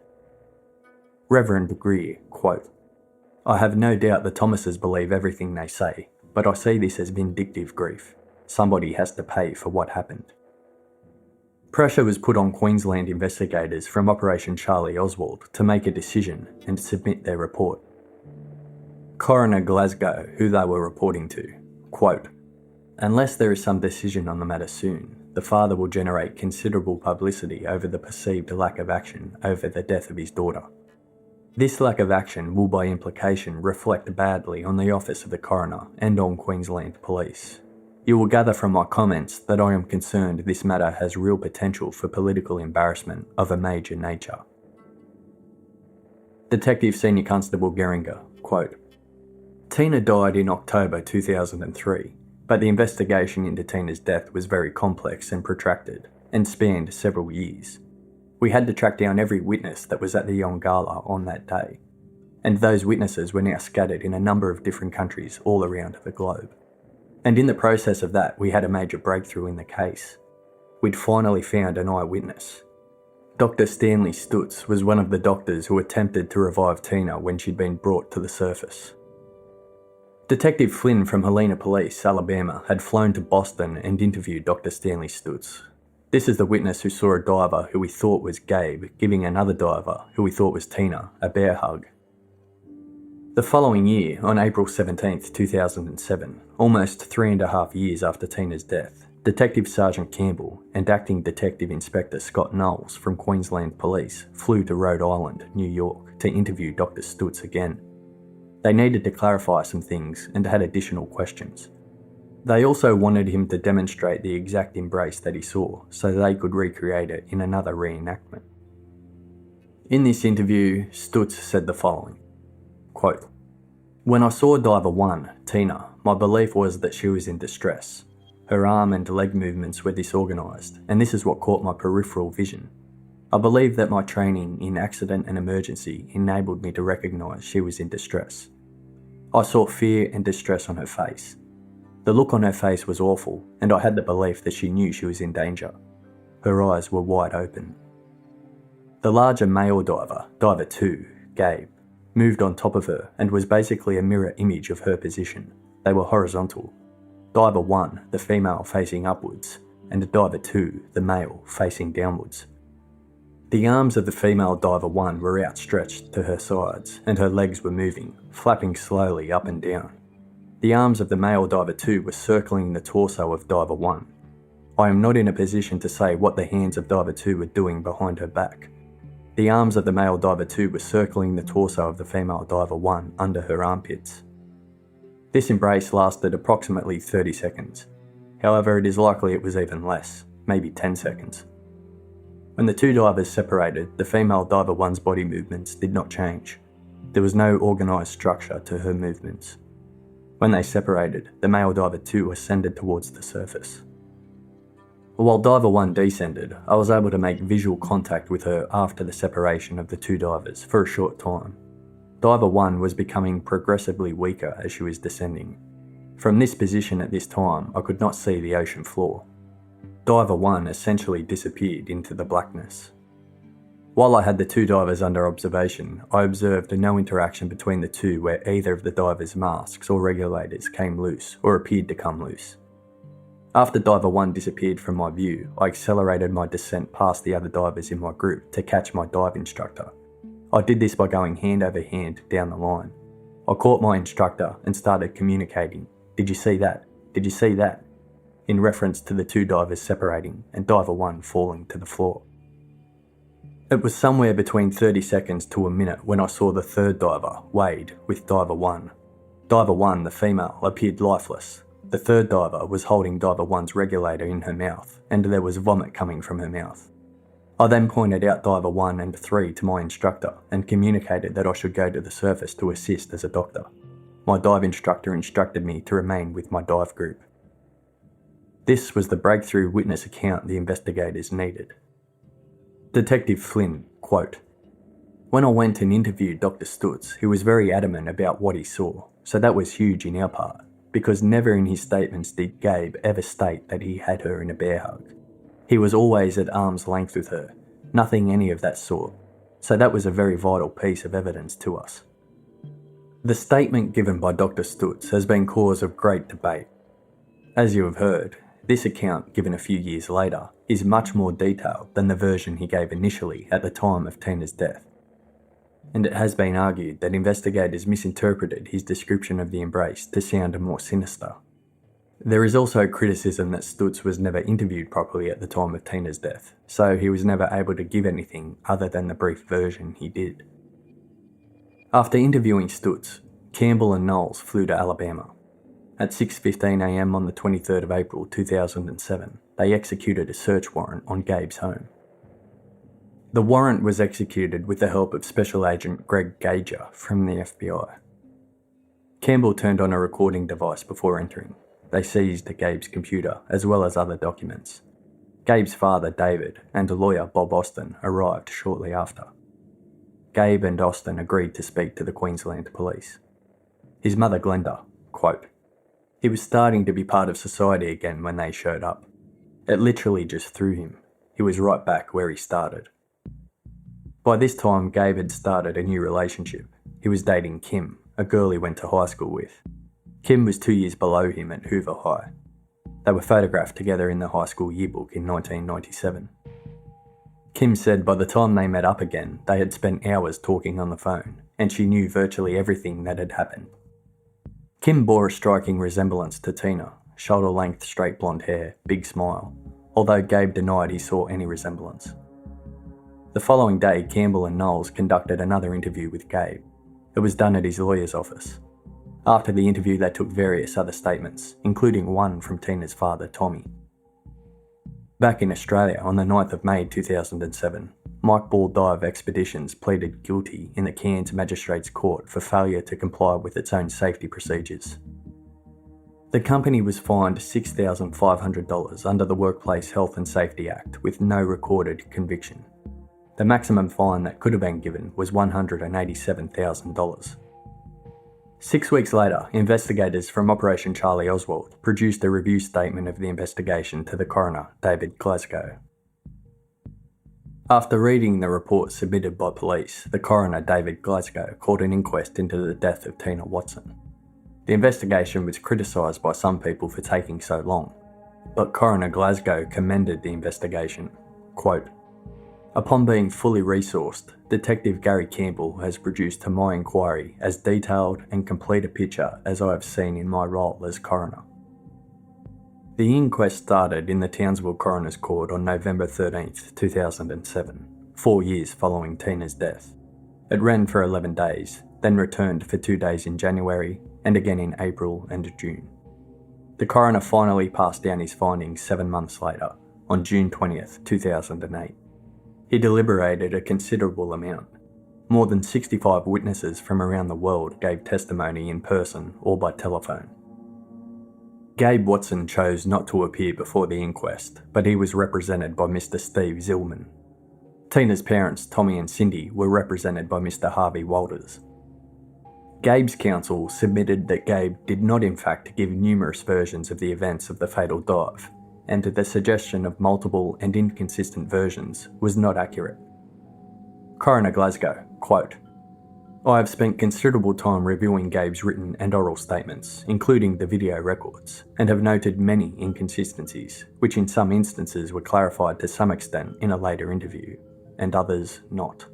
[SPEAKER 1] Reverend Greer, quote, "I have no doubt the Thomases believe everything they say, but I see this as vindictive grief. Somebody has to pay for what happened." Pressure was put on Queensland investigators from Operation Charlie Oswald to make a decision and submit their report. Coroner Glasgow, who they were reporting to, quote, "Unless there is some decision on the matter soon, the father will generate considerable publicity over the perceived lack of action over the death of his daughter. This lack of action will by implication reflect badly on the office of the coroner and on Queensland Police. You will gather from my comments that I am concerned this matter has real potential for political embarrassment of a major nature." Detective Senior Constable Geringer, quote, "Tina died in October 2003, but the investigation into Tina's death was very complex and protracted, and spanned several years. We had to track down every witness that was at the Young Gala on that day, and those witnesses were now scattered in a number of different countries all around the globe. And in the process of that, we had a major breakthrough in the case. We'd finally found an eyewitness. Dr. Stanley Stutz was one of the doctors who attempted to revive Tina when she'd been brought to the surface." Detective Flynn from Helena Police, Alabama, had flown to Boston and interviewed Dr. Stanley Stutz. This is the witness who saw a diver who we thought was Gabe giving another diver, who we thought was Tina, a bear hug. The following year, on April 17, 2007, almost 3.5 years after Tina's death, Detective Sergeant Campbell and Acting Detective Inspector Scott Knowles from Queensland Police flew to Rhode Island, New York, to interview Dr. Stutz again. They needed to clarify some things and had additional questions. They also wanted him to demonstrate the exact embrace that he saw so they could recreate it in another reenactment. In this interview, Stutz said the following, quote, "When I saw Diver 1, Tina, my belief was that she was in distress. Her arm and leg movements were disorganised, and this is what caught my peripheral vision. I believe that my training in accident and emergency enabled me to recognise she was in distress. I saw fear and distress on her face. The look on her face was awful, and I had the belief that she knew she was in danger. Her eyes were wide open. The larger male diver, Diver 2, Gabe, moved on top of her and was basically a mirror image of her position. They were horizontal. Diver 1, the female, facing upwards, and Diver 2, the male, facing downwards. The arms of the female Diver 1 were outstretched to her sides, and her legs were moving, flapping slowly up and down. The arms of the male Diver 2 were circling the torso of Diver 1. I am not in a position to say what the hands of Diver 2 were doing behind her back. The arms of the male Diver 2 were circling the torso of the female Diver 1 under her armpits. This embrace lasted approximately 30 seconds. However, it is likely it was even less, maybe 10 seconds. When the two divers separated, the female Diver 1's body movements did not change. There was no organised structure to her movements. When they separated, the male Diver 2 ascended towards the surface. While Diver 1 descended, I was able to make visual contact with her after the separation of the two divers for a short time. Diver 1 was becoming progressively weaker as she was descending. From this position at this time, I could not see the ocean floor. Diver 1 essentially disappeared into the blackness. While I had the two divers under observation, I observed no interaction between the two where either of the divers' masks or regulators came loose or appeared to come loose. After Diver 1 disappeared from my view, I accelerated my descent past the other divers in my group to catch my dive instructor. I did this by going hand over hand down the line. I caught my instructor and started communicating. "Did you see that? Did you see that?" in reference to the two divers separating and Diver 1 falling to the floor. It was somewhere between 30 seconds to a minute when I saw the third diver, Wade, with Diver 1. Diver 1, the female, appeared lifeless. The third diver was holding Diver 1's regulator in her mouth, and there was vomit coming from her mouth. I then pointed out Diver 1 and 3 to my instructor and communicated that I should go to the surface to assist as a doctor. My dive instructor instructed me to remain with my dive group. This was the breakthrough witness account the investigators needed. Detective Flynn, quote, "When I went and interviewed Dr. Stutz, he was very adamant about what he saw, so that was huge in our part, because never in his statements did Gabe ever state that he had her in a bear hug. He was always at arm's length with her, nothing any of that sort, so that was a very vital piece of evidence to us." The statement given by Dr. Stutz has been cause of great debate. As you have heard, this account, given a few years later, is much more detailed than the version he gave initially at the time of Tina's death. And it has been argued that investigators misinterpreted his description of the embrace to sound more sinister. There is also criticism that Stutz was never interviewed properly at the time of Tina's death, so he was never able to give anything other than the brief version he did. After interviewing Stutz, Campbell and Knowles flew to Alabama. At 6:15 a.m. on the 23rd of April 2007, they executed a search warrant on Gabe's home. The warrant was executed with the help of Special Agent Greg Gager from the FBI. Campbell turned on a recording device before entering. They seized Gabe's computer, as well as other documents. Gabe's father, David, and lawyer Bob Austin arrived shortly after. Gabe and Austin agreed to speak to the Queensland police. His mother, Glenda, quote, "He was starting to be part of society again when they showed up. It literally just threw him. He was right back where he started." By this time, Gabe had started a new relationship. He was dating Kim, a girl he went to high school with. Kim was 2 years below him at Hoover High. They were photographed together in the high school yearbook in 1997. Kim said by the time they met up again, they had spent hours talking on the phone, and she knew virtually everything that had happened. Kim bore a striking resemblance to Tina, shoulder-length straight blonde hair, big smile, although Gabe denied he saw any resemblance. The following day, Campbell and Knowles conducted another interview with Gabe. It was done at his lawyer's office. After the interview, they took various other statements, including one from Tina's father, Tommy. Back in Australia, on the 9th of May 2007, Mike Ball Dive Expeditions pleaded guilty in the Cairns Magistrates Court for failure to comply with its own safety procedures. The company was fined $6,500 under the Workplace Health and Safety Act with no recorded conviction. The maximum fine that could have been given was $187,000. 6 weeks later, investigators from Operation Charlie Oswald produced a review statement of the investigation to the coroner, David Glasgow. After reading the report submitted by police, the coroner, David Glasgow, called an inquest into the death of Tina Watson. The investigation was criticised by some people for taking so long, but Coroner Glasgow commended the investigation. Quote, "Upon being fully resourced, Detective Gary Campbell has produced to my inquiry as detailed and complete a picture as I have seen in my role as coroner." The inquest started in the Townsville Coroner's Court on November 13, 2007, 4 years following Tina's death. It ran for 11 days, then returned for 2 days in January and again in April and June. The coroner finally passed down his findings 7 months later, on June 20, 2008. He deliberated a considerable amount. More than 65 witnesses from around the world gave testimony in person or by telephone. Gabe Watson chose not to appear before the inquest, but he was represented by Mr. Steve Zillman. Tina's parents, Tommy and Cindy, were represented by Mr. Harvey Walters. Gabe's counsel submitted that Gabe did not in fact give numerous versions of the events of the fatal dive, and the suggestion of multiple and inconsistent versions was not accurate. Coroner Glasgow, quote, "I have spent considerable time reviewing Gabe's written and oral statements, including the video records, and have noted many inconsistencies, which in some instances were clarified to some extent in a later interview, and others not."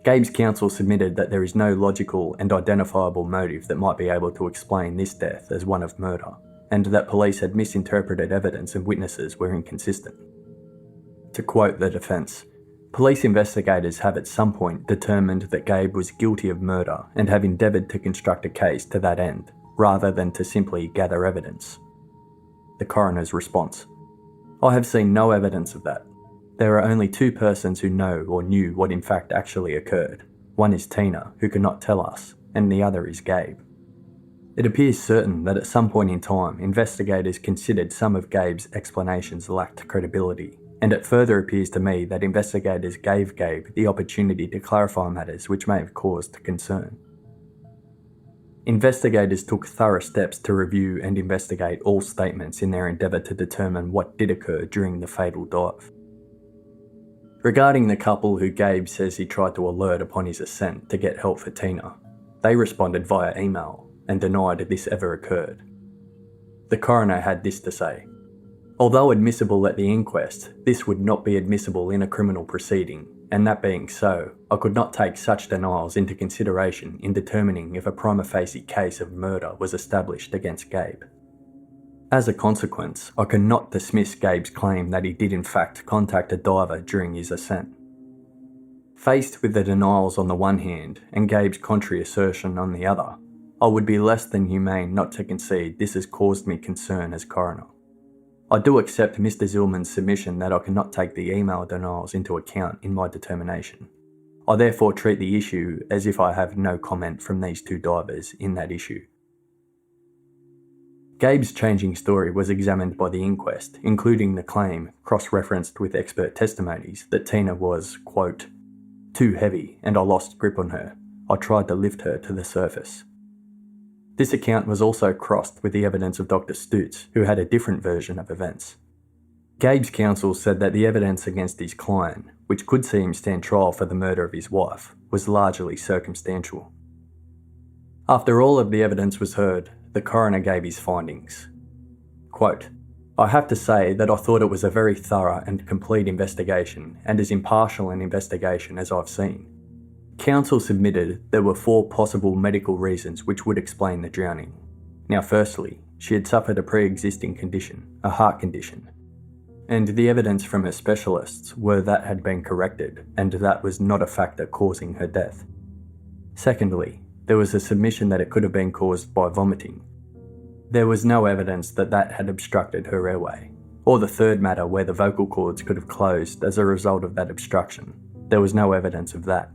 [SPEAKER 1] Gabe's counsel submitted that there is no logical and identifiable motive that might be able to explain this death as one of murder, and that police had misinterpreted evidence and witnesses were inconsistent. To quote the defence, "Police investigators have at some point determined that Gabe was guilty of murder and have endeavoured to construct a case to that end, rather than to simply gather evidence." The coroner's response, "I have seen no evidence of that. There are only two persons who know or knew what in fact actually occurred. One is Tina, who cannot tell us, and the other is Gabe. It appears certain that at some point in time, investigators considered some of Gabe's explanations lacked credibility, and it further appears to me that investigators gave Gabe the opportunity to clarify matters which may have caused concern. Investigators took thorough steps to review and investigate all statements in their endeavour to determine what did occur during the fatal dive. Regarding the couple who Gabe says he tried to alert upon his ascent to get help for Tina, they responded via email and denied this ever occurred. The coroner had this to say: "Although admissible at the inquest, this would not be admissible in a criminal proceeding, and that being so, I could not take such denials into consideration in determining if a prima facie case of murder was established against Gabe. As a consequence, I cannot dismiss Gabe's claim that he did in fact contact a diver during his ascent." Faced with the denials on the one hand and Gabe's contrary assertion on the other, I would be less than humane not to concede this has caused me concern as coroner. I do accept Mr. Zillman's submission that I cannot take the email denials into account in my determination. I therefore treat the issue as if I have no comment from these two divers in that issue. Gabe's changing story was examined by the inquest, including the claim, cross-referenced with expert testimonies, that Tina was, quote, "too heavy and I lost grip on her. I tried to lift her to the surface." This account was also crossed with the evidence of Dr. Stutz, who had a different version of events. Gabe's counsel said that the evidence against his client, which could see him stand trial for the murder of his wife, was largely circumstantial. After all of the evidence was heard, the coroner gave his findings. Quote, "I have to say that I thought it was a very thorough and complete investigation and as impartial an investigation as I've seen. Counsel submitted there were 4 possible medical reasons which would explain the drowning. Now firstly, she had suffered a pre-existing condition, a heart condition, and the evidence from her specialists were that had been corrected and that was not a factor causing her death. Secondly, there was a submission that it could have been caused by vomiting. There was no evidence that that had obstructed her airway, or the third matter where the vocal cords could have closed as a result of that obstruction. There was no evidence of that.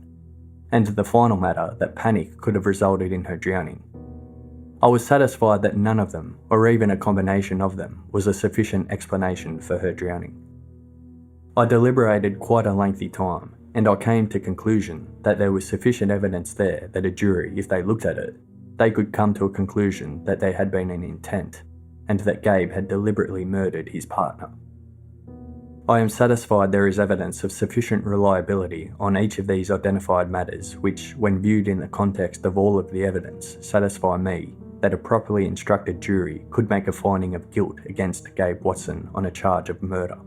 [SPEAKER 1] And the final matter, that panic could have resulted in her drowning. I was satisfied that none of them, or even a combination of them, was a sufficient explanation for her drowning. I deliberated quite a lengthy time, and I came to conclusion that there was sufficient evidence there that a jury, if they looked at it, they could come to a conclusion that there had been an intent, and that Gabe had deliberately murdered his partner. I am satisfied there is evidence of sufficient reliability on each of these identified matters which, when viewed in the context of all of the evidence, satisfy me that a properly instructed jury could make a finding of guilt against Gabe Watson on a charge of murder.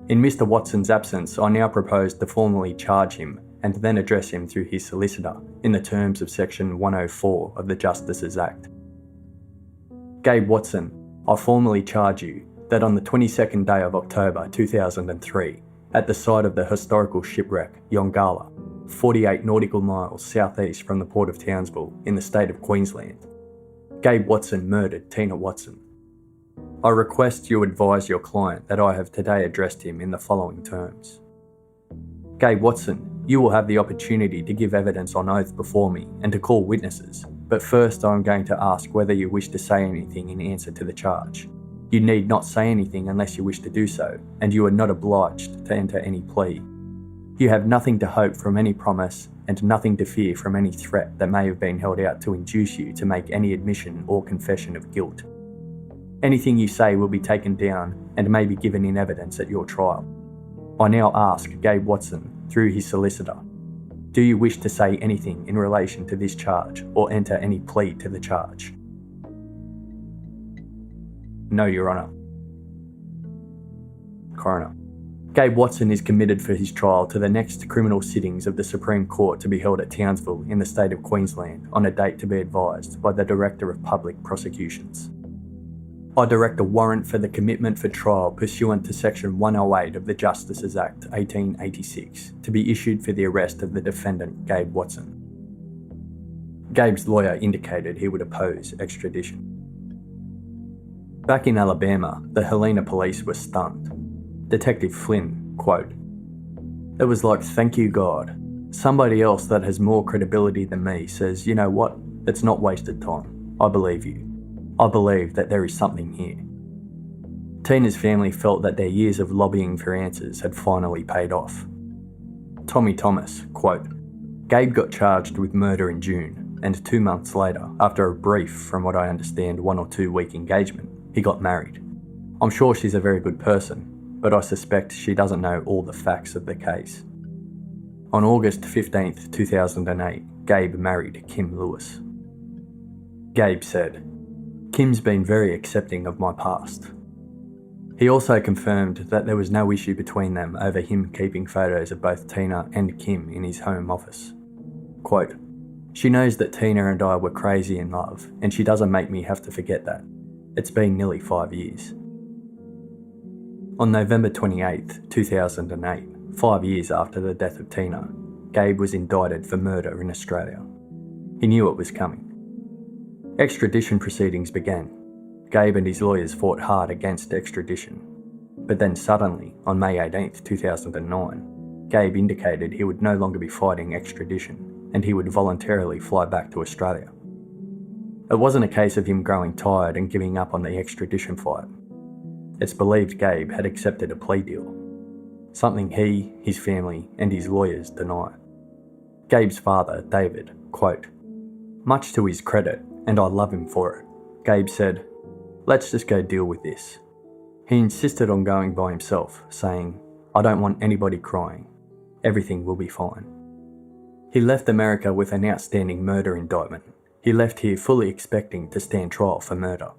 [SPEAKER 1] In Mr. Watson's absence, I now propose to formally charge him and then address him through his solicitor in the terms of Section 104 of the Justices Act. Gabe Watson, I formally charge you that on the 22nd day of October 2003, at the site of the historical shipwreck Young Gala, 48 nautical miles southeast from the port of Townsville in the state of Queensland, Gabe Watson murdered Tina Watson. I request you advise your client that I have today addressed him in the following terms. Gabe Watson, you will have the opportunity to give evidence on oath before me and to call witnesses, but first I am going to ask whether you wish to say anything in answer to the charge. You need not say anything unless you wish to do so, and you are not obliged to enter any plea. You have nothing to hope from any promise and nothing to fear from any threat that may have been held out to induce you to make any admission or confession of guilt. Anything you say will be taken down and may be given in evidence at your trial. I now ask Gabe Watson, through his solicitor, do you wish to say anything in relation to this charge or enter any plea to the charge? No, Your Honour. Coroner. Gabe Watson is committed for his trial to the next criminal sittings of the Supreme Court to be held at Townsville in the state of Queensland on a date to be advised by the Director of Public Prosecutions. I direct a warrant for the commitment for trial pursuant to Section 108 of the Justices Act 1886 to be issued for the arrest of the defendant Gabe Watson. Gabe's lawyer indicated he would oppose extradition. Back in Alabama, the Helena police were stunned. Detective Flynn, quote, "It was like, thank you God. Somebody else that has more credibility than me says, you know what, it's not wasted time. I believe you. I believe that there is something here." Tina's family felt that their years of lobbying for answers had finally paid off. Tommy Thomas, quote, "Gabe got charged with murder in June, and 2 months later, after a brief, from what I understand, 1 or 2 week engagement, he got married. I'm sure she's a very good person, but I suspect she doesn't know all the facts of the case." On August 15th, 2008, Gabe married Kim Lewis. Gabe said, "Kim's been very accepting of my past." He also confirmed that there was no issue between them over him keeping photos of both Tina and Kim in his home office. Quote, "She knows that Tina and I were crazy in love, and she doesn't make me have to forget that. It's been nearly 5 years." On November 28th, 2008, 5 years after the death of Tina, Gabe was indicted for murder in Australia. He knew it was coming. Extradition proceedings began. Gabe and his lawyers fought hard against extradition. But then suddenly, on May 18th, 2009, Gabe indicated he would no longer be fighting extradition and he would voluntarily fly back to Australia. It wasn't a case of him growing tired and giving up on the extradition fight. It's believed Gabe had accepted a plea deal, something he, his family, and his lawyers deny. Gabe's father, David, quote, "Much to his credit, and I love him for it, Gabe said, 'Let's just go deal with this.' He insisted on going by himself, saying, 'I don't want anybody crying. Everything will be fine.' He left America with an outstanding murder indictment. He left here fully expecting to stand trial for murder."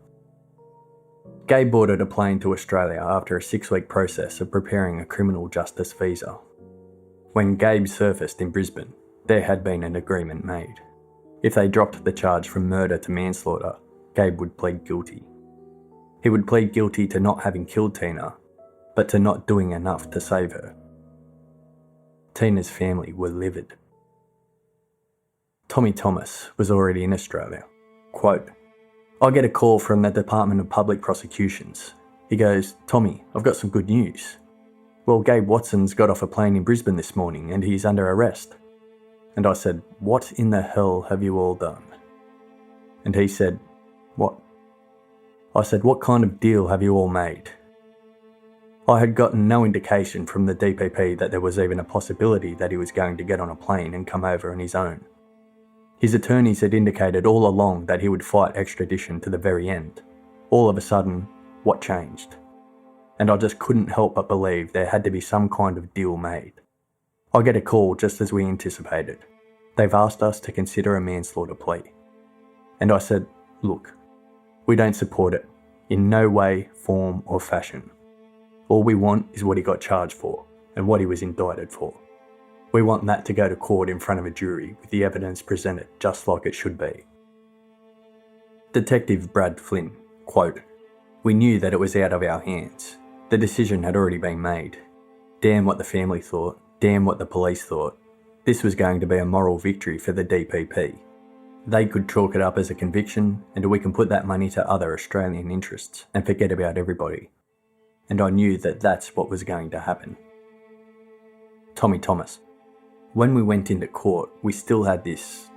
[SPEAKER 1] Gabe boarded a plane to Australia after a 6-week process of preparing a criminal justice visa. When Gabe surfaced in Brisbane, there had been an agreement made. If they dropped the charge from murder to manslaughter, Gabe would plead guilty. He would plead guilty to not having killed Tina, but to not doing enough to save her. Tina's family were livid. Tommy Thomas was already in Australia. Quote, "I get a call from the Department of Public Prosecutions. He goes, 'Tommy, I've got some good news. Well, Gabe Watson's got off a plane in Brisbane this morning and he's under arrest.' And I said, 'What in the hell have you all done?' And he said, 'What?' I said, 'What kind of deal have you all made?' I had gotten no indication from the DPP that there was even a possibility that he was going to get on a plane and come over on his own. His attorneys had indicated all along that he would fight extradition to the very end. All of a sudden, what changed? And I just couldn't help but believe there had to be some kind of deal made. I get a call just as we anticipated. They've asked us to consider a manslaughter plea. And I said, 'Look, we don't support it, in no way, form or fashion. All we want is what he got charged for and what he was indicted for. We want that to go to court in front of a jury with the evidence presented just like it should be.'" Detective Brad Flynn, quote, "We knew that it was out of our hands. The decision had already been made. Damn what the family thought, damn what the police thought. This was going to be a moral victory for the DPP. They could chalk it up as a conviction and we can put that money to other Australian interests and forget about everybody. And I knew that that's what was going to happen." Tommy Thomas. "When we went into court, we still had this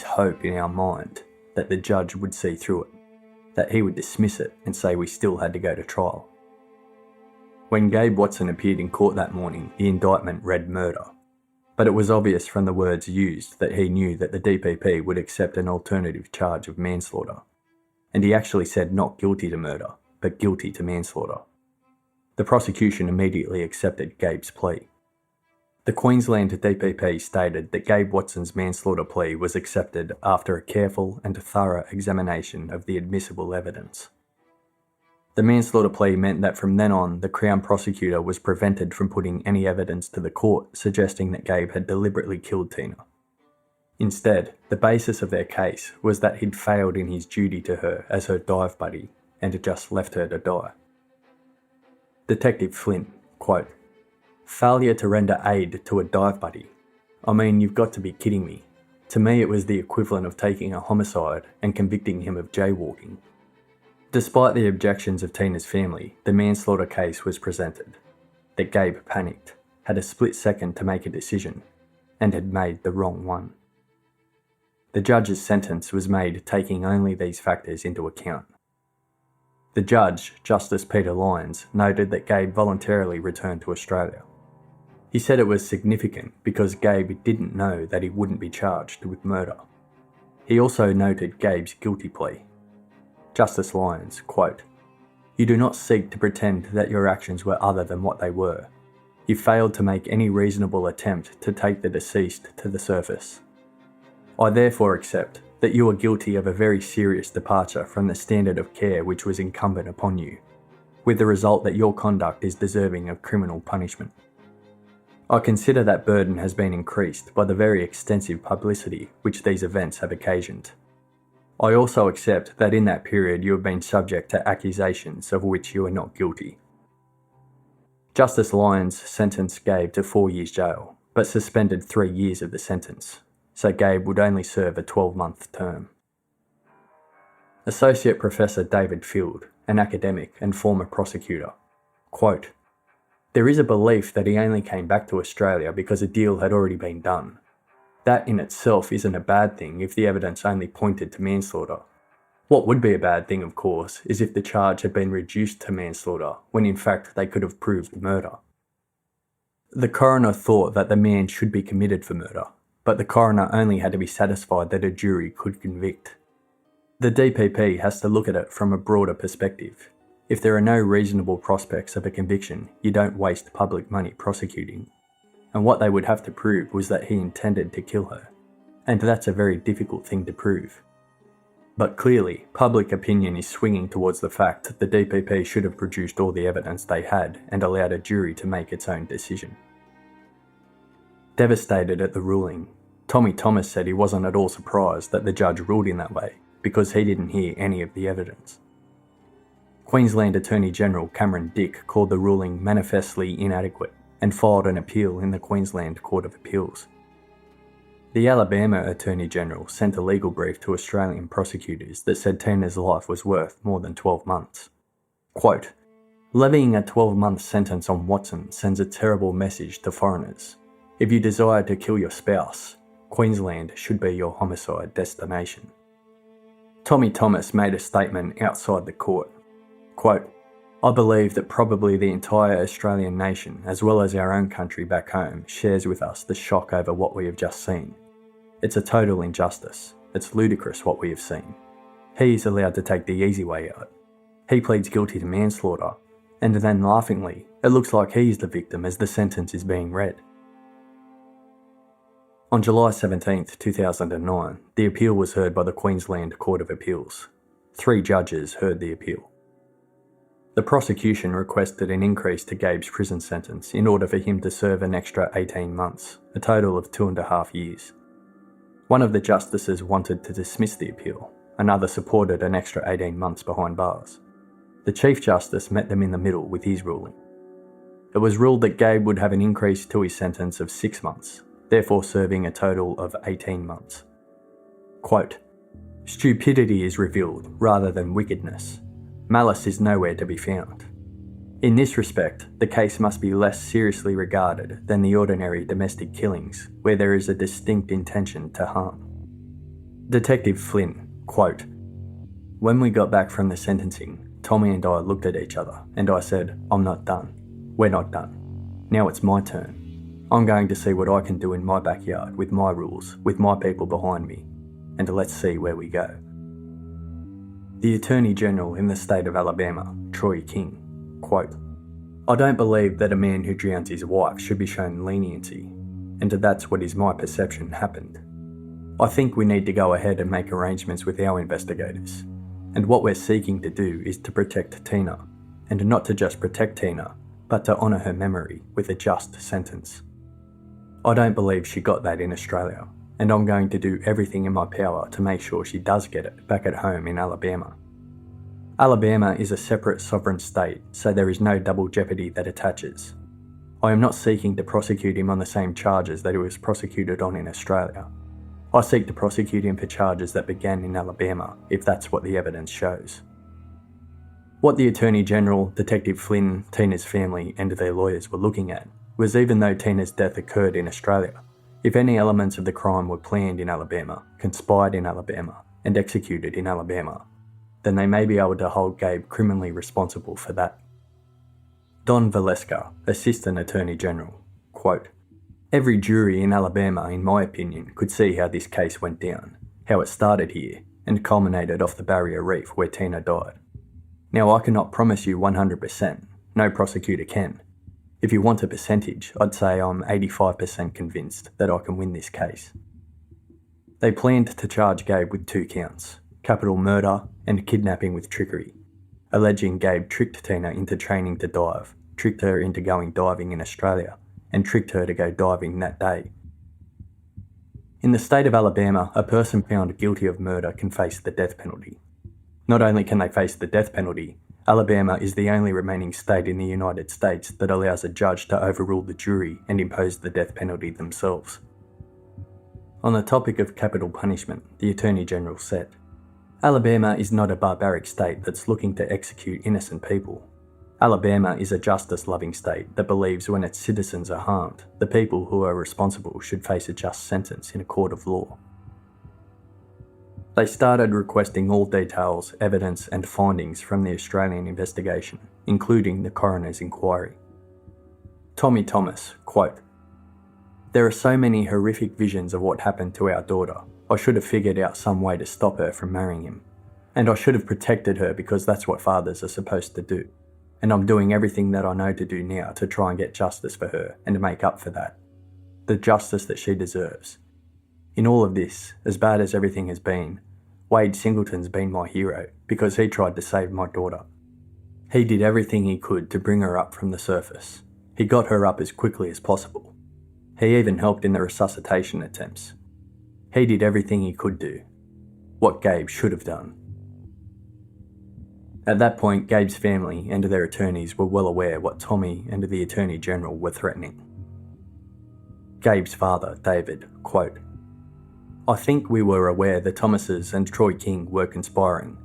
[SPEAKER 1] hope in our mind that the judge would see through it, that he would dismiss it and say we still had to go to trial. When Gabe Watson appeared in court that morning, the indictment read murder. But it was obvious from the words used that he knew that the DPP would accept an alternative charge of manslaughter. And he actually said not guilty to murder, but guilty to manslaughter. The prosecution immediately accepted Gabe's plea. The Queensland DPP stated that Gabe Watson's manslaughter plea was accepted after a careful and thorough examination of the admissible evidence. The manslaughter plea meant that from then on, the Crown prosecutor was prevented from putting any evidence to the court suggesting that Gabe had deliberately killed Tina. Instead, the basis of their case was that he'd failed in his duty to her as her dive buddy and had just left her to die. Detective Flynn, quote, "Failure to render aid to a dive buddy? I mean, you've got to be kidding me. To me, it was the equivalent of taking a homicide and convicting him of jaywalking." Despite the objections of Tina's family, the manslaughter case was presented. that Gabe panicked, had a split second to make a decision, and had made the wrong one. The judge's sentence was made taking only these factors into account. The judge, Justice Peter Lyons, noted that Gabe voluntarily returned to Australia. He said it was significant because Gabe didn't know that he wouldn't be charged with murder. He also noted Gabe's guilty plea. Justice Lyons, quote, "You do not seek to pretend that your actions were other than what they were. You failed to make any reasonable attempt to take the deceased to the surface. I therefore accept that you are guilty of a very serious departure from the standard of care which was incumbent upon you, with the result that your conduct is deserving of criminal punishment. I consider that burden has been increased by the very extensive publicity which these events have occasioned. I also accept that in that period you have been subject to accusations of which you are not guilty." Justice Lyons sentenced Gabe to 4 years jail, but suspended 3 years of the sentence, so Gabe would only serve a 12-month term. Associate Professor David Field, an academic and former prosecutor, quote, "There is a belief that he only came back to Australia because a deal had already been done. That in itself isn't a bad thing if the evidence only pointed to manslaughter. What would be a bad thing, of course, is if the charge had been reduced to manslaughter when in fact they could have proved murder. The coroner thought that the man should be committed for murder, but the coroner only had to be satisfied that a jury could convict. The DPP has to look at it from a broader perspective. If there are no reasonable prospects of a conviction, you don't waste public money prosecuting. And what they would have to prove was that he intended to kill her, and that's a very difficult thing to prove. But clearly, public opinion is swinging towards the fact that the DPP should have produced all the evidence they had and allowed a jury to make its own decision." Devastated at the ruling, Tommy Thomas said he wasn't at all surprised that the judge ruled in that way because he didn't hear any of the evidence. Queensland Attorney General Cameron Dick called the ruling manifestly inadequate and filed an appeal in the Queensland Court of Appeals. The Alabama Attorney General sent a legal brief to Australian prosecutors that said Tina's life was worth more than 12 months. Quote, "Levying a 12-month sentence on Watson sends a terrible message to foreigners. If you desire to kill your spouse, Queensland should be your homicide destination." Tommy Thomas made a statement outside the court. Quote, "I believe that probably the entire Australian nation, as well as our own country back home, shares with us the shock over what we have just seen. It's a total injustice. It's ludicrous what we have seen. He is allowed to take the easy way out. He pleads guilty to manslaughter, and then laughingly, it looks like he is the victim as the sentence is being read." On July 17, 2009, the appeal was heard by the Queensland Court of Appeals. 3 judges heard the appeal. The prosecution requested an increase to Gabe's prison sentence in order for him to serve an extra 18 months, a total of 2.5 years. One of the justices wanted to dismiss the appeal, another supported an extra 18 months behind bars. The Chief Justice met them in the middle with his ruling. It was ruled that Gabe would have an increase to his sentence of 6 months, therefore serving a total of 18 months. Quote, "Stupidity is revealed rather than wickedness. Malice is nowhere to be found. In this respect, the case must be less seriously regarded than the ordinary domestic killings, where there is a distinct intention to harm." Detective Flynn, quote, "When we got back from the sentencing, Tommy and I looked at each other, and I said, 'I'm not done. We're not done. Now it's my turn. I'm going to see what I can do in my backyard with my rules, with my people behind me, and let's see where we go." The Attorney General in the state of Alabama, Troy King, quote, "I don't believe that a man who drowns his wife should be shown leniency, and that's what is my perception happened. I think we need to go ahead and make arrangements with our investigators, and what we're seeking to do is to protect Tina, and not to just protect Tina, but to honour her memory with a just sentence. I don't believe she got that in Australia, and I'm going to do everything in my power to make sure she does get it back at home in Alabama. Alabama is a separate sovereign state, so there is no double jeopardy that attaches. I am not seeking to prosecute him on the same charges that he was prosecuted on in Australia. I seek to prosecute him for charges that began in Alabama, if that's what the evidence shows." What the Attorney General, Detective Flynn, Tina's family and their lawyers were looking at was, even though Tina's death occurred in Australia, if any elements of the crime were planned in Alabama, conspired in Alabama and executed in Alabama, then they may be able to hold Gabe criminally responsible for that. Don Valeska, Assistant Attorney General, quote, "Every jury in Alabama, in my opinion, could see how this case went down, how it started here and culminated off the Barrier Reef where Tina died. Now I cannot promise you 100%, no prosecutor can. If you want a percentage, I'd say I'm 85% convinced that I can win this case." They planned to charge Gabe with 2 counts, capital murder and kidnapping with trickery, alleging Gabe tricked Tina into training to dive, tricked her into going diving in Australia, and tricked her to go diving that day. In the state of Alabama, a person found guilty of murder can face the death penalty. Not only can they face the death penalty, Alabama is the only remaining state in the United States that allows a judge to overrule the jury and impose the death penalty themselves. On the topic of capital punishment, the Attorney General said, "Alabama is not a barbaric state that's looking to execute innocent people. Alabama is a justice-loving state that believes when its citizens are harmed, the people who are responsible should face a just sentence in a court of law." They started requesting all details, evidence and findings from the Australian investigation, including the coroner's inquiry. Tommy Thomas, quote, "There are so many horrific visions of what happened to our daughter. I should have figured out some way to stop her from marrying him. And I should have protected her because that's what fathers are supposed to do. And I'm doing everything that I know to do now to try and get justice for her and to make up for that. The justice that she deserves. In all of this, as bad as everything has been, Wade Singleton's been my hero because he tried to save my daughter. He did everything he could to bring her up from the surface. He got her up as quickly as possible. He even helped in the resuscitation attempts. He did everything he could do. What Gabe should have done." At that point, Gabe's family and their attorneys were well aware what Tommy and the Attorney General were threatening. Gabe's father, David, quote, "I think we were aware the Thomases and Troy King were conspiring,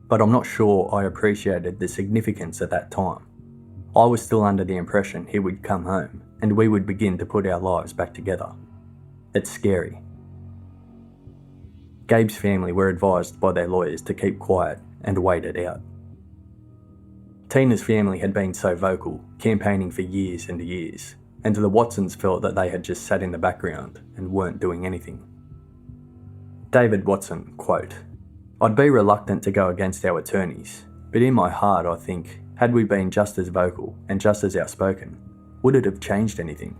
[SPEAKER 1] but I'm not sure I appreciated the significance at that time. I was still under the impression he would come home and we would begin to put our lives back together. It's scary." Gabe's family were advised by their lawyers to keep quiet and wait it out. Tina's family had been so vocal, campaigning for years and years, and the Watsons felt that they had just sat in the background and weren't doing anything. David Watson, quote, "I'd be reluctant to go against our attorneys, but in my heart I think, had we been just as vocal and just as outspoken, would it have changed anything?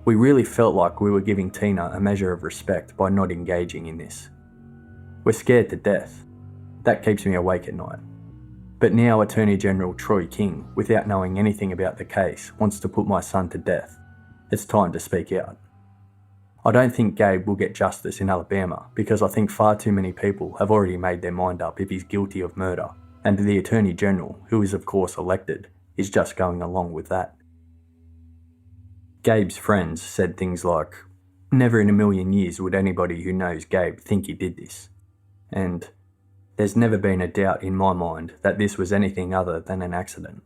[SPEAKER 1] We really felt like we were giving Tina a measure of respect by not engaging in this. We're scared to death. That keeps me awake at night. But now Attorney General Troy King, without knowing anything about the case, wants to put my son to death. It's time to speak out. I don't think Gabe will get justice in Alabama because I think far too many people have already made their mind up if he's guilty of murder, and the Attorney General, who is of course elected, is just going along with that." Gabe's friends said things like, "Never in a million years would anybody who knows Gabe think he did this," and "There's never been a doubt in my mind that this was anything other than an accident.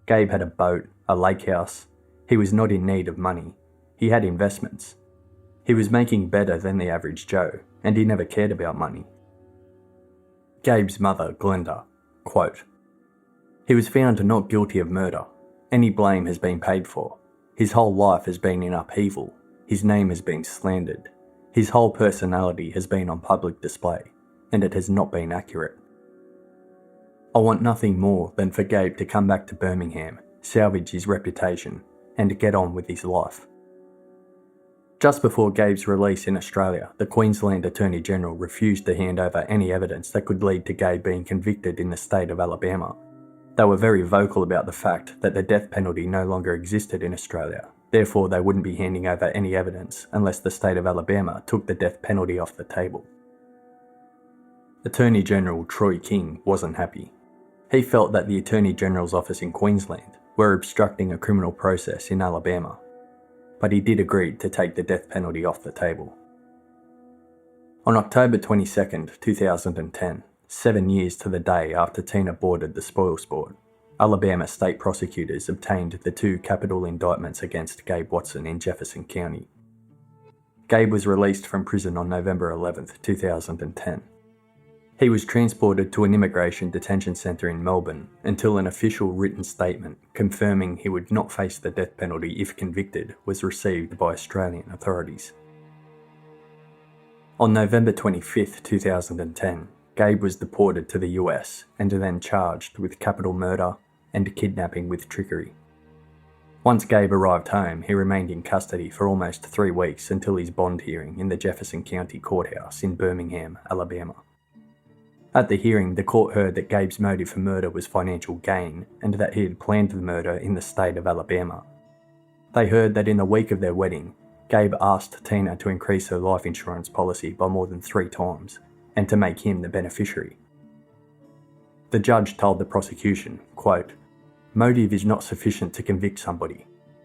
[SPEAKER 1] Gabe had a boat, a lake house. He was not in need of money. He had investments. He was making better than the average Joe, and he never cared about money." Gabe's mother, Glenda, quote, "He was found not guilty of murder. Any blame has been paid for. His whole life has been in upheaval. His name has been slandered. His whole personality has been on public display, and it has not been accurate. I want nothing more than for Gabe to come back to Birmingham, salvage his reputation, and get on with his life." Just before Gabe's release in Australia, the Queensland Attorney General refused to hand over any evidence that could lead to Gabe being convicted in the state of Alabama. They were very vocal about the fact that the death penalty no longer existed in Australia, therefore they wouldn't be handing over any evidence unless the state of Alabama took the death penalty off the table. Attorney General Troy King wasn't happy. He felt that the Attorney General's office in Queensland were obstructing a criminal process in Alabama, but he did agree to take the death penalty off the table. On October 22, 2010, 7 years to the day after Tina boarded the spoil sport, Alabama state prosecutors obtained the 2 capital indictments against Gabe Watson in Jefferson County. Gabe was released from prison on November 11, 2010. He was transported to an immigration detention centre in Melbourne until an official written statement confirming he would not face the death penalty if convicted was received by Australian authorities. On November 25, 2010, Gabe was deported to the US and then charged with capital murder and kidnapping with trickery. Once Gabe arrived home, he remained in custody for almost 3 weeks until his bond hearing in the Jefferson County Courthouse in Birmingham, Alabama. At the hearing, the court heard that Gabe's motive for murder was financial gain and that he had planned the murder in the state of Alabama. They heard that in the week of their wedding, Gabe asked Tina to increase her life insurance policy by more than 3 times and to make him the beneficiary. The judge told the prosecution, quote, "Motive is not sufficient to convict somebody.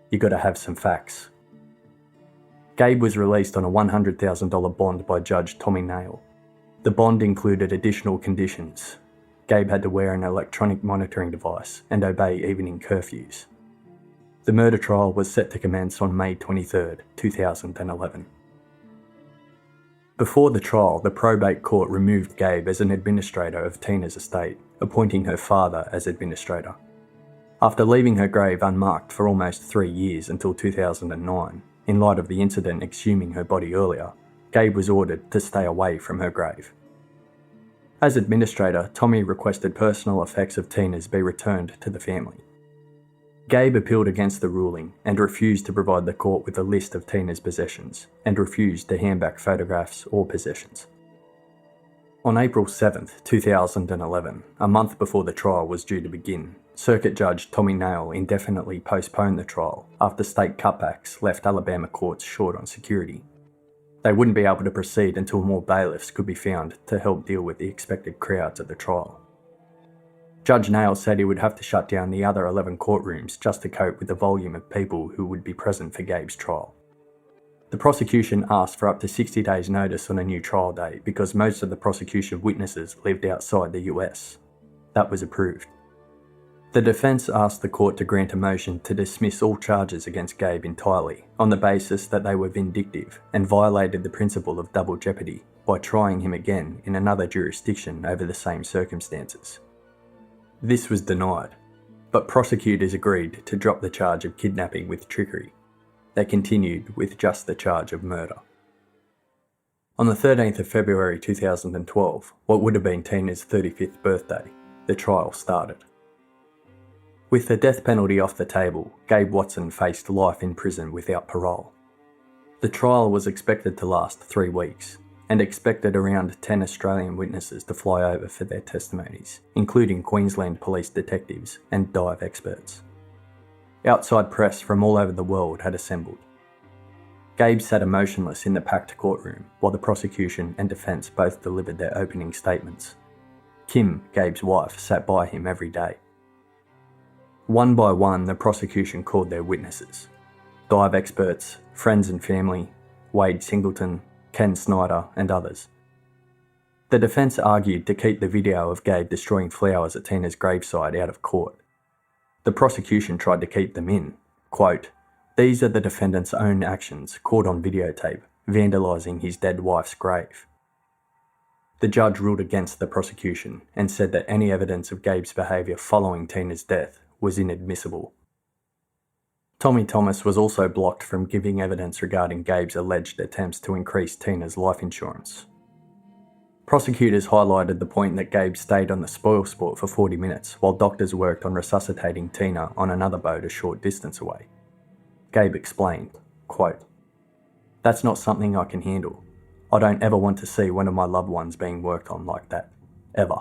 [SPEAKER 1] You gotta have some facts." Gabe was released on a $100,000 bond by Judge Tommy Nail. The bond included additional conditions. Gabe had to wear an electronic monitoring device and obey evening curfews. The murder trial was set to commence on May 23, 2011. Before the trial, the probate court removed Gabe as an administrator of Tina's estate, appointing her father as administrator. After leaving her grave unmarked for almost 3 years until 2009, in light of the incident exhuming her body earlier, Gabe was ordered to stay away from her grave. As administrator, Tommy requested personal effects of Tina's be returned to the family. Gabe appealed against the ruling and refused to provide the court with a list of Tina's possessions and refused to hand back photographs or possessions. On April 7, 2011, a month before the trial was due to begin, Circuit Judge Tommy Nail indefinitely postponed the trial after state cutbacks left Alabama courts short on security. They wouldn't be able to proceed until more bailiffs could be found to help deal with the expected crowds at the trial. Judge Nail said he would have to shut down the other 11 courtrooms just to cope with the volume of people who would be present for Gabe's trial. The prosecution asked for up to 60 days' notice on a new trial date because most of the prosecution witnesses lived outside the US. That was approved. The defence asked the court to grant a motion to dismiss all charges against Gabe entirely on the basis that they were vindictive and violated the principle of double jeopardy by trying him again in another jurisdiction over the same circumstances. This was denied, but prosecutors agreed to drop the charge of kidnapping with trickery. They continued with just the charge of murder. On the 13th of February 2012, what would have been Tina's 35th birthday, the trial started. With the death penalty off the table, Gabe Watson faced life in prison without parole. The trial was expected to last 3 weeks, and expected around 10 Australian witnesses to fly over for their testimonies, including Queensland police detectives and dive experts. Outside press from all over the world had assembled. Gabe sat emotionless in the packed courtroom while the prosecution and defence both delivered their opening statements. Kim, Gabe's wife, sat by him every day. One by one, the prosecution called their witnesses. Dive experts, friends and family, Wade Singleton, Ken Snyder and others. The defence argued to keep the video of Gabe destroying flowers at Tina's graveside out of court. The prosecution tried to keep them in. Quote, "These are the defendant's own actions caught on videotape, vandalising his dead wife's grave." The judge ruled against the prosecution and said that any evidence of Gabe's behaviour following Tina's death was inadmissible. Tommy Thomas was also blocked from giving evidence regarding Gabe's alleged attempts to increase Tina's life insurance. Prosecutors highlighted the point that Gabe stayed on the spoil sport for 40 minutes while doctors worked on resuscitating Tina on another boat a short distance away. Gabe explained, quote, "That's not something I can handle. I don't ever want to see one of my loved ones being worked on like that. Ever."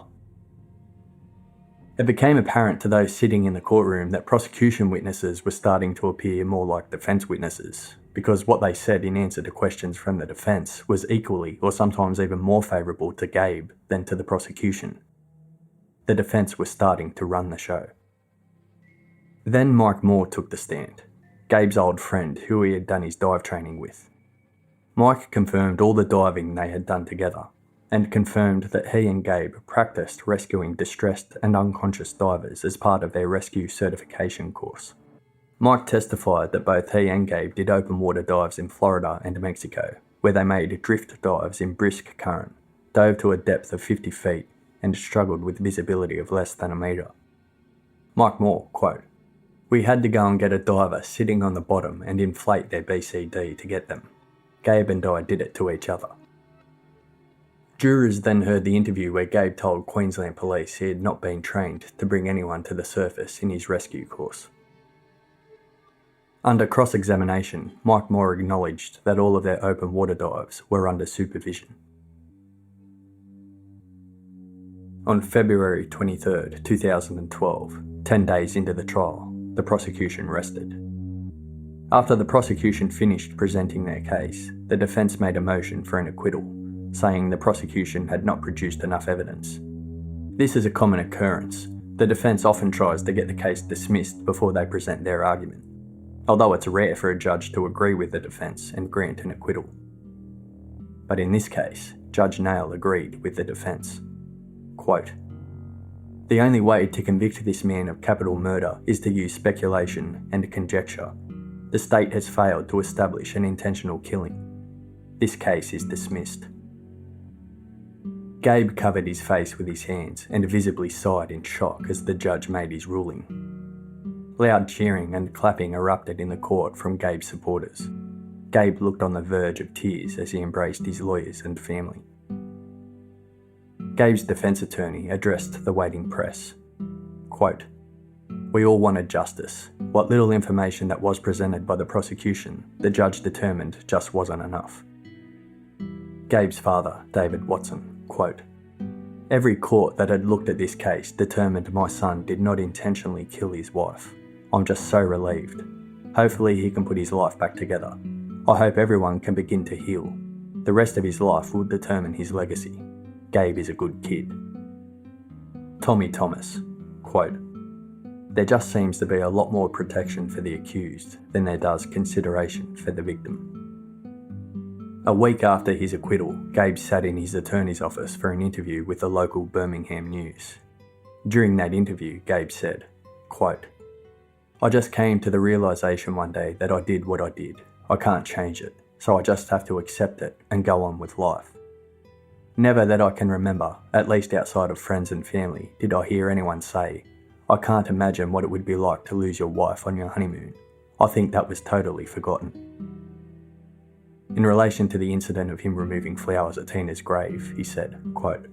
[SPEAKER 1] It became apparent to those sitting in the courtroom that prosecution witnesses were starting to appear more like defence witnesses, because what they said in answer to questions from the defence was equally or sometimes even more favourable to Gabe than to the prosecution. The defence was starting to run the show. Then Mike Moore took the stand, Gabe's old friend who he had done his dive training with. Mike confirmed all the diving they had done together, and confirmed that he and Gabe practiced rescuing distressed and unconscious divers as part of their rescue certification course. Mike testified that both he and Gabe did open water dives in Florida and Mexico, where they made drift dives in brisk current, dove to a depth of 50 feet, and struggled with visibility of less than a metre. Mike Moore, quote, "We had to go and get a diver sitting on the bottom and inflate their BCD to get them. Gabe and I did it to each other." Jurors then heard the interview where Gabe told Queensland Police he had not been trained to bring anyone to the surface in his rescue course. Under cross-examination, Mike Moore acknowledged that all of their open water dives were under supervision. On February 23, 2012, 10 days into the trial, the prosecution rested. After the prosecution finished presenting their case, the defence made a motion for an acquittal, saying the prosecution had not produced enough evidence. This is a common occurrence. The defence often tries to get the case dismissed before they present their argument, although it's rare for a judge to agree with the defence and grant an acquittal. But in this case, Judge Nail agreed with the defence. Quote, "The only way to convict this man of capital murder is to use speculation and conjecture. The state has failed to establish an intentional killing. This case is dismissed." Gabe covered his face with his hands and visibly sighed in shock as the judge made his ruling. Loud cheering and clapping erupted in the court from Gabe's supporters. Gabe looked on the verge of tears as he embraced his lawyers and family. Gabe's defence attorney addressed the waiting press. Quote, "We all wanted justice. What little information that was presented by the prosecution, the judge determined just wasn't enough." Gabe's father, David Watson, quote, "Every court that had looked at this case determined my son did not intentionally kill his wife. I'm just so relieved. Hopefully he can put his life back together. I hope everyone can begin to heal. The rest of his life will determine his legacy. Gabe is a good kid." Tommy Thomas, quote, "There just seems to be a lot more protection for the accused than there does consideration for the victim." A week after his acquittal, Gabe sat in his attorney's office for an interview with the local Birmingham News. During that interview, Gabe said, quote, "I just came to the realisation one day that I did what I did. I can't change it, so I just have to accept it and go on with life. Never that I can remember, at least outside of friends and family, did I hear anyone say, 'I can't imagine what it would be like to lose your wife on your honeymoon.' I think that was totally forgotten." In relation to the incident of him removing flowers at Tina's grave, he said, quote,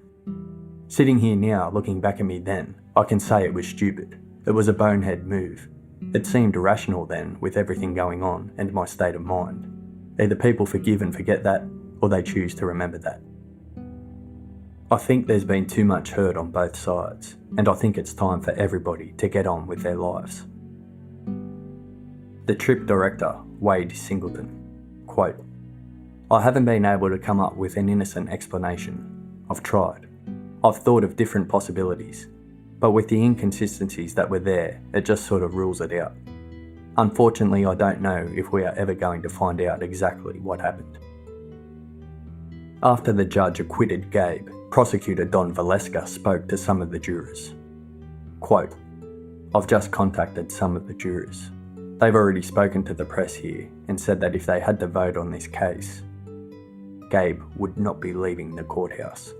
[SPEAKER 1] "Sitting here now, looking back at me then, I can say it was stupid. It was a bonehead move. It seemed rational then, with everything going on and my state of mind. Either people forgive and forget that, or they choose to remember that. I think there's been too much hurt on both sides, and I think it's time for everybody to get on with their lives." The trip director, Wade Singleton, quote, "I haven't been able to come up with an innocent explanation. I've tried. I've thought of different possibilities, but with the inconsistencies that were there, it just sort of rules it out. Unfortunately, I don't know if we are ever going to find out exactly what happened." After the judge acquitted Gabe, prosecutor Don Valeska spoke to some of the jurors. Quote, "I've just contacted some of the jurors. They've already spoken to the press here and said that if they had to vote on this case, Gabe would not be leaving the courthouse."